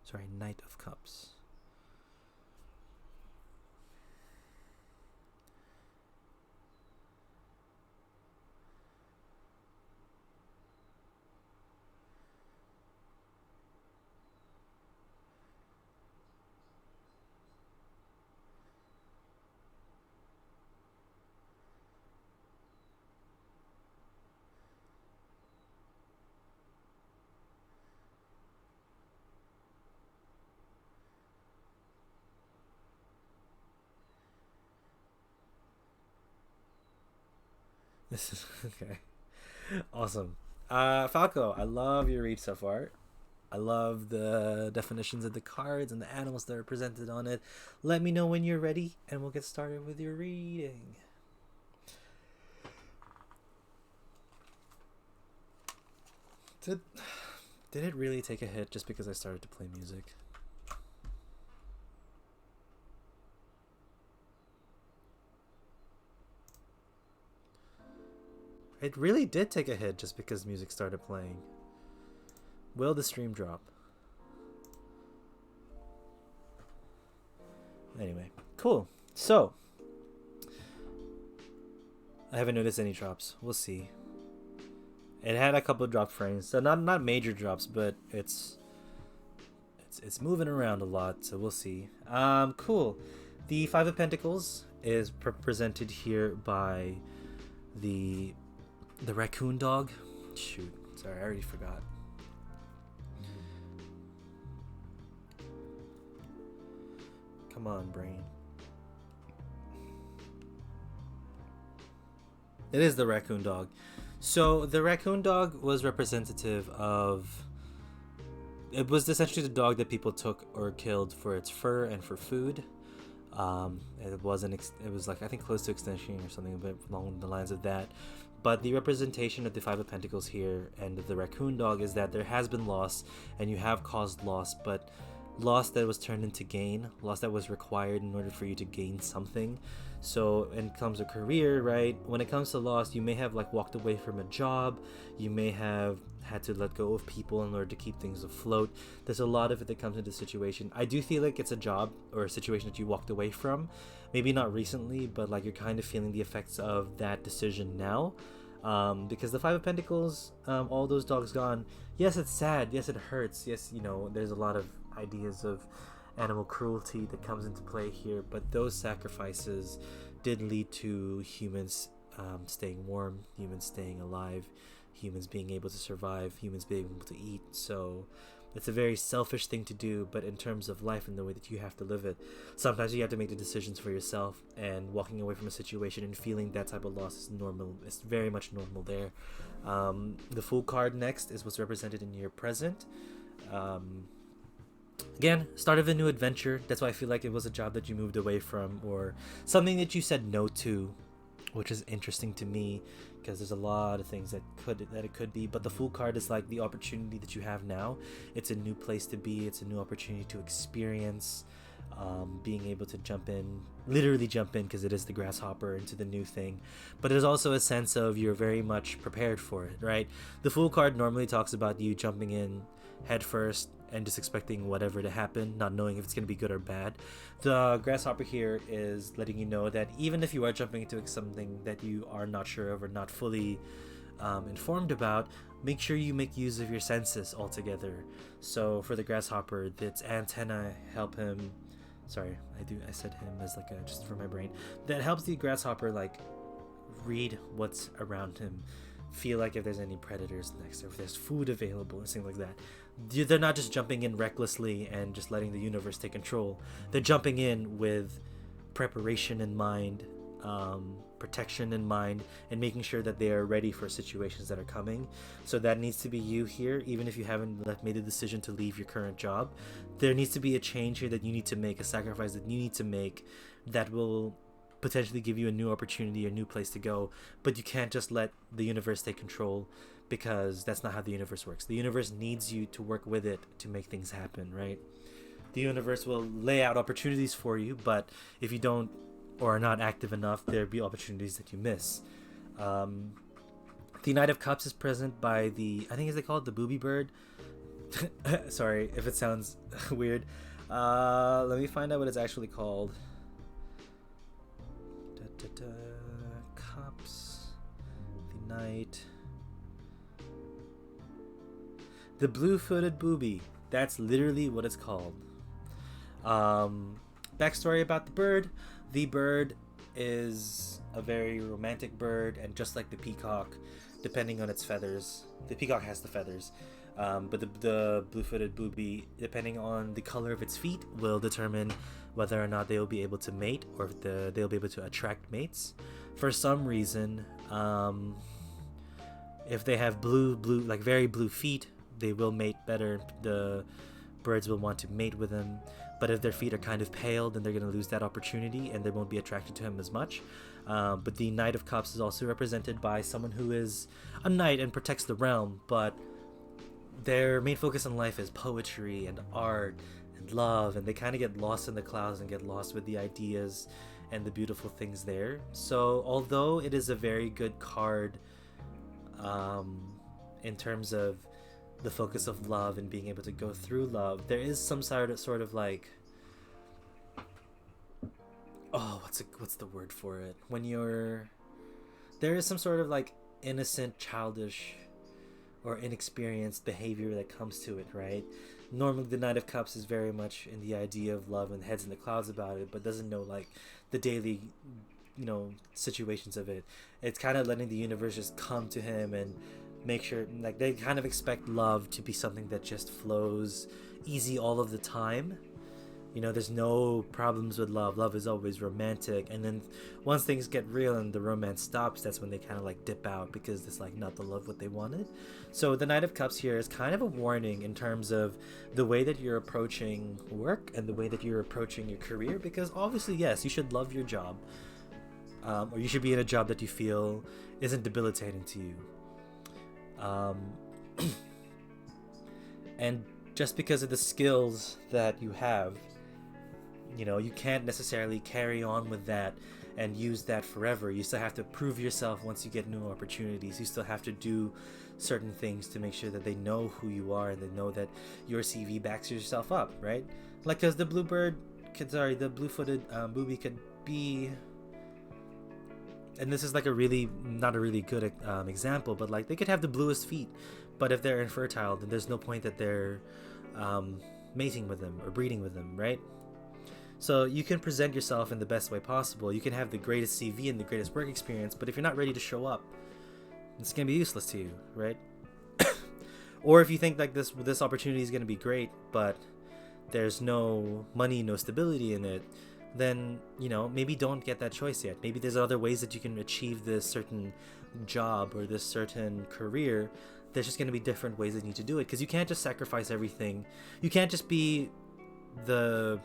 Sorry, Knight of Cups. This is okay. Awesome. Falco, I love your read so far. I love the definitions of the cards and the animals that are presented on it. Let me know when you're ready and we'll get started with your reading. Did it really take a hit just because I started to play music? It really did take a hit just because music started playing. Will the stream drop? Anyway, cool. So, I haven't noticed any drops. We'll see. It had a couple of drop frames, so not major drops, but it's moving around a lot. So we'll see. Cool. The Five of Pentacles is represented here by the raccoon dog. Shoot, sorry, I already forgot. Come on, brain. It is the raccoon dog. So the raccoon dog was representative of... It was essentially the dog that people took or killed for its fur and for food. It was like, I think, close to extinction or something a bit along the lines of that. But the representation of the Five of Pentacles here and the raccoon dog is that there has been loss and you have caused loss, but loss that was turned into gain, loss that was required in order for you to gain something. So when it comes to career, right, when it comes to loss, you may have like walked away from a job, you may have had to let go of people in order to keep things afloat. There's a lot of it that comes into the situation. I do feel like it's a job or a situation that you walked away from, maybe not recently, but like you're kind of feeling the effects of that decision now. Because the Five of Pentacles, all those dogs gone, yes, it's sad, yes, it hurts, yes, you know, there's a lot of ideas of animal cruelty that comes into play here, but those sacrifices did lead to humans staying warm, humans staying alive, humans being able to survive, humans being able to eat. So it's a very selfish thing to do, but in terms of life and the way that you have to live it, sometimes you have to make the decisions for yourself, and walking away from a situation and feeling that type of loss is normal. It's very much normal there. The Fool card next is what's represented in your present. Again, start of a new adventure. That's why I feel like it was a job that you moved away from, or something that you said no to, which is interesting to me because there's a lot of things that it could be. But the Fool card is like the opportunity that you have now. It's a new place to be. It's a new opportunity to experience. Being able to literally jump in, because it is the grasshopper, into the new thing. But there's also a sense of you're very much prepared for it, right? The Fool card normally talks about you jumping in head first and just expecting whatever to happen, not knowing if it's going to be good or bad. The grasshopper here is letting you know that even if you are jumping into something that you are not sure of or not fully informed about, make sure you make use of your senses altogether. So for the grasshopper, its antenna help him. Sorry, I said him as like just for my brain. That helps the grasshopper like read what's around him, feel like if there's any predators next, or if there's food available, and things like that. They're not just jumping in recklessly and just letting the universe take control. They're jumping in with preparation in mind, protection in mind, and making sure that they are ready for situations that are coming. So that needs to be you here, even if you haven't made a decision to leave your current job. There needs to be a change here that you need to make, a sacrifice that you need to make that will potentially give you a new opportunity, a new place to go. But you can't just let the universe take control, because that's not how the universe works. The universe needs you to work with it to make things happen, right? The universe will lay out opportunities for you, but if you don't or are not active enough, there'll be opportunities that you miss. The Knight of Cups is present by the, I think is they call it the booby bird. Sorry if it sounds weird. Let me find out what it's actually called. Cups, the Knight, the blue-footed booby. That's literally what it's called. Backstory about the bird. The bird is a very romantic bird, and just like the peacock, depending on its feathers, the peacock has the feathers, but the blue-footed booby, depending on the color of its feet, will determine whether or not they will be able to mate, or if they'll be able to attract mates. For some reason, if they have blue, like very blue feet, they will mate better. The birds will want to mate with them. But if their feet are kind of pale, then they're going to lose that opportunity and they won't be attracted to him as much. But the Knight of Cups is also represented by someone who is a knight and protects the realm, but their main focus in life is poetry and art and love, and they kind of get lost in the clouds and get lost with the ideas and the beautiful things there. So although it is a very good card in terms of the focus of love and being able to go through love, there is some sort of like, what's the word for it, when there is some sort of like innocent, childish, or inexperienced behavior that comes to it, right? Normally the Knight of Cups is very much in the idea of love and heads in the clouds about it, but doesn't know like the daily, situations of it. It's kind of letting the universe just come to him and make sure, like, they kind of expect love to be something that just flows easy all of the time. There's no problems with love. Love is always romantic, and then once things get real and the romance stops, that's when they kind of like dip out, because it's like not the love what they wanted. So the Knight of Cups here is kind of a warning in terms of the way that you're approaching work and the way that you're approaching your career, because obviously, yes, you should love your job, or you should be in a job that you feel isn't debilitating to you. And just because of the skills that you have, you know, you can't necessarily carry on with that and use that forever. You still have to prove yourself once you get new opportunities. You still have to do certain things to make sure that they know who you are and they know that your CV backs yourself up, right? Like, because the the blue-footed booby could be, and this is like not a really good example, but like they could have the bluest feet, but if they're infertile, then there's no point that they're mating with them or breeding with them, right? So you can present yourself in the best way possible. You can have the greatest CV and the greatest work experience, but if you're not ready to show up, it's gonna be useless to you, right? Or if you think like this opportunity is gonna be great, but there's no money, no stability in it, then, you know, maybe don't get that choice yet. Maybe there's other ways that you can achieve this certain job or this certain career. There's just gonna be different ways that you need to do it, because you can't just sacrifice everything. You can't just be the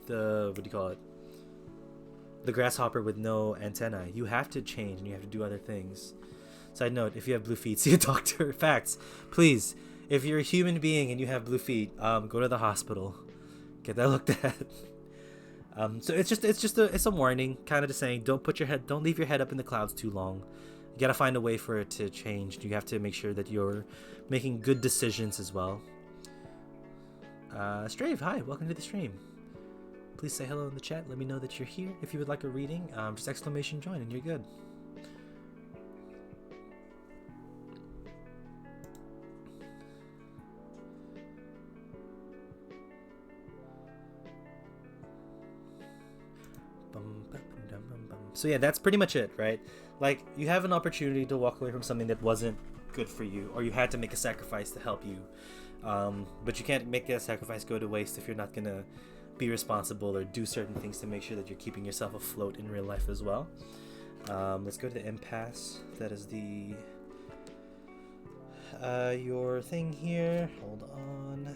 what do you call it, the grasshopper with no antennae. You have to change and you have to do other things. Side note, if you have blue feet, see a doctor. Facts. Please, if you're a human being and you have blue feet, go to the hospital, get that looked at. So it's a warning, kind of just saying, don't leave your head up in the clouds too long. You gotta find a way for it to change. You have to make sure that you're making good decisions as well. Strave, hi, welcome to the stream. Please say hello in the chat. Let me know that you're here. If you would like a reading, just exclamation join and you're good. So yeah, that's pretty much it, right? Like, you have an opportunity to walk away from something that wasn't good for you, or you had to make a sacrifice to help you. But you can't make that sacrifice go to waste if you're not gonna be responsible or do certain things to make sure that you're keeping yourself afloat in real life as well. Let's go to the impasse. That is the your thing here. Hold on.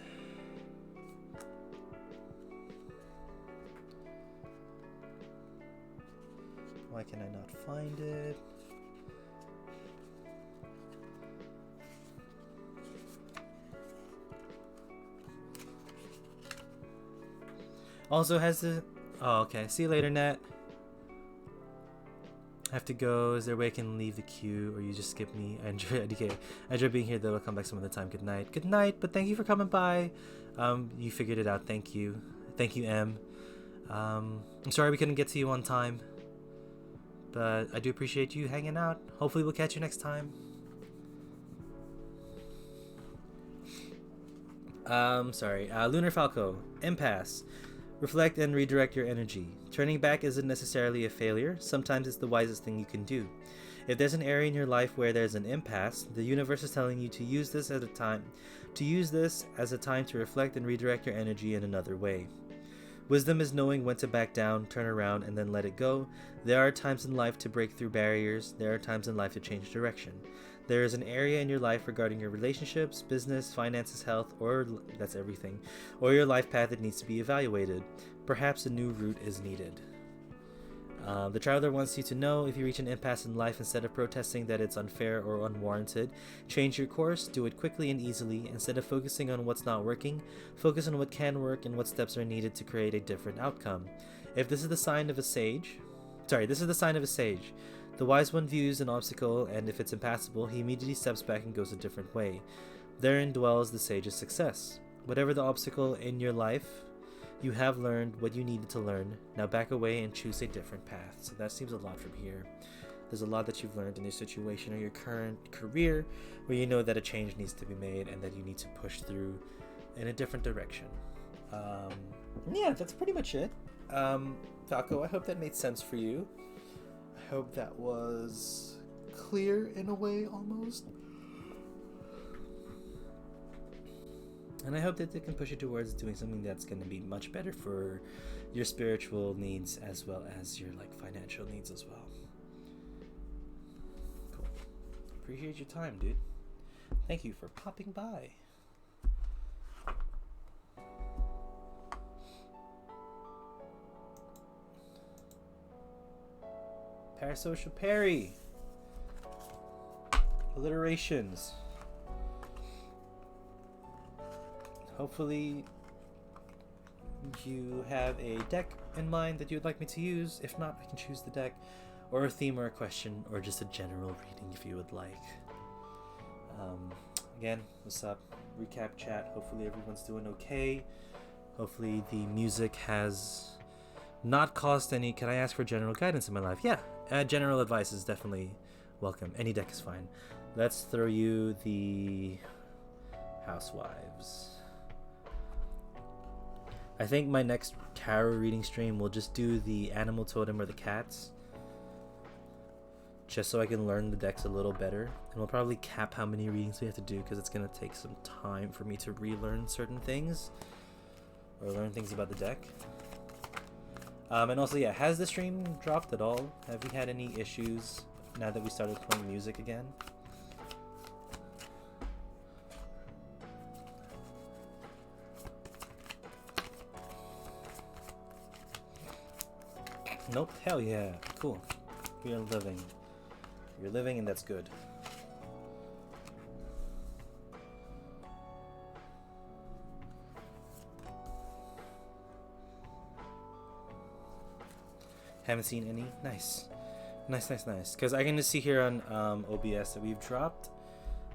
Why can I not find it? Also has the... Oh, okay. See you later, Nat. I have to go. Is there a way I can leave the queue, or you just skip me? I enjoy being here, though. I'll come back some other time. Good night. Good night, but thank you for coming by. You figured it out. Thank you. Thank you, M. I'm sorry we couldn't get to you on time, but I do appreciate you hanging out. Hopefully we'll catch you next time. Sorry. Lunar Falco. Impasse. Reflect and redirect your energy. Turning back isn't necessarily a failure. Sometimes it's the wisest thing you can do. If there's an area in your life where there's an impasse, the universe is telling you to use this as a time to reflect and redirect your energy in another way. Wisdom is knowing when to back down, turn around, and then let it go. There are times in life to break through barriers. There are times in life to change direction. There is an area in your life regarding your relationships, business, finances, health, or that's everything, or your life path that needs to be evaluated. Perhaps a new route is needed. The traveler wants you to know, if you reach an impasse in life, instead of protesting that it's unfair or unwarranted, change your course, do it quickly and easily. Instead of focusing on what's not working, focus on what can work and what steps are needed to create a different outcome. This is the sign of a sage. The wise one views an obstacle, and if it's impassable, he immediately steps back and goes a different way. Therein dwells the sage's success. Whatever the obstacle in your life, you have learned what you needed to learn. Now back away and choose a different path. So that seems a lot from here. There's a lot that you've learned in your situation or your current career where you know that a change needs to be made and that you need to push through in a different direction. Yeah, that's pretty much it. Falco, I hope that made sense for you. I hope that was clear in a way, almost. And I hope that it can push you towards doing something that's going to be much better for your spiritual needs as well as your financial needs as well. Cool. Appreciate your time, dude. Thank you for popping by. Parasocial Perry. Alliterations. hopefully you have a deck in mind that you would like me to use. If not, I can choose the deck, or a theme or a question, or just a general reading if you would like. Again, what's up? Recap chat. Hopefully everyone's doing okay. Hopefully the music has not caused any... Can I ask for general guidance in my life? Yeah, general advice is definitely welcome. Any deck is fine. Let's throw you the Housewives. I think my next tarot reading stream will just do the animal totem or the cats, just so I can learn the decks a little better. And we'll probably cap how many readings we have to do, because it's going to take some time for me to relearn certain things or learn things about the deck. And also, yeah, has the stream dropped at all? Have we had any issues now that we started playing music again? Nope. Hell yeah. Cool. We are living. You're living, and that's good. Haven't seen any? Nice. Nice. Because I can just see here on OBS that we've dropped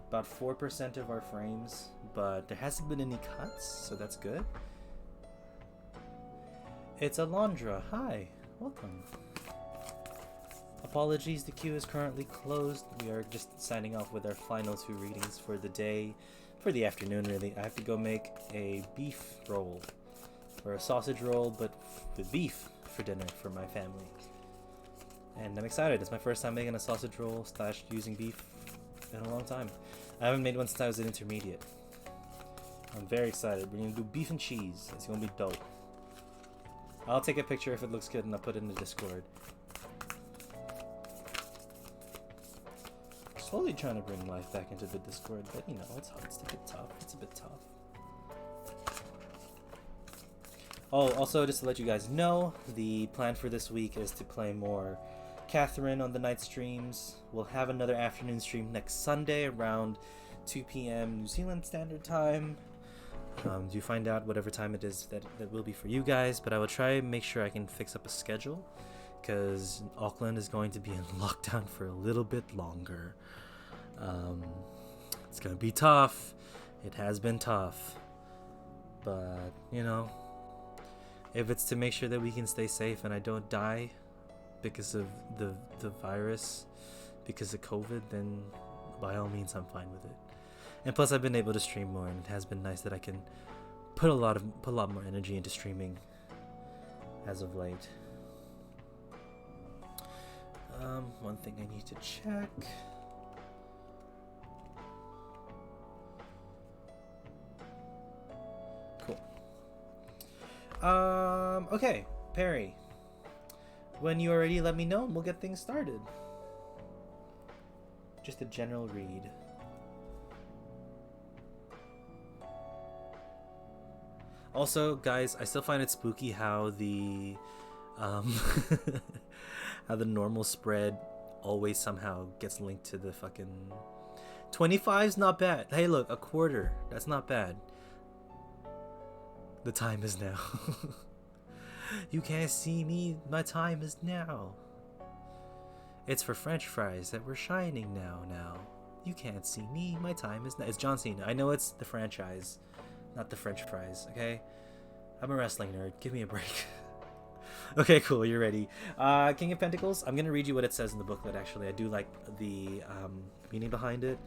about 4% of our frames, but there hasn't been any cuts, so that's good. It's Alondra. Hi. Welcome. Apologies, the queue is currently closed. We are just signing off with our final 2 readings for the day, for the afternoon really. I have to go make a beef roll, or a sausage roll, but with beef for dinner for my family. And I'm excited. It's my first time making a sausage roll / using beef in a long time. I haven't made one since I was an intermediate. I'm very excited. We're gonna do beef and cheese. It's gonna be dope. I'll take a picture if it looks good and I'll put it in the Discord. Slowly trying to bring life back into the Discord, but you know, it's hard. It's a bit tough. Oh, also, just to let you guys know, the plan for this week is to play more Catherine on the night streams. We'll have another afternoon stream next Sunday around 2 p.m. New Zealand Standard Time. You find out whatever time it is that will be for you guys, but I will try and make sure I can fix up a schedule, because Auckland is going to be in lockdown for a little bit longer. It's going to be tough. It has been tough. But, you know, if it's to make sure that we can stay safe and I don't die because of the virus, because of COVID, then by all means I'm fine with it. And plus I've been able to stream more, and it has been nice that I can put a lot more energy into streaming as of late. One thing I need to check. Cool. Okay, Perry. When you are ready, let me know and we'll get things started. Just a general read. Also, guys, I still find it spooky how the how the normal spread always somehow gets linked to the fucking 25's not bad. Hey, look, a quarter. That's not bad. The time is now. You can't see me. My time is now. It's for French fries that we're shining now. You can't see me. My time is now. It's John Cena. I know it's the franchise, not the French fries, okay? I'm a wrestling nerd. Give me a break. Okay, cool. You're ready. King of Pentacles. I'm going to read you what it says in the booklet, actually. I do like the meaning behind it.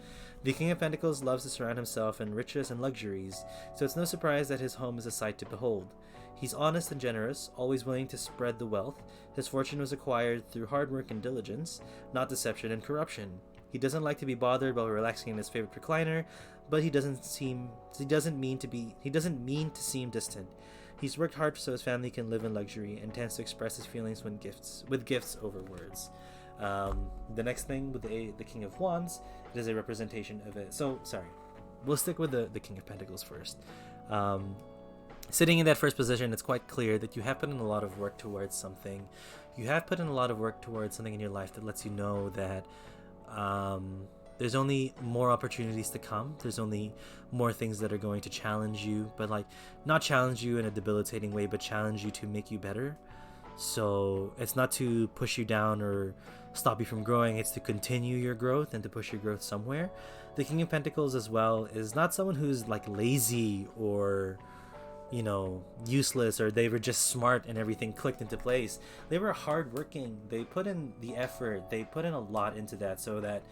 The King of Pentacles loves to surround himself in riches and luxuries, so it's no surprise that his home is a sight to behold. He's honest and generous, always willing to spread the wealth. His fortune was acquired through hard work and diligence, not deception and corruption. He doesn't like to be bothered while relaxing in his favorite recliner, but he doesn't mean to seem distant. He's worked hard so his family can live in luxury, and tends to express his feelings with gifts over words. The next thing with the King of Wands, it is a representation of it. So, sorry. We'll stick with the King of Pentacles first. Sitting in that first position, it's quite clear that you have put in a lot of work towards something. You have put in a lot of work towards something in your life that lets you know that there's only more opportunities to come. There's only more things that are going to challenge you, but like not challenge you in a debilitating way, but challenge you to make you better. So it's not to push you down or stop you from growing, it's to continue your growth and to push your growth somewhere. The King of Pentacles as well is not someone who's like lazy or, you know, useless, or they were just smart and everything clicked into place. They were hardworking. They put in the effort. They put in a lot into that so that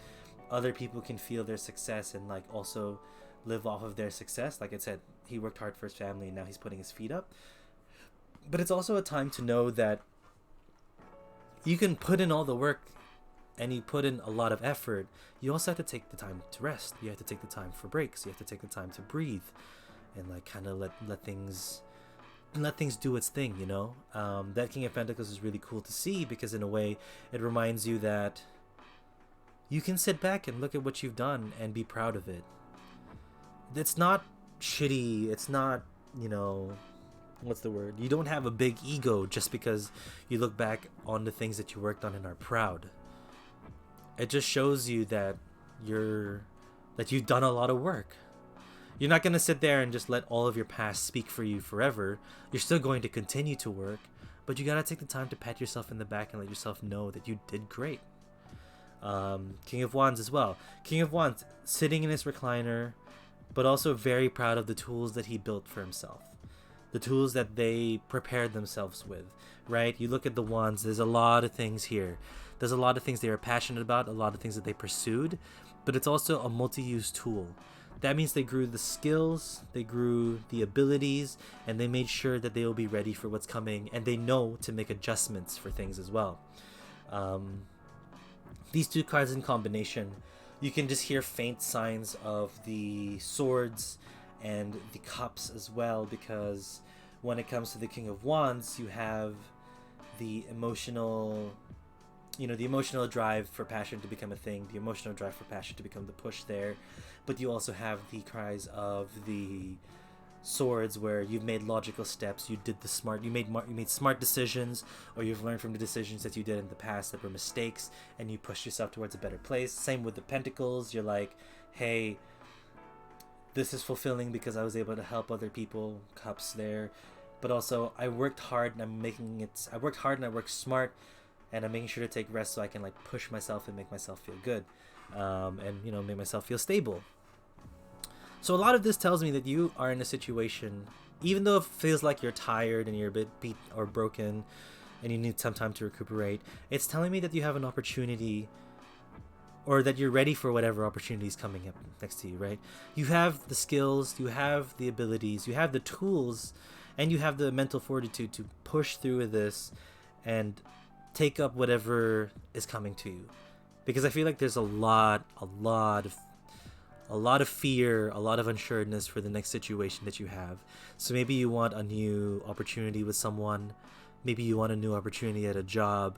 other people can feel their success and like also live off of their success. Like I said, he worked hard for his family and now he's putting his feet up. But it's also a time to know that you can put in all the work and you put in a lot of effort. You also have to take the time to rest. You have to take the time for breaks. You have to take the time to breathe and like kind of let things do its thing, you know. That King of Pentacles is really cool to see because in a way it reminds you that you can sit back and look at what you've done and be proud of it. It's not shitty. It's not, you know, what's the word? You don't have a big ego just because you look back on the things that you worked on and are proud. It just shows you that you've done a lot of work. You're not going to sit there and just let all of your past speak for you forever. You're still going to continue to work, but you got to take the time to pat yourself in the back and let yourself know that you did great. King of Wands as well. King of Wands sitting in his recliner, but also very proud of the tools that he built for himself. The tools that they prepared themselves with, right? You look at the Wands, there's a lot of things here. There's a lot of things they were passionate about, a lot of things that they pursued, but it's also a multi-use tool. That means they grew the skills, they grew the abilities, and they made sure that they will be ready for what's coming, and they know to make adjustments for things as well. These two cards in combination, you can just hear faint signs of the swords and the cups as well, because when it comes to the King of Wands, you have the emotional, you know, the emotional drive for passion to become a thing, the emotional drive for passion to become the push there, but you also have the cries of the swords where you've made logical steps, you made smart decisions, or you've learned from the decisions that you did in the past that were mistakes, and you pushed yourself towards a better place. Same with the Pentacles, you're like, hey, this is fulfilling because I was able to help other people, cups there, but also I worked hard and I worked smart, and I'm making sure to take rest so I can like push myself and make myself feel good, and you know, make myself feel stable. So a lot of this tells me that you are in a situation, even though it feels like you're tired and you're a bit beat or broken and you need some time to recuperate, it's telling me that you have an opportunity, or that you're ready for whatever opportunity is coming up next to you, right? You have the skills, you have the abilities, you have the tools, and you have the mental fortitude to push through this and take up whatever is coming to you. Because I feel like there's a lot of fear, a lot of unsureness for the next situation that you have. So maybe you want a new opportunity with someone, maybe you want a new opportunity at a job,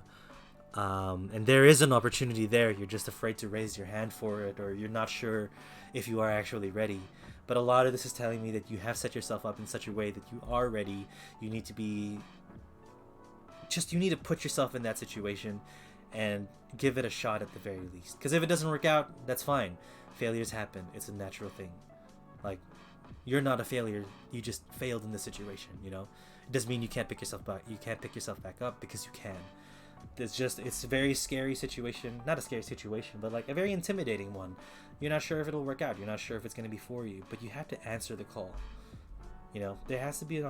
and there is an opportunity there, you're just afraid to raise your hand for it, or you're not sure if you are actually ready. But a lot of this is telling me that you have set yourself up in such a way that you are ready. You need to put yourself in that situation and give it a shot at the very least. Because if it doesn't work out, that's fine. Failures happen. It's a natural thing. Like, you're not a failure. You just failed in this situation, you know? It doesn't mean you can't pick yourself back. You can't pick yourself back up, because you can. It's a very scary situation. Not a scary situation, but like a very intimidating one. You're not sure if it'll work out. You're not sure if it's going to be for you, but you have to answer the call. You know, there has to be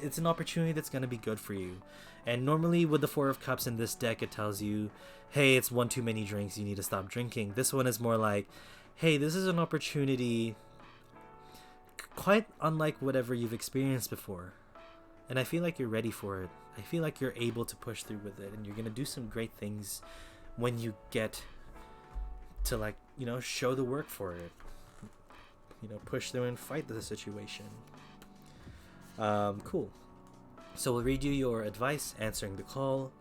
it's an opportunity that's going to be good for you. And normally with the Four of Cups in this deck, it tells you, hey, it's one too many drinks, you need to stop drinking. This one is more like, hey, this is an opportunity quite unlike whatever you've experienced before. And I feel like you're ready for it. I feel like you're able to push through with it, and you're going to do some great things when you get to, like, you know, show the work for it. You know, push through and fight the situation. Cool. So we'll read you your advice, answering the call.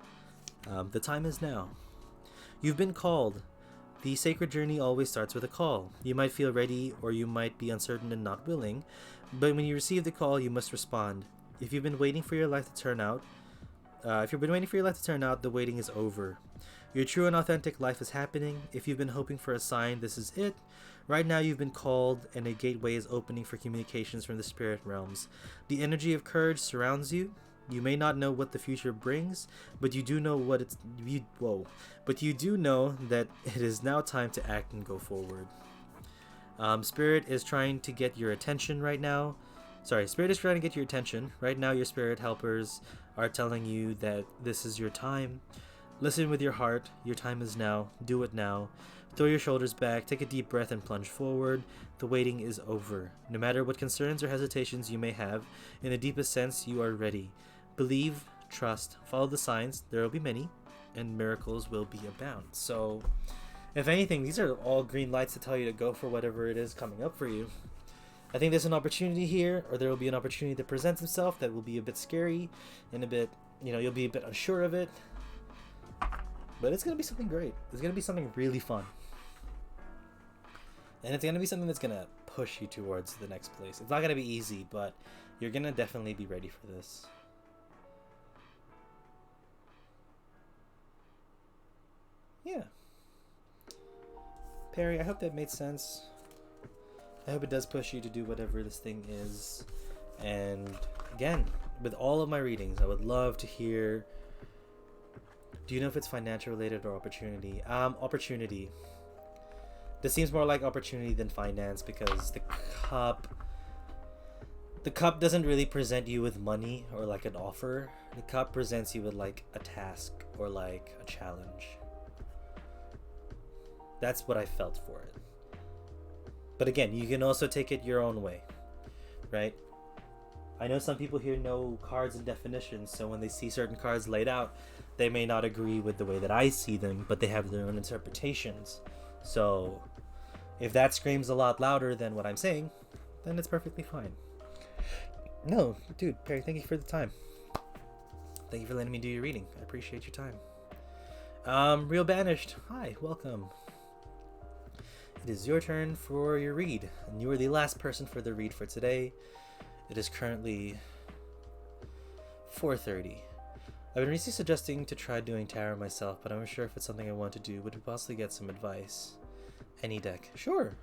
The time is now. You've been called. The sacred journey always starts with a call. You might feel ready, or you might be uncertain and not willing, but when you receive the call, you must respond. If you've been waiting for your life to turn out, If you've been waiting for your life to turn out, the waiting is over. Your true and authentic life is happening. If you've been hoping for a sign, this is it. Right now, you've been called, and a gateway is opening for communications from the spirit realms. The energy of courage surrounds you. You may not know what the future brings, but you do know But you do know that it is now time to act and go forward. Spirit is trying to get your attention right now. Spirit is trying to get your attention. Right now, your spirit helpers are telling you that this is your time. Listen with your heart. Your time is now. Do it now. Throw your shoulders back, take a deep breath, and plunge forward. The waiting is over. No matter what concerns or hesitations you may have, in the deepest sense, you are ready. Believe, trust, follow the signs. There will be many, and miracles will be abound. So, if anything, these are all green lights to tell you to go for whatever it is coming up for you. I think there's an opportunity here, or there will be an opportunity that presents itself that will be a bit scary and a bit, you'll be a bit unsure of it. But it's going to be something great. It's going to be something really fun. And it's going to be something that's going to push you towards the next place. It's not going to be easy, but you're going to definitely be ready for this. Yeah. Perry, I hope that made sense. I hope it does push you to do whatever this thing is. And again, with all of my readings, I would love to hear... Do you know if it's financial related or opportunity? Opportunity. This seems more like opportunity than finance, because the cup doesn't really present you with money or like an offer. The cup presents you with like a task or like a challenge. That's what I felt for it. But again, you can also take it your own way, right? I know some people here know cards and definitions, so when they see certain cards laid out, they may not agree with the way that I see them, but they have their own interpretations. So if that screams a lot louder than what I'm saying, then it's perfectly fine. No, dude, Perry, thank you for the time. Thank you for letting me do your reading. I appreciate your time. Real Banished, hi, welcome. It is your turn for your read, and you are the last person for the read for today. It is currently 4:30. I've been recently suggesting to try doing tarot myself, but I'm not sure if it's something I want to do. Would we possibly get some advice? Any deck? Sure.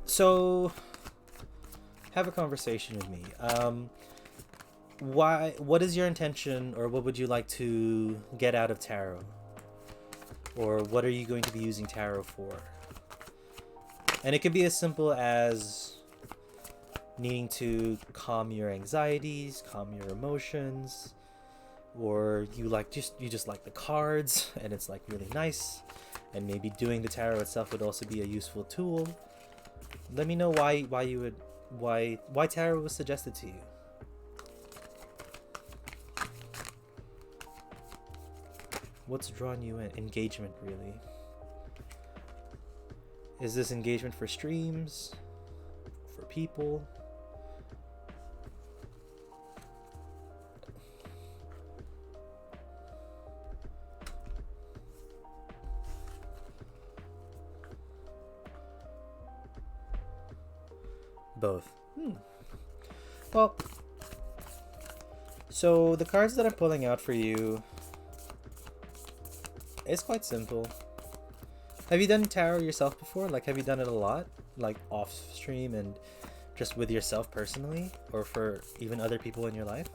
So, have a conversation with me. What is your intention, or what would you like to get out of tarot? Or what are you going to be using tarot for? And it could be as simple as needing to calm your anxieties, calm your emotions, or you just like the cards and it's like really nice, and maybe doing the tarot itself would also be a useful tool. Let me know why tarot was suggested to you. What's drawn you in? Engagement, really. Is this engagement for streams? For people? Both. Well, so the cards that I'm pulling out for you, it's quite simple. Have you done tarot yourself before? Like, have you done it a lot? Like, off stream and just with yourself personally? Or for even other people in your life?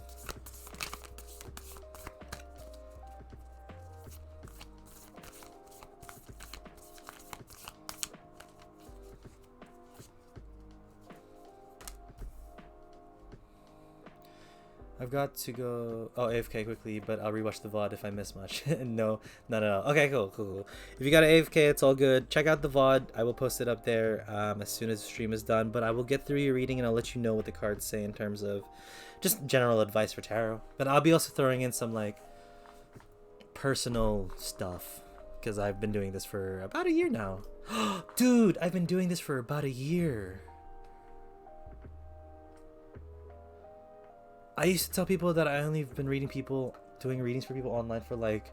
I've got to go AFK quickly, but I'll rewatch the VOD if I miss much. No. Okay, cool. If you got an AFK, it's all good. Check out the VOD. I will post it up there as soon as the stream is done, but I will get through your reading and I'll let you know what the cards say in terms of just general advice for tarot. But I'll be also throwing in some like personal stuff because I've been doing this for about a year now. Dude, I've been doing this for about a year. I used to tell people that I only have been doing readings for people online for like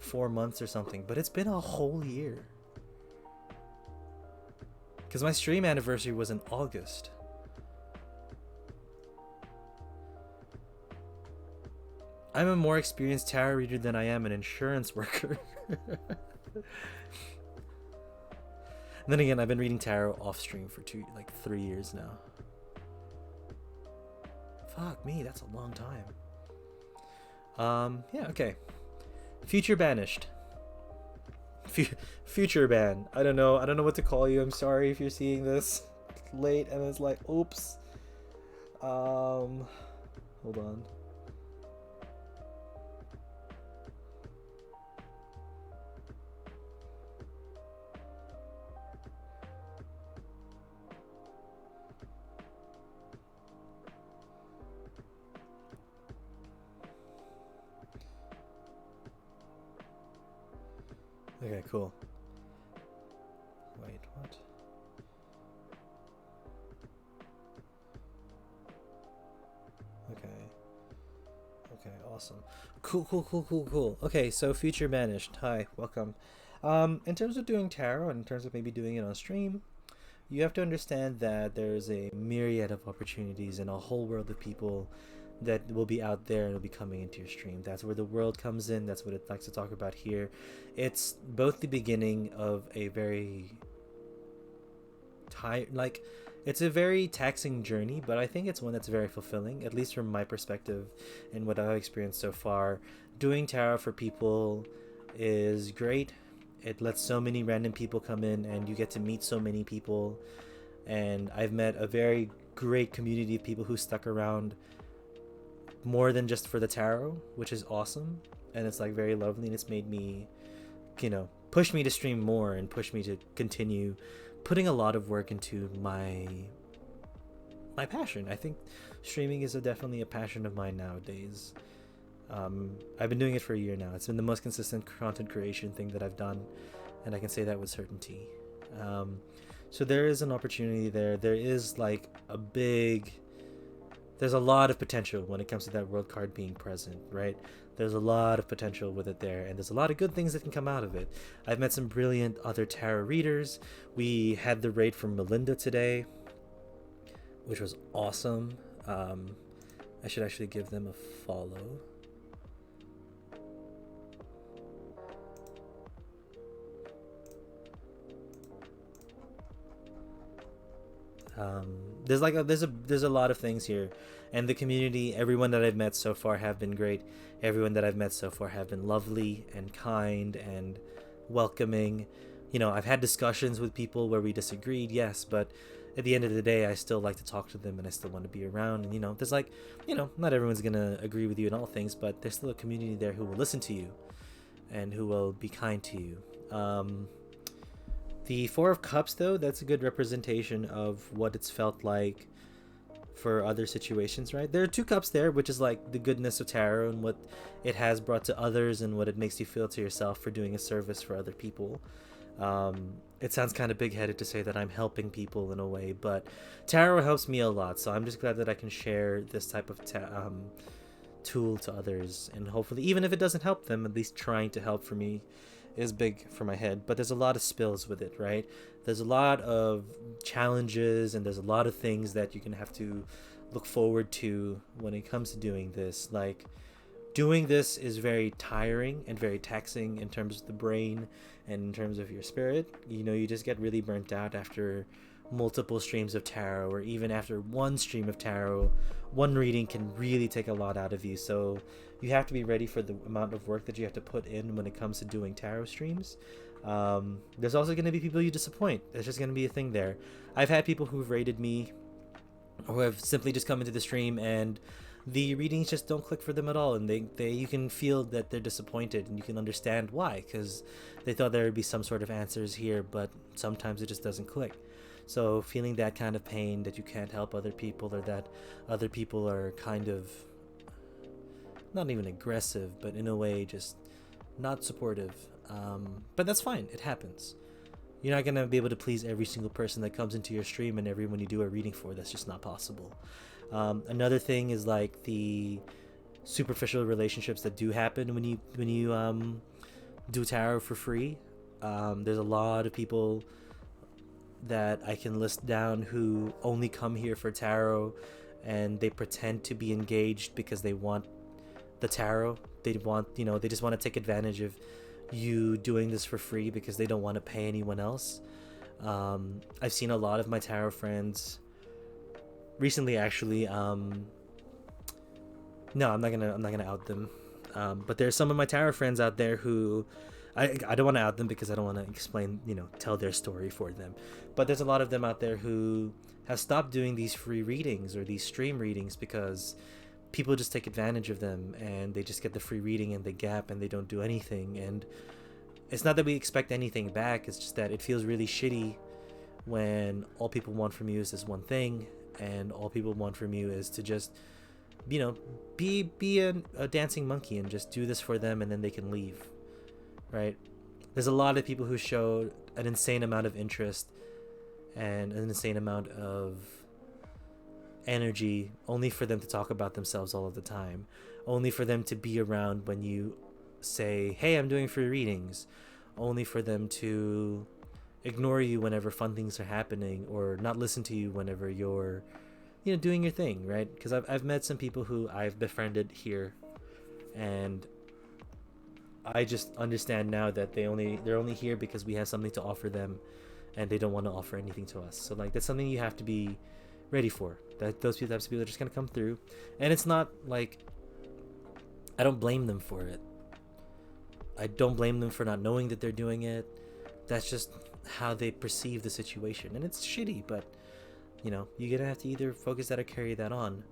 4 months or something, but it's been a whole year. Because my stream anniversary was in August. I'm a more experienced tarot reader than I am an insurance worker. And then again, I've been reading tarot off stream for 3 years now. Fuck me, that's a long time. Yeah, okay. Future banished. Future ban. I don't know what to call you. I'm sorry if you're seeing this late and it's like, oops. Hold on. Okay, cool. Wait, what? Okay, awesome. Cool. Okay, so Future Banished. Hi, welcome. In terms of doing tarot, and in terms of maybe doing it on stream, you have to understand that there's a myriad of opportunities and a whole world of people that will be out there and will be coming into your stream. That's where the world comes in. That's what it likes to talk about here. It's both the beginning of a very it's a very taxing journey, but I think it's one that's very fulfilling, at least from my perspective and what I've experienced so far. Doing tarot for people is great. It lets so many random people come in and you get to meet so many people. And I've met a very great community of people who stuck around more than just for the tarot, which is awesome. And it's like very lovely, and it's made me, push me to stream more and push me to continue putting a lot of work into my passion. I think streaming is definitely a passion of mine nowadays. I've been doing it for a year now. It's been the most consistent content creation thing that I've done, and I can say that with certainty. So there is an opportunity there. There is there's a lot of potential when it comes to that world card being present, right? There's a lot of potential with it there, and there's a lot of good things that can come out of it. I've met some brilliant other tarot readers. We had the raid from Melinda today, which was awesome. I should actually give them a follow. There's a lot of things here, and the community, everyone that I've met so far have been great. Everyone that I've met so far have been lovely and kind and welcoming. I've had discussions with people where we disagreed, yes, but at the end of the day, I still like to talk to them and I still want to be around. And there's not everyone's gonna agree with you in all things, but there's still a community there who will listen to you and who will be kind to you. The Four of Cups, though, that's a good representation of what it's felt like for other situations, right? There are two cups there, which is like the goodness of tarot and what it has brought to others and what it makes you feel to yourself for doing a service for other people. It sounds kind of big-headed to say that I'm helping people in a way, but tarot helps me a lot, so I'm just glad that I can share this type of tool to others, and hopefully, even if it doesn't help them, at least trying to help for me is big for my head. But there's a lot of spills with it, right? There's a lot of challenges and there's a lot of things that you're gonna have to look forward to when it comes to doing this. Like, doing this is very tiring and very taxing in terms of the brain and in terms of your spirit. You just get really burnt out after multiple streams of tarot, or even after one stream of tarot. One reading can really take a lot out of you, so you have to be ready for the amount of work that you have to put in when it comes to doing tarot streams. There's also going to be people you disappoint. There's just going to be a thing there. I've had people who've rated me who have simply just come into the stream and the readings just don't click for them at all, and you can feel that they're disappointed, and you can understand why, because they thought there would be some sort of answers here, but sometimes it just doesn't click. So feeling that kind of pain that you can't help other people, or that other people are kind of not even aggressive, but in a way just not supportive. But that's fine. It happens. You're not going to be able to please every single person that comes into your stream and everyone you do a reading for. That's just not possible. Another thing is like the superficial relationships that do happen when you do tarot for free. There's a lot of people that I can list down who only come here for tarot, and they pretend to be engaged because they want the tarot. They want, they just want to take advantage of you doing this for free because they don't want to pay anyone else. I've seen a lot of my tarot friends recently, actually. No, I'm not gonna out them. But there's some of my tarot friends out there who I don't want to out them because I don't want to explain, tell their story for them. But there's a lot of them out there who have stopped doing these free readings or these stream readings because people just take advantage of them, and they just get the free reading and they gap and they don't do anything. And it's not that we expect anything back, it's just that it feels really shitty when all people want from you is this one thing, and all people want from you is to just, be a dancing monkey and just do this for them, and then they can leave, right? There's a lot of people who showed an insane amount of interest and an insane amount of energy only for them to talk about themselves all of the time, only for them to be around when you say, hey, I'm doing free readings, only for them to ignore you whenever fun things are happening, or not listen to you whenever you're doing your thing, right? Because I've met some people who I've befriended here, and I just understand now that they're only here because we have something to offer them, and they don't want to offer anything to us. So like, that's something you have to be ready for, that those types of people are just gonna come through. And it's not like, I don't blame them for it. I don't blame them for not knowing that they're doing it. That's just how they perceive the situation, and it's shitty, but you're gonna have to either focus that or carry that on.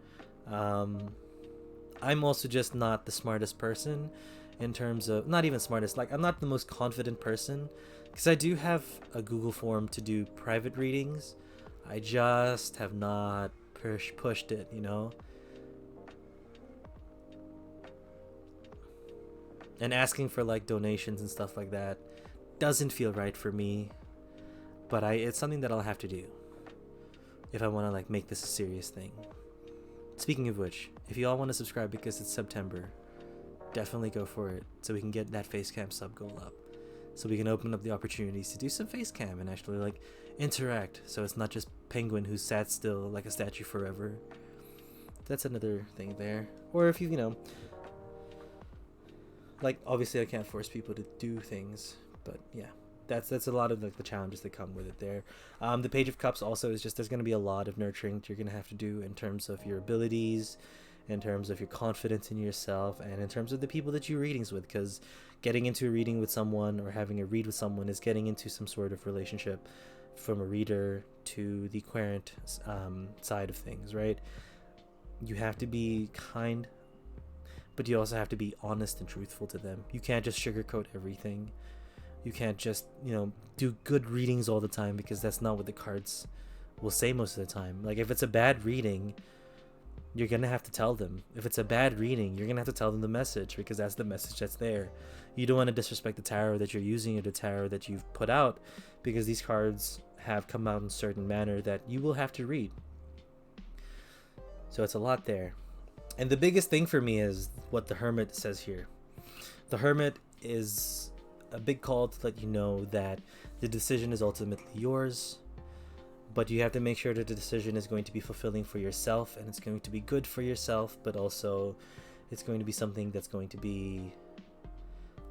I'm also just not the smartest person in terms of, not even smartest, like I'm not the most confident person, because I do have a Google form to do private readings. I just have not pushed it, and asking for like donations and stuff like that doesn't feel right for me, but it's something that I'll have to do if I want to like make this a serious thing. Speaking of which, if you all want to subscribe because it's September, definitely go for it, so we can get that Facecam sub goal up, so we can open up the opportunities to do some Facecam and actually like interact, so it's not just Penguin who sat still like a statue forever. That's another thing there. Or if you like, obviously I can't force people to do things, but yeah, that's a lot of like the challenges that come with it there. The Page of Cups also is just, there's going to be a lot of nurturing you're going to have to do in terms of your abilities, in terms of your confidence in yourself, and in terms of the people that you're readings with, because getting into a reading with someone or having a read with someone is getting into some sort of relationship from a reader to the querent side of things, right? You have to be kind, but you also have to be honest and truthful to them. You can't just sugarcoat everything. You can't just, do good readings all the time, because that's not what the cards will say most of the time. Like, if it's a bad reading, you're going to have to tell them. If it's a bad reading, you're going to have to tell them the message, because that's the message that's there. You don't want to disrespect the tarot that you're using or the tarot that you've put out, because these cards have come out in a certain manner that you will have to read. So it's a lot there. And the biggest thing for me is what the Hermit says here. The Hermit is a big call to let you know that the decision is ultimately yours, but you have to make sure that the decision is going to be fulfilling for yourself, and it's going to be good for yourself, but also it's going to be something that's going to be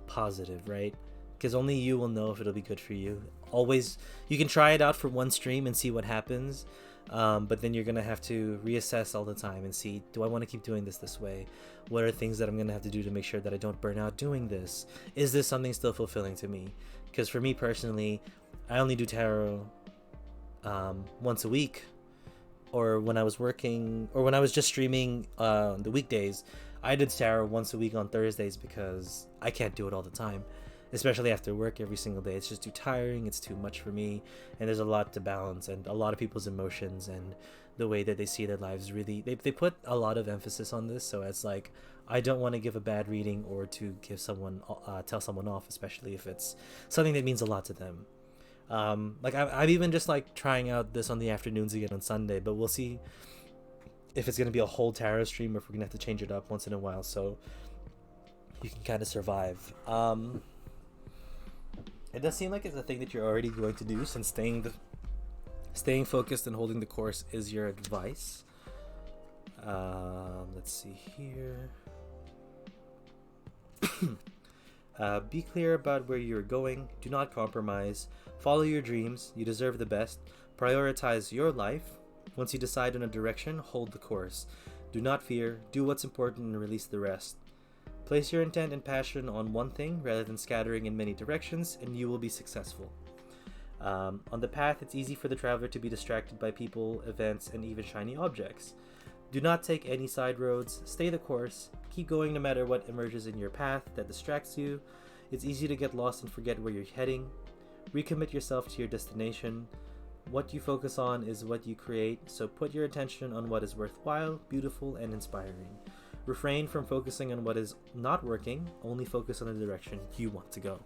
positive, right? Because only you will know if it'll be good for you. Always, you can try it out for one stream and see what happens, but then you're gonna have to reassess all the time and see, do I want to keep doing this way? What are things that I'm gonna have to do to make sure that I don't burn out doing this? Is this something still fulfilling to me? Because for me personally, I only do tarot once a week, or when I was working, or when I was just streaming the weekdays, I did tarot once a week on Thursdays, because I can't do it all the time, especially after work every single day. It's just too tiring, it's too much for me, and there's a lot to balance, and a lot of people's emotions and the way that they see their lives, really, they put a lot of emphasis on this. So it's like, I don't want to give a bad reading or to give someone tell someone off, especially if it's something that means a lot to them. Like I've even just like trying out this on the afternoons again on Sunday, but we'll see if it's going to be a whole tarot stream or if we're gonna have to change it up once in a while, so you can kind of survive. It does seem like it's a thing that you're already going to do, since staying focused and holding the course is your advice. Let's see here. Be clear about where you're going. Do not compromise. Follow your dreams. You deserve the best. Prioritize your life. Once you decide on a direction, hold the course. Do not fear. Do what's important and release the rest. Place your intent and passion on one thing rather than scattering in many directions, and you will be successful. On the path, it's easy for the traveler to be distracted by people, events, and even shiny objects. Do not take any side roads. Stay the course. Keep going no matter what emerges in your path that distracts you. It's easy to get lost and forget where you're heading. Recommit yourself to your destination. What you focus on is what you create, so put your attention on what is worthwhile, beautiful, and inspiring. Refrain from focusing on what is not working. Only focus on the direction you want to go.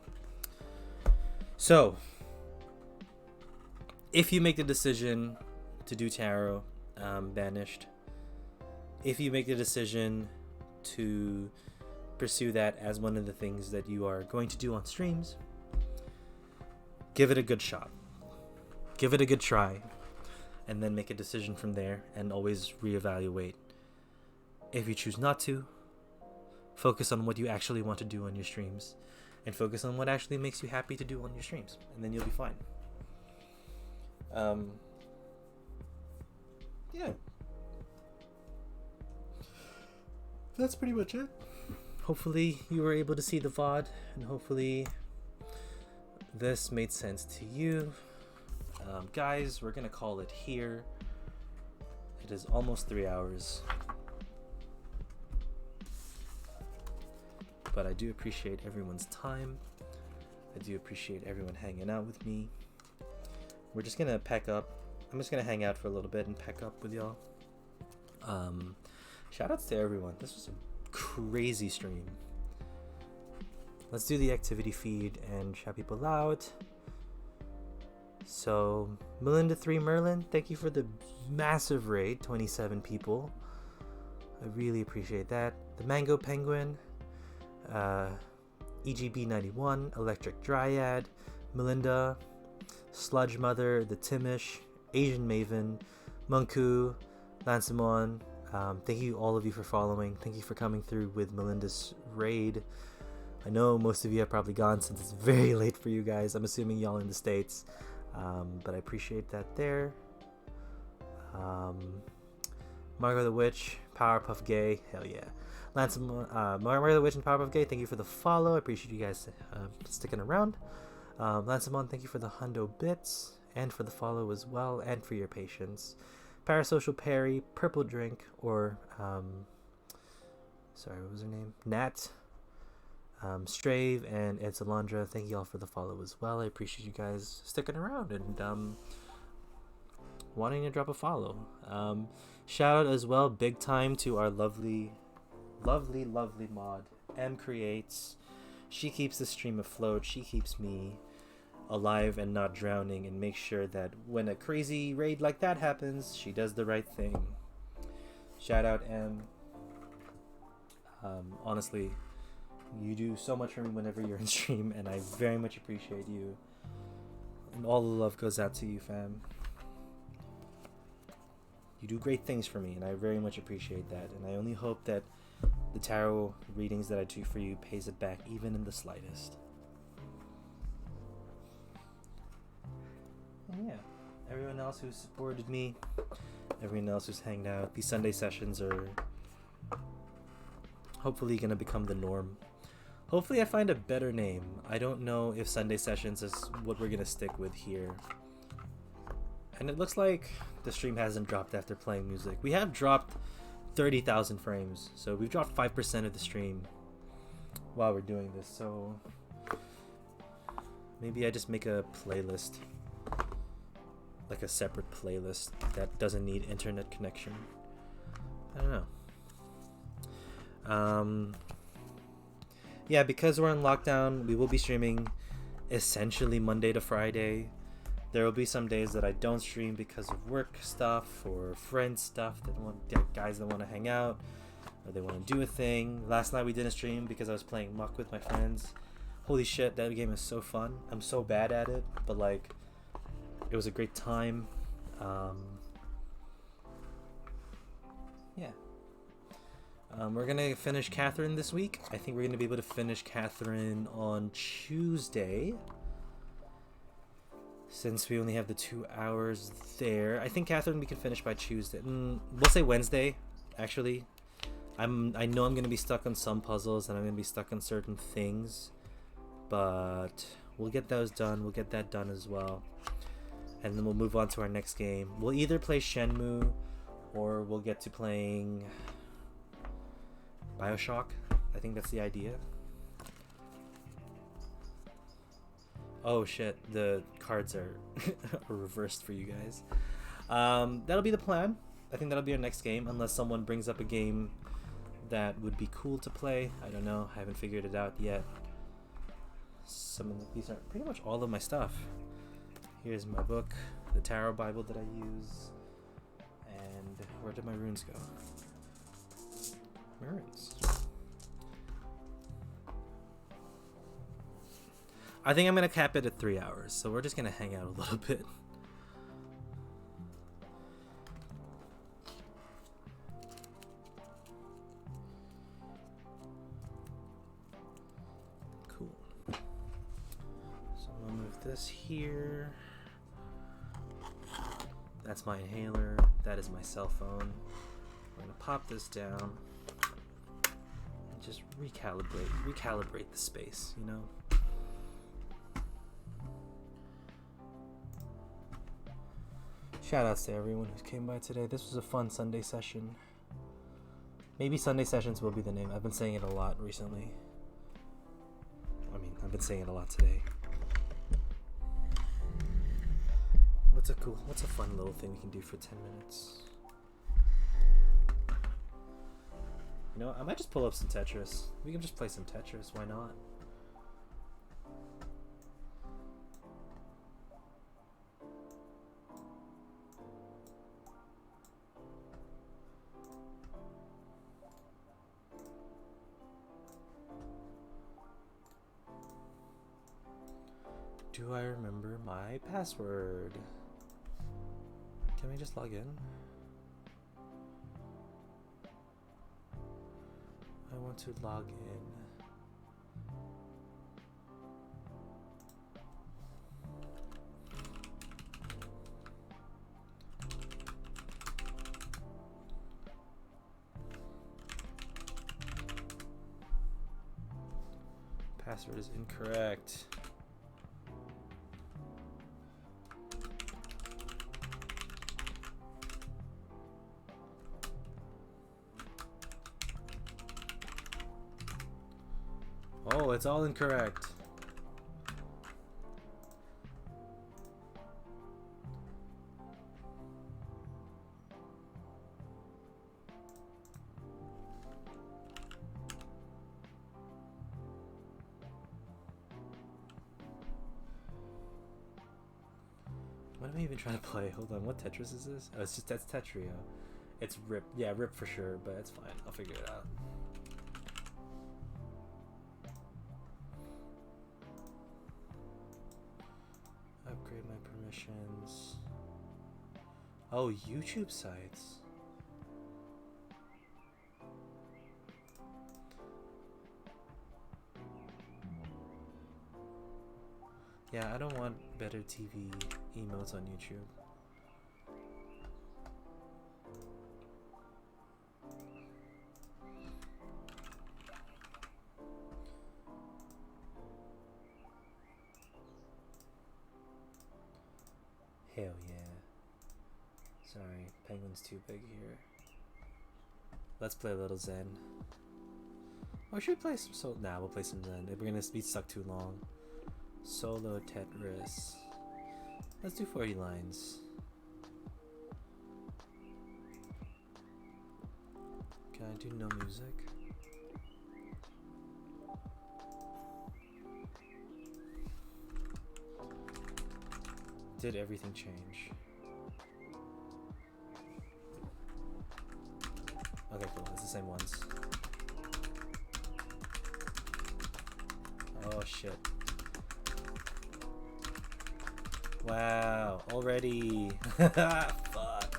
So, if you make the decision to do tarot, Banished, if you make the decision to pursue that as one of the things that you are going to do on streams, give it a good shot. Give it a good try, and then make a decision from there, and always reevaluate. If you choose not to, focus on what you actually want to do on your streams, and focus on what actually makes you happy to do on your streams, and then you'll be fine. Yeah. That's pretty much it. Hopefully you were able to see the VOD, and hopefully this made sense to you. Guys, we're gonna call it here. It is almost 3 hours. But I do appreciate everyone's time. I do appreciate everyone hanging out with me. We're just gonna pack up. I'm just gonna hang out for a little bit and pack up with y'all. Shout outs to everyone. This was a crazy stream. Let's do the activity feed and shout people out. So, Melinda3 Merlin, thank you for the massive raid, 27 people. I really appreciate that. The Mango Penguin, EGB91, Electric Dryad, Melinda, Sludge Mother, The Timish, Asian Maven, Munku, Lansamon. Thank you all of you for following. Thank you for coming through with Melinda's raid. I know most of you have probably gone since it's very late for you guys. I'm assuming y'all in the States. But I appreciate that there. Margot the Witch, Powerpuff Gay, hell yeah. Margot the Witch and Powerpuff Gay, thank you for the follow. I appreciate you guys sticking around. Lansamon, thank you for the hundo bits and for the follow as well, and for your patience. Parasocial Perry, Purple Drink, or sorry, what was her name? Nat, Strave, and Ed Salandra, thank you all for the follow as well. I appreciate you guys sticking around and wanting to drop a follow. Shout out as well, big time, to our lovely mod, M Creates. She keeps the stream afloat. She keeps me alive and not drowning, and makes sure that when a crazy raid like that happens, she does the right thing. Shout out, M. Honestly, you do so much for me whenever you're in stream, and I very much appreciate you. And all the love goes out to you, fam. You do great things for me, and I very much appreciate that. And I only hope that the tarot readings that I do for you pays it back, even in the slightest. And yeah, everyone else who supported me, everyone else who's hanged out, these Sunday sessions are hopefully going to become the norm. Hopefully I find a better name. I don't know if Sunday sessions is what we're going to stick with here. And it looks like the stream hasn't dropped after playing music. We have dropped 30,000 frames, so we've dropped 5% of the stream while we're doing this. So maybe I just make a playlist, like a separate playlist that doesn't need internet connection. I don't know. Yeah, because we're in lockdown, we will be streaming essentially Monday to Friday. There will be some days that I don't stream because of work stuff or friend stuff, guys that want to hang out or they want to do a thing. Last night we didn't stream because I was playing Muck with my friends. Holy shit, that game is so fun. I'm so bad at it, but like, it was a great time. Yeah. We're gonna finish Catherine this week. I think we're gonna be able to finish Catherine on Tuesday, since we only have the 2 hours there. I think Catherine we can finish by Tuesday. We'll say Wednesday, actually. I know I'm gonna be stuck on some puzzles and I'm gonna be stuck on certain things, but we'll get those done. We'll get that done as well, and then we'll move on to our next game. We'll either play Shenmue, or we'll get to playing BioShock. I think that's the idea. Oh shit, the cards are reversed for you guys. That'll be the plan. I think that'll be our next game, unless someone brings up a game that would be cool to play. I don't know. I haven't figured it out yet. These are pretty much all of my stuff. Here's my book, the Tarot Bible that I use. And where did my runes go? Runes. I think I'm gonna cap it at 3 hours, so we're just gonna hang out a little bit. Cool. So I'm gonna move this here. That's my inhaler. That is my cell phone. We're gonna pop this down and just recalibrate the space, you know? Shoutouts to everyone who came by today. This was a fun Sunday session. Maybe Sunday sessions will be the name. I've been saying it a lot recently. I mean, I've been saying it a lot today. What's a fun little thing we can do for 10 minutes? You know, I might just pull up some Tetris. We can just play some Tetris, why not? Do I remember my password? Can we just log in? I want to log in. Password is incorrect. Oh, it's all incorrect. What am I even trying to play? Hold on, what Tetris is this? Oh, that's Tetrio. It's RIP. Yeah, RIP for sure, but it's fine. I'll figure it out. Upgrade my permissions. Oh, YouTube sites. Yeah, I don't want better TV emotes on YouTube. Hell yeah. Sorry, Penguin's too big here. Let's play a little Zen. Or should we play some Nah, we'll play some Zen. We're gonna be stuck too long. Solo Tetris. Let's do 40 lines. Can I do no music? Did everything change? Okay, cool. It's the same ones. Oh shit. Wow, already. Fuck.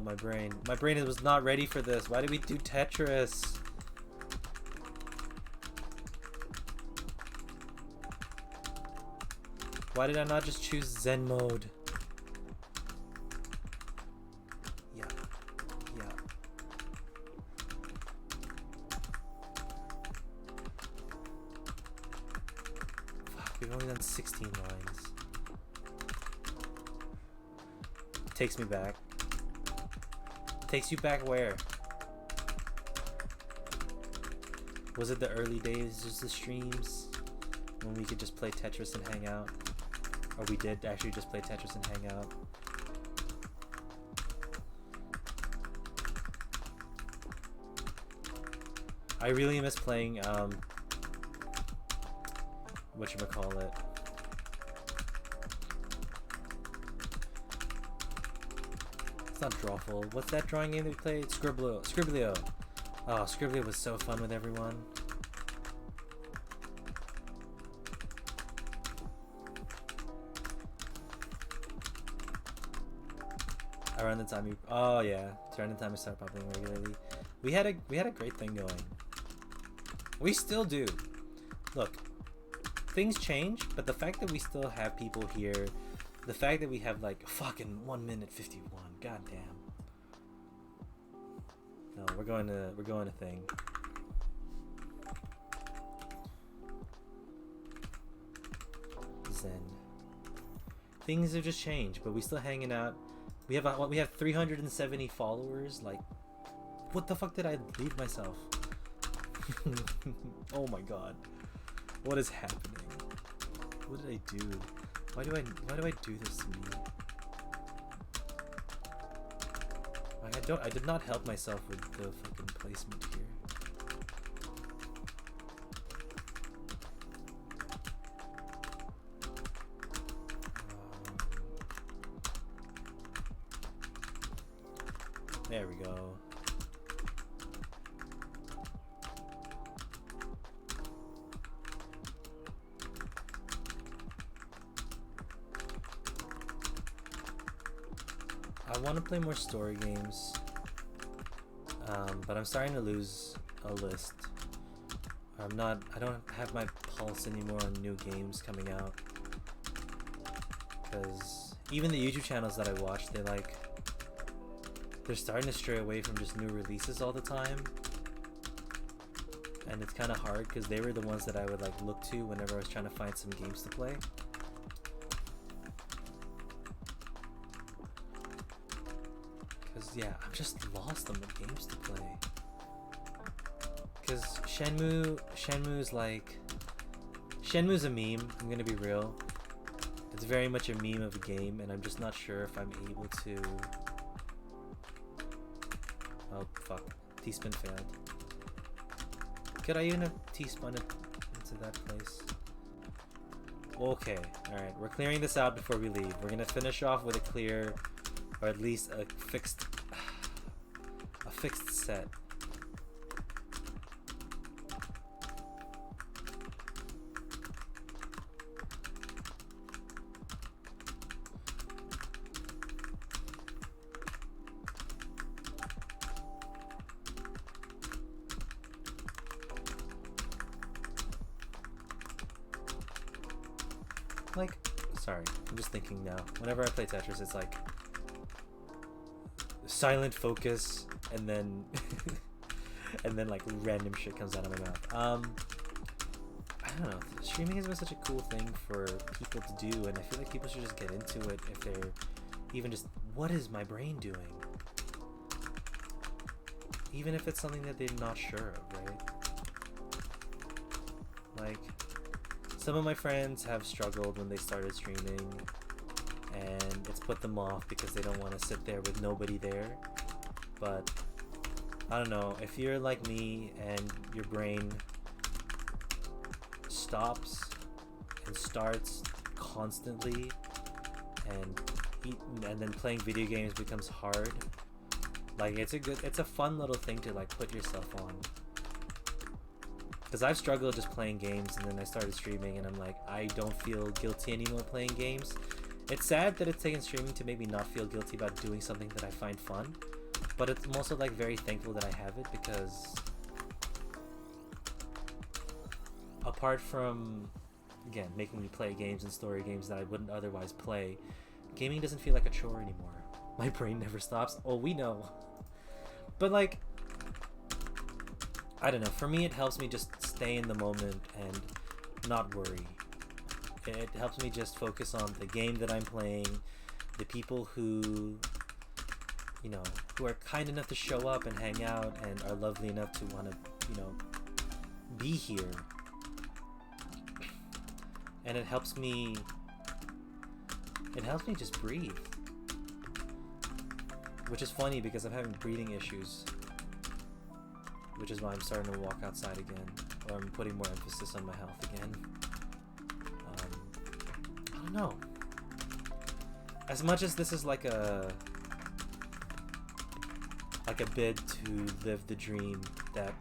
my brain. My brain was not ready for this. Why did we do Tetris? Why did I not just choose Zen mode? Yeah. Yeah. Fuck, we've only done 16 lines. Takes me back. Takes you back where? Was it the early days, just the streams? When we could just play Tetris and hang out? Or we did actually just play Tetris and hang out? I really miss playing, whatchamacallit? It's not Drawful. What's that drawing game that we played? Scribblio. Oh, Scribblio was so fun with everyone. Around the time oh yeah, it's around the time we started popping regularly. We had a great thing going. We still do. Look, things change, but the fact that we still have people here, the fact that we have like fucking 1 minute 51, goddamn. No, we're going to thing. Zen. Things have just changed, but we still hanging out. We have 370 followers. Like, what the fuck did I leave myself? Oh my god, what is happening? What did I do? Why do I do this to me? Like, I did not help myself with the fucking placement here. There we go. I want to play more story games, but I'm starting to lose a list. I don't have my pulse anymore on new games coming out, because even the YouTube channels that I watch, they're starting to stray away from just new releases all the time, and it's kind of hard because they were the ones that I would like look to whenever I was trying to find some games to play. Because yeah, I'm just lost on the games to play. Because Shenmue's a meme. I'm gonna be real. It's very much a meme of a game, and I'm just not sure if I'm able to. Oh fuck, T-spin failed. Could I even have T-spun it into that place? Okay, alright, we're clearing this out before we leave. We're gonna finish off with a clear, or at least a fixed set. Like, sorry, I'm just thinking now. Whenever I play Tetris, it's like silent focus, and then and then like random shit comes out of my mouth. I don't know. Streaming has been such a cool thing for people to do, and I feel like people should just get into it if they're even just, what is my brain doing? Even if it's something that they're not sure of, right? Like, some of my friends have struggled when they started streaming, and it's put them off because they don't want to sit there with nobody there. But I don't know, if you're like me and your brain stops and starts constantly, and then playing video games becomes hard, like it's a fun little thing to like put yourself on. Because I've struggled just playing games, and then I started streaming, and I'm like, I don't feel guilty anymore playing games. It's sad that it's taken streaming to make me not feel guilty about doing something that I find fun, but I'm also like very thankful that I have it, because apart from, again, making me play games and story games that I wouldn't otherwise play, gaming doesn't feel like a chore anymore. My brain never stops. Oh, we know. But like, I don't know, for me it helps me just stay in the moment and not worry. It helps me just focus on the game that I'm playing, the people who, you know, who are kind enough to show up and hang out and are lovely enough to want to, you know, be here. And it helps me just breathe. Which is funny because I'm having breathing issues, which is why I'm starting to walk outside again, or I'm putting more emphasis on my health again. I don't know. As much as this is like a bid to live the dream that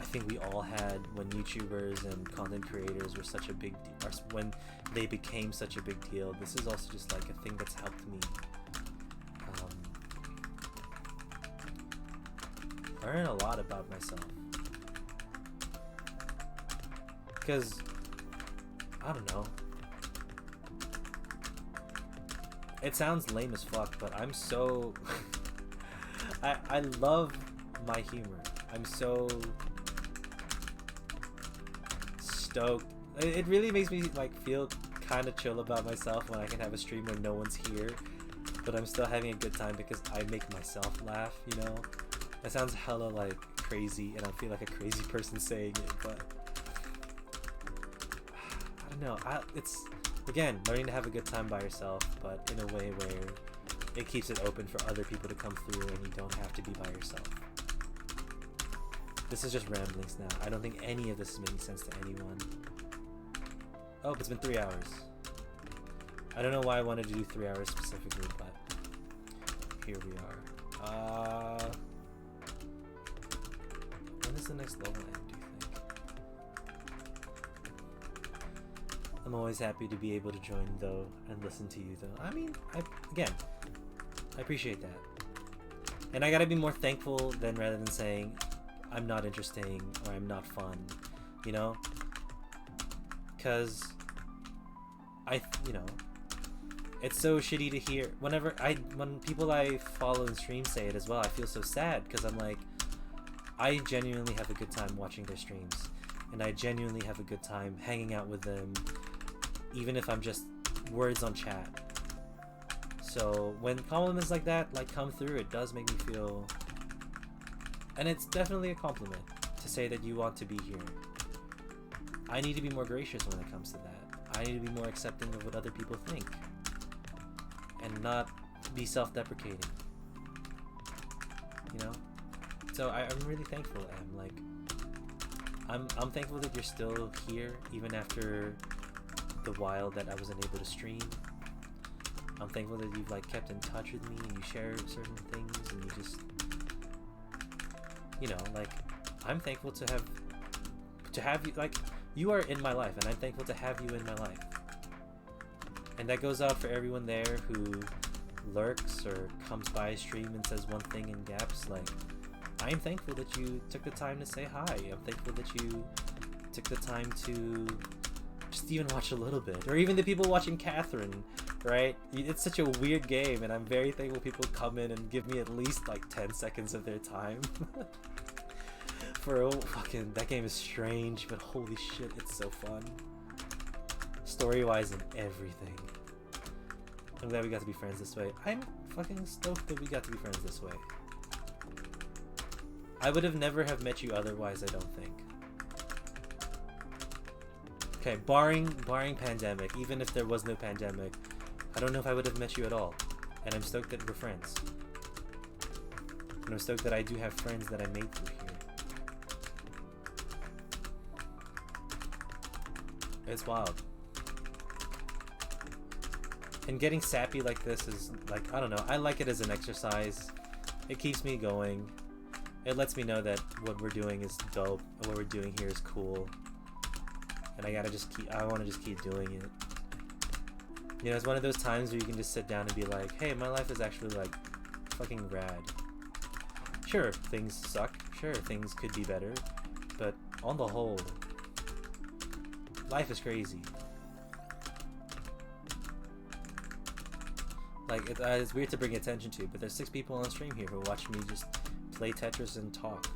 I think we all had when YouTubers and content creators were such a big deal, or when they became such a big deal, this is also just like a thing that's helped me learn a lot about myself. Because, I don't know, it sounds lame as fuck, but I'm so I love my humor. I'm so stoked. It really makes me like feel kind of chill about myself when I can have a stream where no one's here, but I'm still having a good time because I make myself laugh, you know? That sounds hella like crazy, and I feel like a crazy person saying it, but I don't know. It's, again, learning to have a good time by yourself, but in a way where it keeps it open for other people to come through and you don't have to be by yourself. This is just ramblings now. I don't think any of this is making sense to anyone. Oh, it's been 3 hours. I don't know why I wanted to do 3 hours specifically, but here we are. When is the next level end, do you think? I'm always happy to be able to join, though, and listen to you, though. I mean, I appreciate that. And I gotta be more thankful than rather than saying I'm not interesting or I'm not fun, you know? Because you know, it's so shitty to hear when people I follow in stream say it as well. I feel so sad because I'm like, I genuinely have a good time watching their streams, and I genuinely have a good time hanging out with them, even if I'm just words on chat. So when compliments like that like come through, it does make me feel, and it's definitely a compliment to say that you want to be here. I need to be more gracious when it comes to that. I need to be more accepting of what other people think, and not be self-deprecating, you know? So I'm really thankful, Em. Like, I'm thankful that you're still here, even after the while that I wasn't able to stream. I'm thankful that you've like kept in touch with me and you share certain things and you just, you know, like, I'm thankful to have you, like, you are in my life, and I'm thankful to have you in my life. And that goes out for everyone there who lurks or comes by a stream and says one thing in gaps. Like, I'm thankful that you took the time to say hi. I'm thankful that you took the time to just even watch a little bit. Or even the people watching Catherine, right? It's such a weird game, and I'm very thankful people come in and give me at least like 10 seconds of their time. For fucking, that game is strange, but holy shit, it's so fun. Story-wise and everything. I'm glad we got to be friends this way. I'm fucking stoked that we got to be friends this way. I would have never have met you otherwise, I don't think. Okay, barring pandemic, even if there was no pandemic, I don't know if I would have met you at all. And I'm stoked that we're friends. And I'm stoked that I do have friends that I made through here. It's wild. And getting sappy like this is like, I don't know, I like it as an exercise. It keeps me going. It lets me know that what we're doing is dope, and what we're doing here is cool. And I want to just keep doing it. You know, it's one of those times where you can just sit down and be like, hey, my life is actually like fucking rad. Sure, things suck. Sure, things could be better. But on the whole, life is crazy. Like, it's weird to bring attention to, but there's 6 people on stream here who watch me just play Tetris and talk.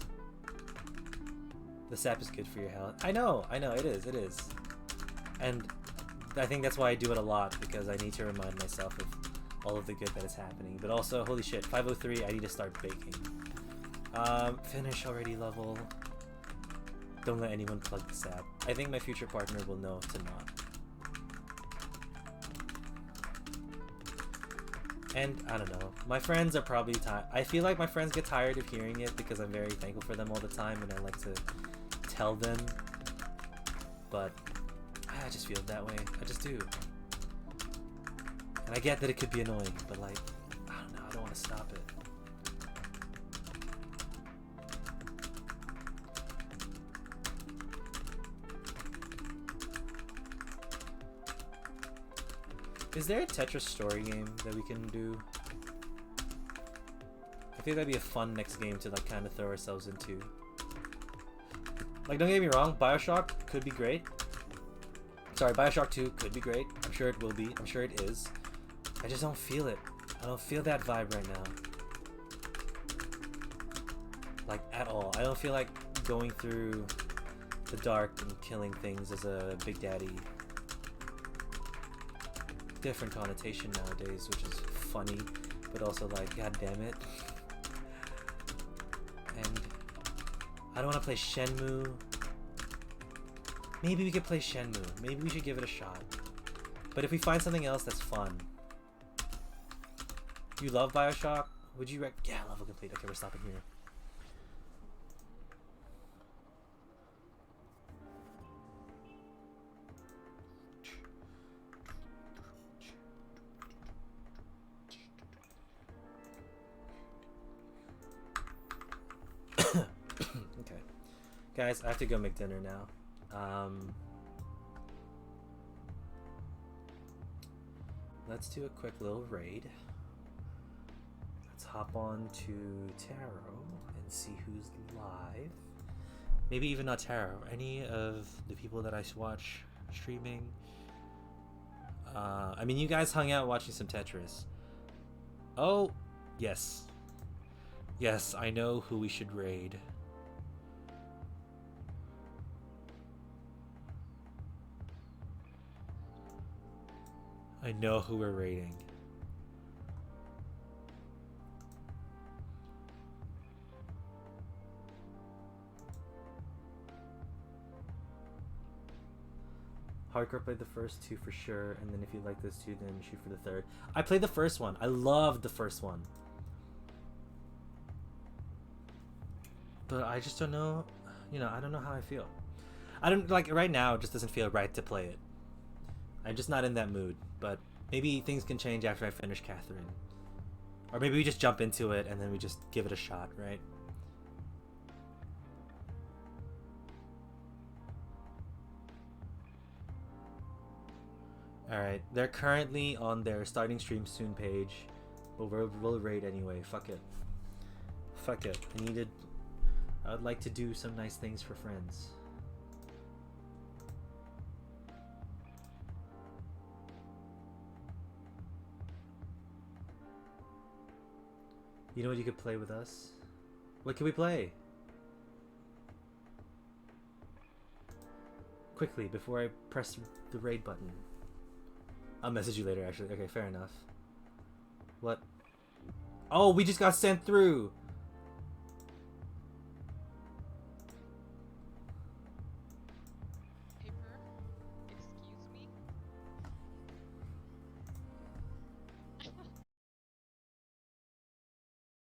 The sap is good for your health. I know, it is. And I think that's why I do it a lot, because I need to remind myself of all of the good that is happening. But also, holy shit, 503, I need to start baking. Finish already level. Don't let anyone plug the sap. I think my future partner will know to not. And, I don't know, my friends are probably tired. I feel like my friends get tired of hearing it because I'm very thankful for them all the time and I like to tell them. But I just feel that way. I just do. And I get that it could be annoying, but like, I don't know, I don't want to stop it. Is there a Tetris story game that we can do? I think that'd be a fun next game to like kind of throw ourselves into. Like, don't get me wrong, BioShock could be great. Sorry, BioShock 2 could be great. I'm sure it will be. I'm sure it is. I just don't feel it. I don't feel that vibe right now. Like, at all. I don't feel like going through the dark and killing things as a Big Daddy. Different connotation nowadays, which is funny, but also like, god damn it. And I don't want to play Shenmue. Maybe we could play Shenmue. Maybe we should give it a shot. But if we find something else that's fun. You love BioShock? Would you yeah, level complete. Okay, we're stopping here. Okay. Guys, I have to go make dinner now. Let's do a quick little raid. Let's hop on to Taro and see who's live. Maybe even not Taro. Any of the people that I watch streaming. I mean, you guys hung out watching some Tetris. Oh, yes. Yes, I know who we should raid. I know who we're raiding. Hardcore played the first 2 for sure, and then if you like those 2, then shoot for the 3rd. I played the first one. I loved the first one. But I just don't know, you know, I don't know how I feel. I don't, like, right now it just doesn't feel right to play it. I'm just not in that mood, but maybe things can change after I finish Catherine. Or maybe we just jump into it and then we just give it a shot, right? Alright, they're currently on their starting stream soon page. But we'll raid anyway, fuck it. Fuck it, I would like to do some nice things for friends. You know what you could play with us? What can we play? Quickly, before I press the raid button. I'll message you later, actually. Okay, fair enough. What? Oh, we just got sent through!